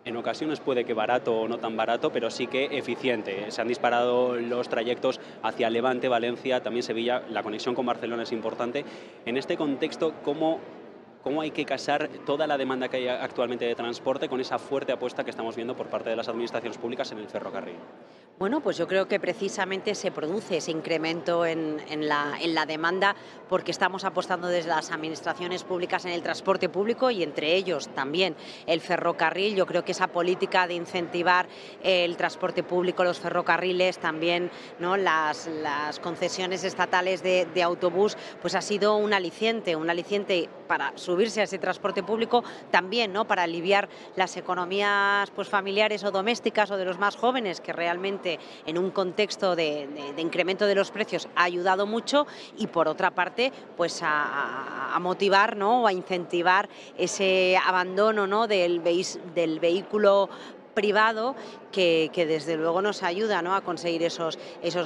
Speaker 1: En ocasiones puede que barato o no tan barato, pero sí que eficiente. Se han disparado los trayectos hacia Levante, Valencia, también Sevilla. La conexión con Barcelona es importante. En este contexto, ¿cómo hay que casar toda la demanda que hay actualmente de transporte con esa fuerte apuesta que estamos viendo por parte de las administraciones públicas en el ferrocarril?
Speaker 15: Bueno, pues yo creo que precisamente se produce ese incremento en la demanda porque estamos apostando desde las administraciones públicas en el transporte público y entre ellos también el ferrocarril. Yo creo que esa política de incentivar el transporte público, los ferrocarriles, también, ¿no?, las concesiones estatales de autobús, pues ha sido un aliciente para subirse a ese transporte público, también, ¿no?, para aliviar las economías pues familiares o domésticas o de los más jóvenes que realmente evidentemente en un contexto de incremento de los precios ha ayudado mucho, y por otra parte pues a motivar, ¿no?, o a incentivar ese abandono, ¿no?, del vehículo privado que desde luego nos ayuda, ¿no?, a conseguir esos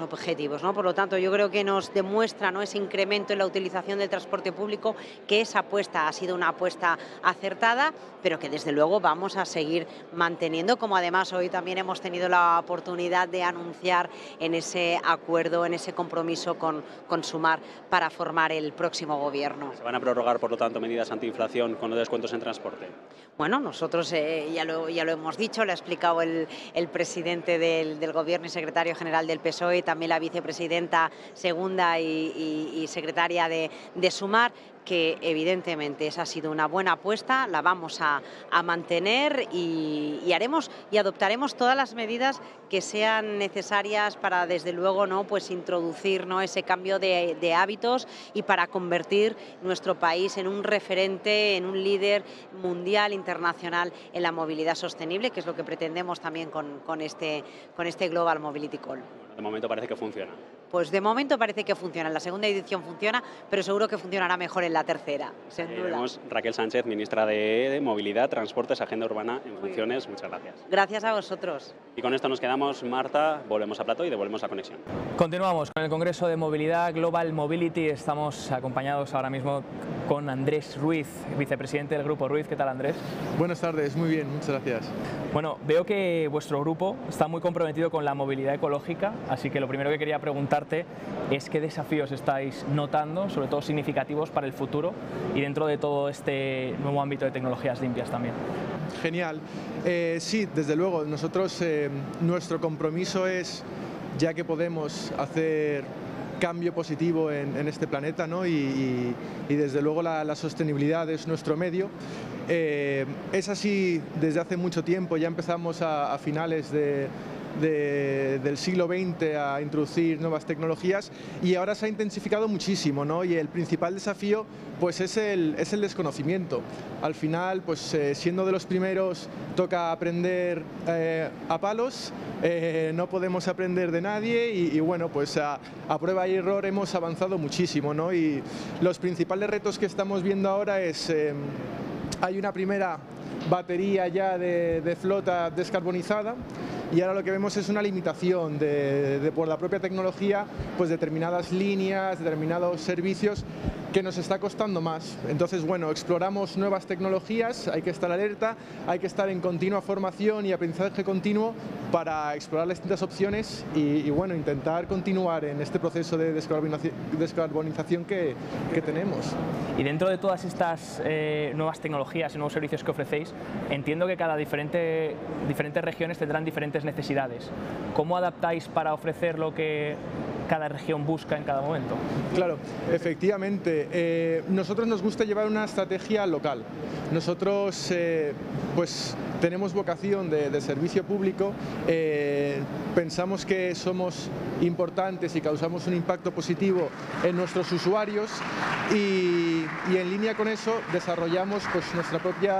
Speaker 15: objetivos, ¿no? Por lo tanto, yo creo que nos demuestra, ¿no?, ese incremento en la utilización del transporte público, que esa apuesta ha sido una apuesta acertada, pero que desde luego vamos a seguir manteniendo, como además hoy también hemos tenido la oportunidad de anunciar en ese acuerdo, en ese compromiso con Sumar para formar el próximo gobierno.
Speaker 1: ¿Se van a prorrogar, por lo tanto, medidas antiinflación con los descuentos en transporte?
Speaker 15: Bueno, nosotros ya lo hemos dicho, lo ha explicado el presidente del Gobierno y secretario general del PSOE, y también la vicepresidenta segunda y secretaria de Sumar, que evidentemente esa ha sido una buena apuesta, la vamos a mantener y haremos y adoptaremos todas las medidas que sean necesarias para, desde luego, ¿no?, pues introducir, ¿no?, ese cambio de hábitos y para convertir nuestro país en un referente, en un líder mundial, internacional en la movilidad sostenible, que es lo que pretendemos también con este Global Mobility Call.
Speaker 1: De momento parece que funciona.
Speaker 15: Pues de momento parece que funciona. En la segunda edición funciona, pero seguro que funcionará mejor en la tercera, sin duda.
Speaker 1: Vemos Raquel Sánchez, ministra de Movilidad, Transportes, Agenda Urbana en funciones. Muchas gracias.
Speaker 15: Gracias a vosotros.
Speaker 1: Y con esto nos quedamos, Marta, volvemos a plató y devolvemos la conexión.
Speaker 3: Continuamos con el Congreso de Movilidad Global Mobility. Estamos acompañados ahora mismo con Andrés Ruiz, vicepresidente del Grupo Ruiz. ¿Qué tal, Andrés?
Speaker 16: Buenas tardes, muy bien, muchas gracias.
Speaker 3: Bueno, veo que vuestro grupo está muy comprometido con la movilidad ecológica, así que lo primero que quería preguntarte es qué desafíos estáis notando, sobre todo significativos para el futuro y dentro de todo este nuevo ámbito de tecnologías limpias también.
Speaker 16: Genial. Sí, desde luego, nosotros nuestro compromiso es, ya que podemos hacer cambio positivo en este planeta, ¿no?, y desde luego la sostenibilidad es nuestro medio. Es así desde hace mucho tiempo, ya empezamos a finales del siglo XX a introducir nuevas tecnologías y ahora se ha intensificado muchísimo, ¿no? Y el principal desafío pues es el desconocimiento. Al final, pues siendo de los primeros toca aprender a palos, no podemos aprender de nadie y bueno, pues a prueba y error hemos avanzado muchísimo, ¿no? Y los principales retos que estamos viendo ahora es, hay una primera batería ya de flota descarbonizada y ahora lo que vemos es una limitación por la propia tecnología, pues determinadas líneas, determinados servicios que nos está costando más. Entonces, bueno, exploramos nuevas tecnologías, hay que estar alerta, hay que estar en continua formación y aprendizaje continuo para explorar las distintas opciones y bueno, intentar continuar en este proceso de descarbonización que tenemos.
Speaker 3: Y dentro de todas estas nuevas tecnologías y nuevos servicios que ofrecéis, entiendo que cada diferentes regiones tendrán diferentes necesidades. ¿Cómo adaptáis para ofrecer lo que cada región busca en cada momento?
Speaker 16: Claro, efectivamente. Nosotros nos gusta llevar una estrategia local. Nosotros pues tenemos vocación de servicio público, pensamos que somos importantes y causamos un impacto positivo en nuestros usuarios y en línea con eso desarrollamos pues nuestro propio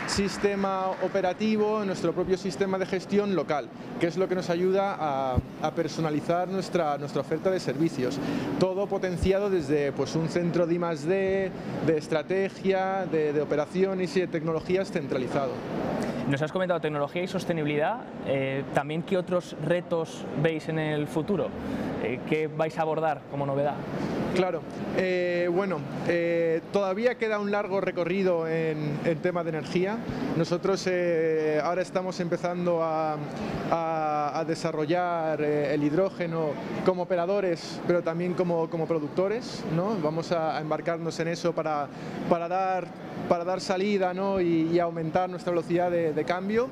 Speaker 16: sistema operativo, nuestro propio sistema de gestión local, que es lo que nos ayuda a personalizar nuestra oferta de servicios. Todo potenciado desde pues un centro de I+D, de estrategia, de operaciones y de tecnologías centralizado.
Speaker 3: Nos has comentado tecnología y sostenibilidad, también ¿qué otros retos veis en el futuro? ¿Qué vais a abordar como novedad?
Speaker 16: Claro, bueno, todavía queda un largo recorrido en tema de energía. Nosotros ahora estamos empezando a desarrollar el hidrógeno como operadores, pero también como productores, ¿no? Vamos a embarcarnos en eso para dar salida, ¿no? y aumentar nuestra velocidad de cambio.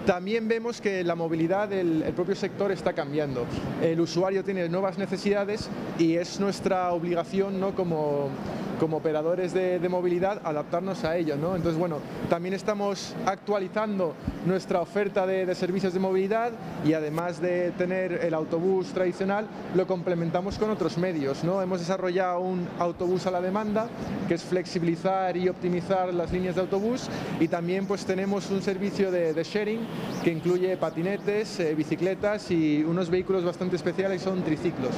Speaker 16: También vemos que la movilidad del propio sector está cambiando. El usuario tiene nuevas necesidades y es nuestra obligación, ¿no? como como operadores de movilidad, adaptarnos a ello, ¿no? Entonces, bueno, también estamos actualizando nuestra oferta de servicios de movilidad y además de tener el autobús tradicional, lo complementamos con otros medios, ¿no? Hemos desarrollado un autobús a la demanda, que es flexibilizar y optimizar las líneas de autobús, y también pues tenemos un servicio de sharing que incluye patinetes, bicicletas y unos vehículos bastante especiales, son triciclos.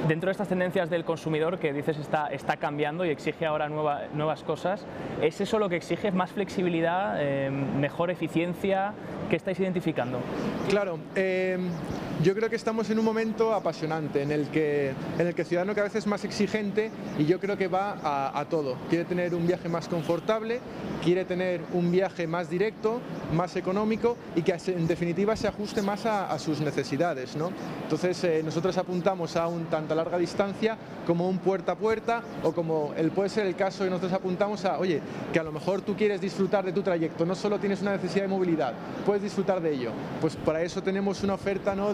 Speaker 3: Dentro de estas tendencias del consumidor que dices está cambiando y exige ahora nuevas cosas, ¿es eso lo que exige? ¿Más flexibilidad, mejor eficiencia? ¿Qué estáis identificando?
Speaker 16: Claro, yo creo que estamos en un momento apasionante en el que el ciudadano cada vez es más exigente y yo creo que va a todo. Quiere tener un viaje más confortable, quiere tener un viaje más directo, más económico y que en definitiva se ajuste más a sus necesidades, ¿no? Entonces nosotros apuntamos a un tanto a larga distancia como un puerta a puerta, o como puede ser el caso que nosotros apuntamos a, oye, que a lo mejor tú quieres disfrutar de tu trayecto, no solo tienes una necesidad de movilidad, puedes disfrutar de ello. Pues para eso tenemos una oferta, ¿no?,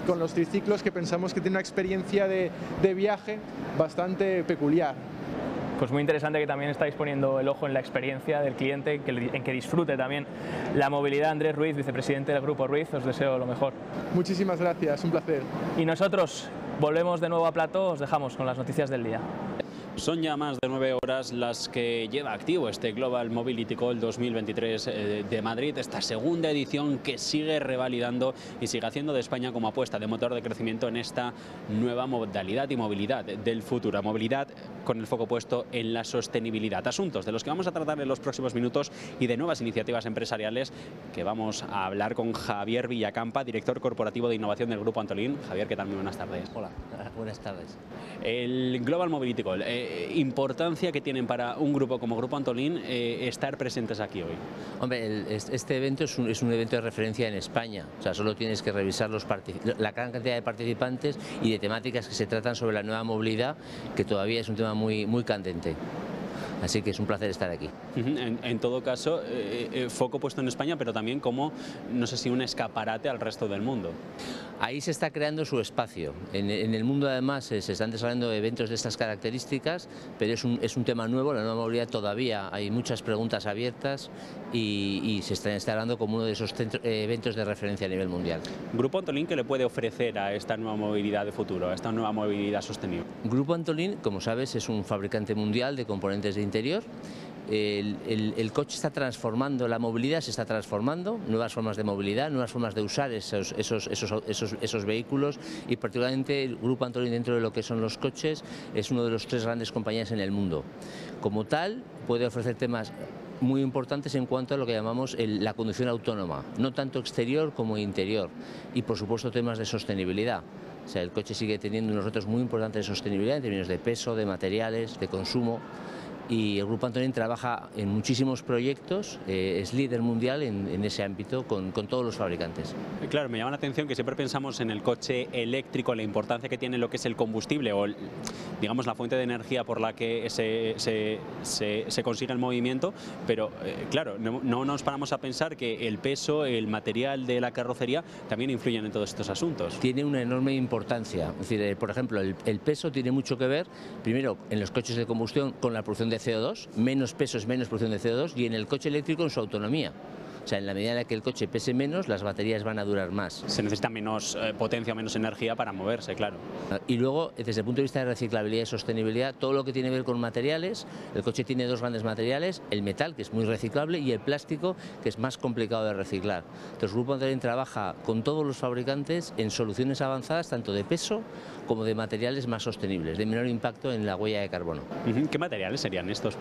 Speaker 16: con los triciclos, que pensamos que tiene una experiencia de viaje bastante peculiar.
Speaker 3: Pues muy interesante que también estáis poniendo el ojo en la experiencia del cliente, en que disfrute también la movilidad. Andrés Ruiz, vicepresidente del Grupo Ruiz, os deseo lo mejor.
Speaker 16: Muchísimas gracias, un placer.
Speaker 3: Y nosotros volvemos de nuevo a plató, os dejamos con las noticias del día.
Speaker 1: Son ya más de 9 horas las que lleva activo este Global Mobility Call 2023 de Madrid, esta segunda edición que sigue revalidando y sigue haciendo de España como apuesta de motor de crecimiento en esta nueva modalidad y movilidad del futuro. Movilidad con el foco puesto en la sostenibilidad. Asuntos de los que vamos a tratar en los próximos minutos y de nuevas iniciativas empresariales que vamos a hablar con Javier Villacampa, director corporativo de innovación del Grupo Antolín. Javier, ¿qué tal? Muy buenas tardes.
Speaker 17: Hola, buenas tardes.
Speaker 1: El Global Mobility Call, importancia que tienen para un grupo como Grupo Antolín estar presentes aquí hoy.
Speaker 17: Hombre, este evento es un evento de referencia en España, o sea, solo tienes que revisar la gran cantidad de participantes y de temáticas que se tratan sobre la nueva movilidad, que todavía es un tema muy candente. Así que es un placer estar aquí.
Speaker 1: En todo caso, foco puesto en España, pero también como, no sé si un escaparate al resto del mundo.
Speaker 17: Ahí se está creando su espacio. En el mundo además se están desarrollando eventos de estas características, pero es un tema nuevo, la nueva movilidad todavía hay muchas preguntas abiertas y se está instalando como uno de esos eventos de referencia a nivel mundial.
Speaker 1: Grupo Antolín, ¿qué le puede ofrecer a esta nueva movilidad de futuro, a esta nueva movilidad sostenible?
Speaker 17: Grupo Antolín, como sabes, es un fabricante mundial de componentes de interior. El coche está transformando, la movilidad se está transformando, nuevas formas de movilidad, nuevas formas de usar esos vehículos, y particularmente el Grupo Antolín, dentro de lo que son los coches, es uno de los 3 grandes compañías en el mundo. Como tal, puede ofrecer temas muy importantes en cuanto a lo que llamamos la conducción autónoma, no tanto exterior como interior, y por supuesto temas de sostenibilidad. O sea, el coche sigue teniendo unos retos muy importantes de sostenibilidad en términos de peso, de materiales, de consumo. Y el Grupo Antolín trabaja en muchísimos proyectos, es líder mundial en ese ámbito con todos los fabricantes.
Speaker 1: Claro, me llama la atención que siempre pensamos en el coche eléctrico, la importancia que tiene lo que es el combustible o, digamos, la fuente de energía por la que se consigue el movimiento, pero claro, no nos paramos a pensar que el peso, el material de la carrocería también influyen en todos estos asuntos.
Speaker 17: Tiene una enorme importancia, es decir, por ejemplo, el peso tiene mucho que ver, primero, en los coches de combustión con la producción de CO2, menos peso es menos producción de CO2, y en el coche eléctrico en su autonomía. O sea, en la medida en la que el coche pese menos, las baterías van a durar más.
Speaker 1: Se necesita menos potencia, menos energía para moverse, claro.
Speaker 17: Y luego, desde el punto de vista de reciclabilidad y sostenibilidad, todo lo que tiene que ver con materiales, el coche tiene 2 grandes materiales, el metal, que es muy reciclable, y el plástico, que es más complicado de reciclar. Entonces, el Grupo Antolín trabaja con todos los fabricantes en soluciones avanzadas, tanto de peso como de materiales más sostenibles, de menor impacto en la huella de carbono.
Speaker 1: ¿Qué materiales serían estos?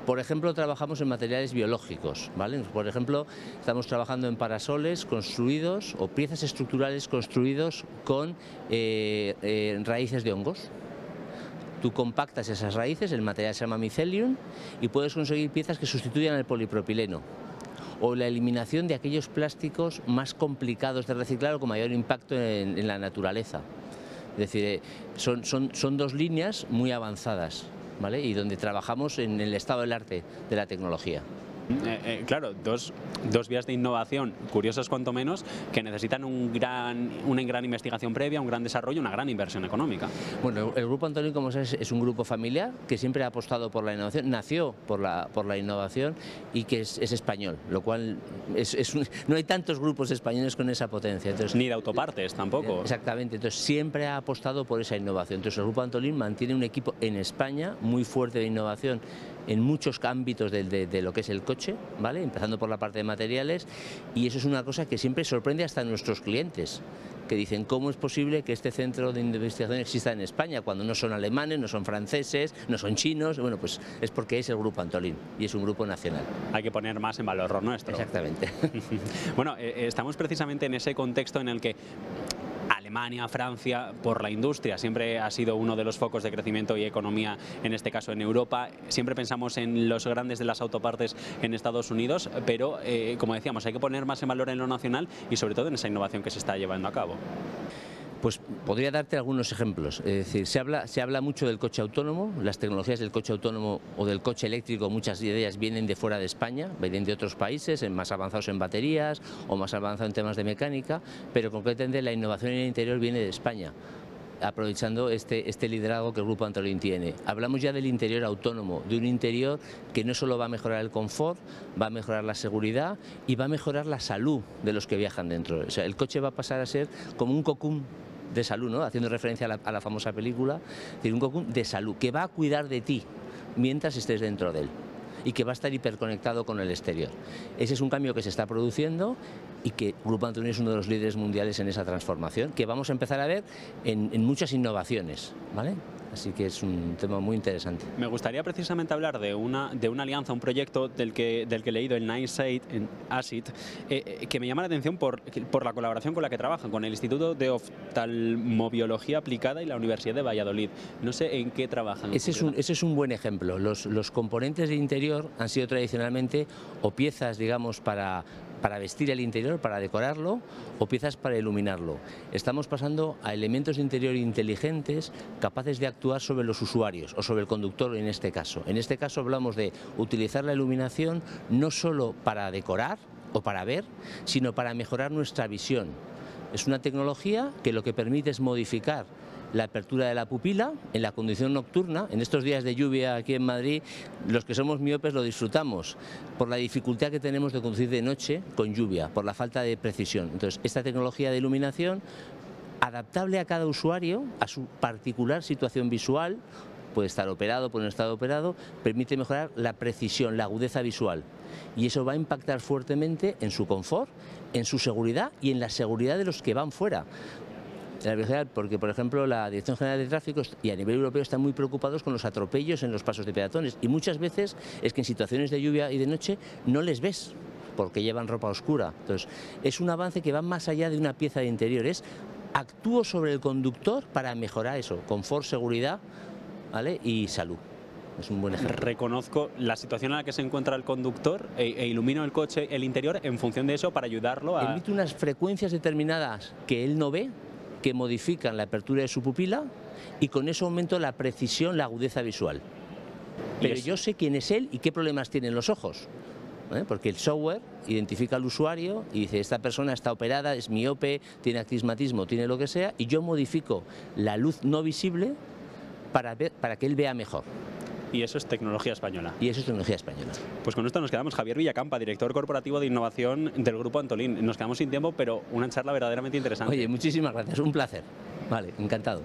Speaker 17: Por ejemplo, trabajamos en materiales biológicos, ¿vale? Por ejemplo, estamos trabajando en parasoles construidos o piezas estructurales construidos con raíces de hongos. Tú compactas esas raíces, el material se llama Mycelium, y puedes conseguir piezas que sustituyan el polipropileno, o la eliminación de aquellos plásticos más complicados de reciclar o con mayor impacto en la naturaleza. Es decir, son 2 líneas muy avanzadas, ¿vale? Y donde trabajamos en el estado del arte de la tecnología.
Speaker 1: Claro, dos vías de innovación curiosas cuanto menos, que necesitan una gran investigación previa, un gran desarrollo, una gran inversión económica.
Speaker 17: Bueno, el Grupo Antolín, como sabes, es un grupo familiar que siempre ha apostado por la innovación, nació por la innovación y que es español, lo cual no hay tantos grupos españoles con esa potencia. Entonces,
Speaker 1: ni de autopartes tampoco.
Speaker 17: Exactamente, entonces siempre ha apostado por esa innovación. Entonces el Grupo Antolín mantiene un equipo en España muy fuerte de innovación en muchos ámbitos de lo que es el coche, ¿vale? Empezando por la parte de materiales, y eso es una cosa que siempre sorprende hasta a nuestros clientes, que dicen cómo es posible que este centro de investigación exista en España cuando no son alemanes, no son franceses, no son chinos. Bueno, pues es porque es el Grupo Antolín y es un grupo nacional.
Speaker 1: Hay que poner más en valor lo nuestro.
Speaker 17: Exactamente.
Speaker 1: Bueno, estamos precisamente en ese contexto en el que Alemania, Francia, por la industria, siempre ha sido uno de los focos de crecimiento y economía, en este caso en Europa. Siempre pensamos en los grandes de las autopartes en Estados Unidos, pero como decíamos, hay que poner más en valor en lo nacional y sobre todo en esa innovación que se está llevando a cabo.
Speaker 17: Pues podría darte algunos ejemplos. Es decir, se habla mucho del coche autónomo. Las tecnologías del coche autónomo o del coche eléctrico, muchas de ellas vienen de fuera de España, vienen de otros países, más avanzados en baterías o más avanzados en temas de mecánica, pero concretamente la innovación en el interior viene de España, aprovechando este liderazgo que el Grupo Antolín tiene. Hablamos ya del interior autónomo, de un interior que no solo va a mejorar el confort, va a mejorar la seguridad y va a mejorar la salud de los que viajan dentro. O sea, el coche va a pasar a ser como un cocún de salud, ¿no? Haciendo referencia a la famosa película, es decir, un cocún de salud que va a cuidar de ti mientras estés dentro de él y que va a estar hiperconectado con el exterior. Ese es un cambio que se está produciendo y que Grupo Antolín es uno de los líderes mundiales en esa transformación, que vamos a empezar a ver en muchas innovaciones, ¿vale? Así que es un tema muy interesante.
Speaker 1: Me gustaría precisamente hablar de una alianza, un proyecto del que he leído, el NICE ACID, que me llama la atención por la colaboración con la que trabajan, con el Instituto de Oftalmobiología Aplicada y la Universidad de Valladolid. No sé en qué trabajan.
Speaker 17: Ese es un buen ejemplo. Los componentes de interior han sido tradicionalmente o piezas, digamos, para vestir el interior, para decorarlo, o piezas para iluminarlo. Estamos pasando a elementos de interior inteligentes capaces de actuar sobre los usuarios o sobre el conductor en este caso. En este caso hablamos de utilizar la iluminación no solo para decorar o para ver, sino para mejorar nuestra visión. Es una tecnología que lo que permite es modificar la apertura de la pupila en la condición nocturna. En estos días de lluvia aquí en Madrid, los que somos miopes lo disfrutamos por la dificultad que tenemos de conducir de noche con lluvia, por la falta de precisión. Entonces, esta tecnología de iluminación, adaptable a cada usuario, a su particular situación visual, puede estar operado, puede no estar operado, permite mejorar la precisión, la agudeza visual. Y eso va a impactar fuertemente en su confort, en su seguridad y en la seguridad de los que van fuera. Porque, por ejemplo, la Dirección General de Tráfico y a nivel europeo están muy preocupados con los atropellos en los pasos de peatones, y muchas veces es que en situaciones de lluvia y de noche no les ves porque llevan ropa oscura. Entonces, es un avance que va más allá de una pieza de interiores. Actúo sobre el conductor para mejorar eso, confort, seguridad, ¿vale? Y salud. Es un buen ejemplo.
Speaker 1: Reconozco la situación en la que se encuentra el conductor e ilumino el coche, el interior, en función de eso para ayudarlo a...
Speaker 17: Emite unas frecuencias determinadas que él no ve, que modifican la apertura de su pupila, y con eso aumento la precisión, la agudeza visual. Pero yo sé quién es él y qué problemas tienen los ojos, ¿eh? Porque el software identifica al usuario y dice: esta persona está operada, es miope, tiene astigmatismo, tiene lo que sea, y yo modifico la luz no visible para que él vea mejor.
Speaker 1: Y eso es tecnología española.
Speaker 17: Y eso es tecnología española.
Speaker 1: Pues con esto nos quedamos. Javier Villacampa, director corporativo de innovación del Grupo Antolín. Nos quedamos sin tiempo, pero una charla verdaderamente interesante.
Speaker 17: Oye, muchísimas gracias, un placer. Vale, encantado.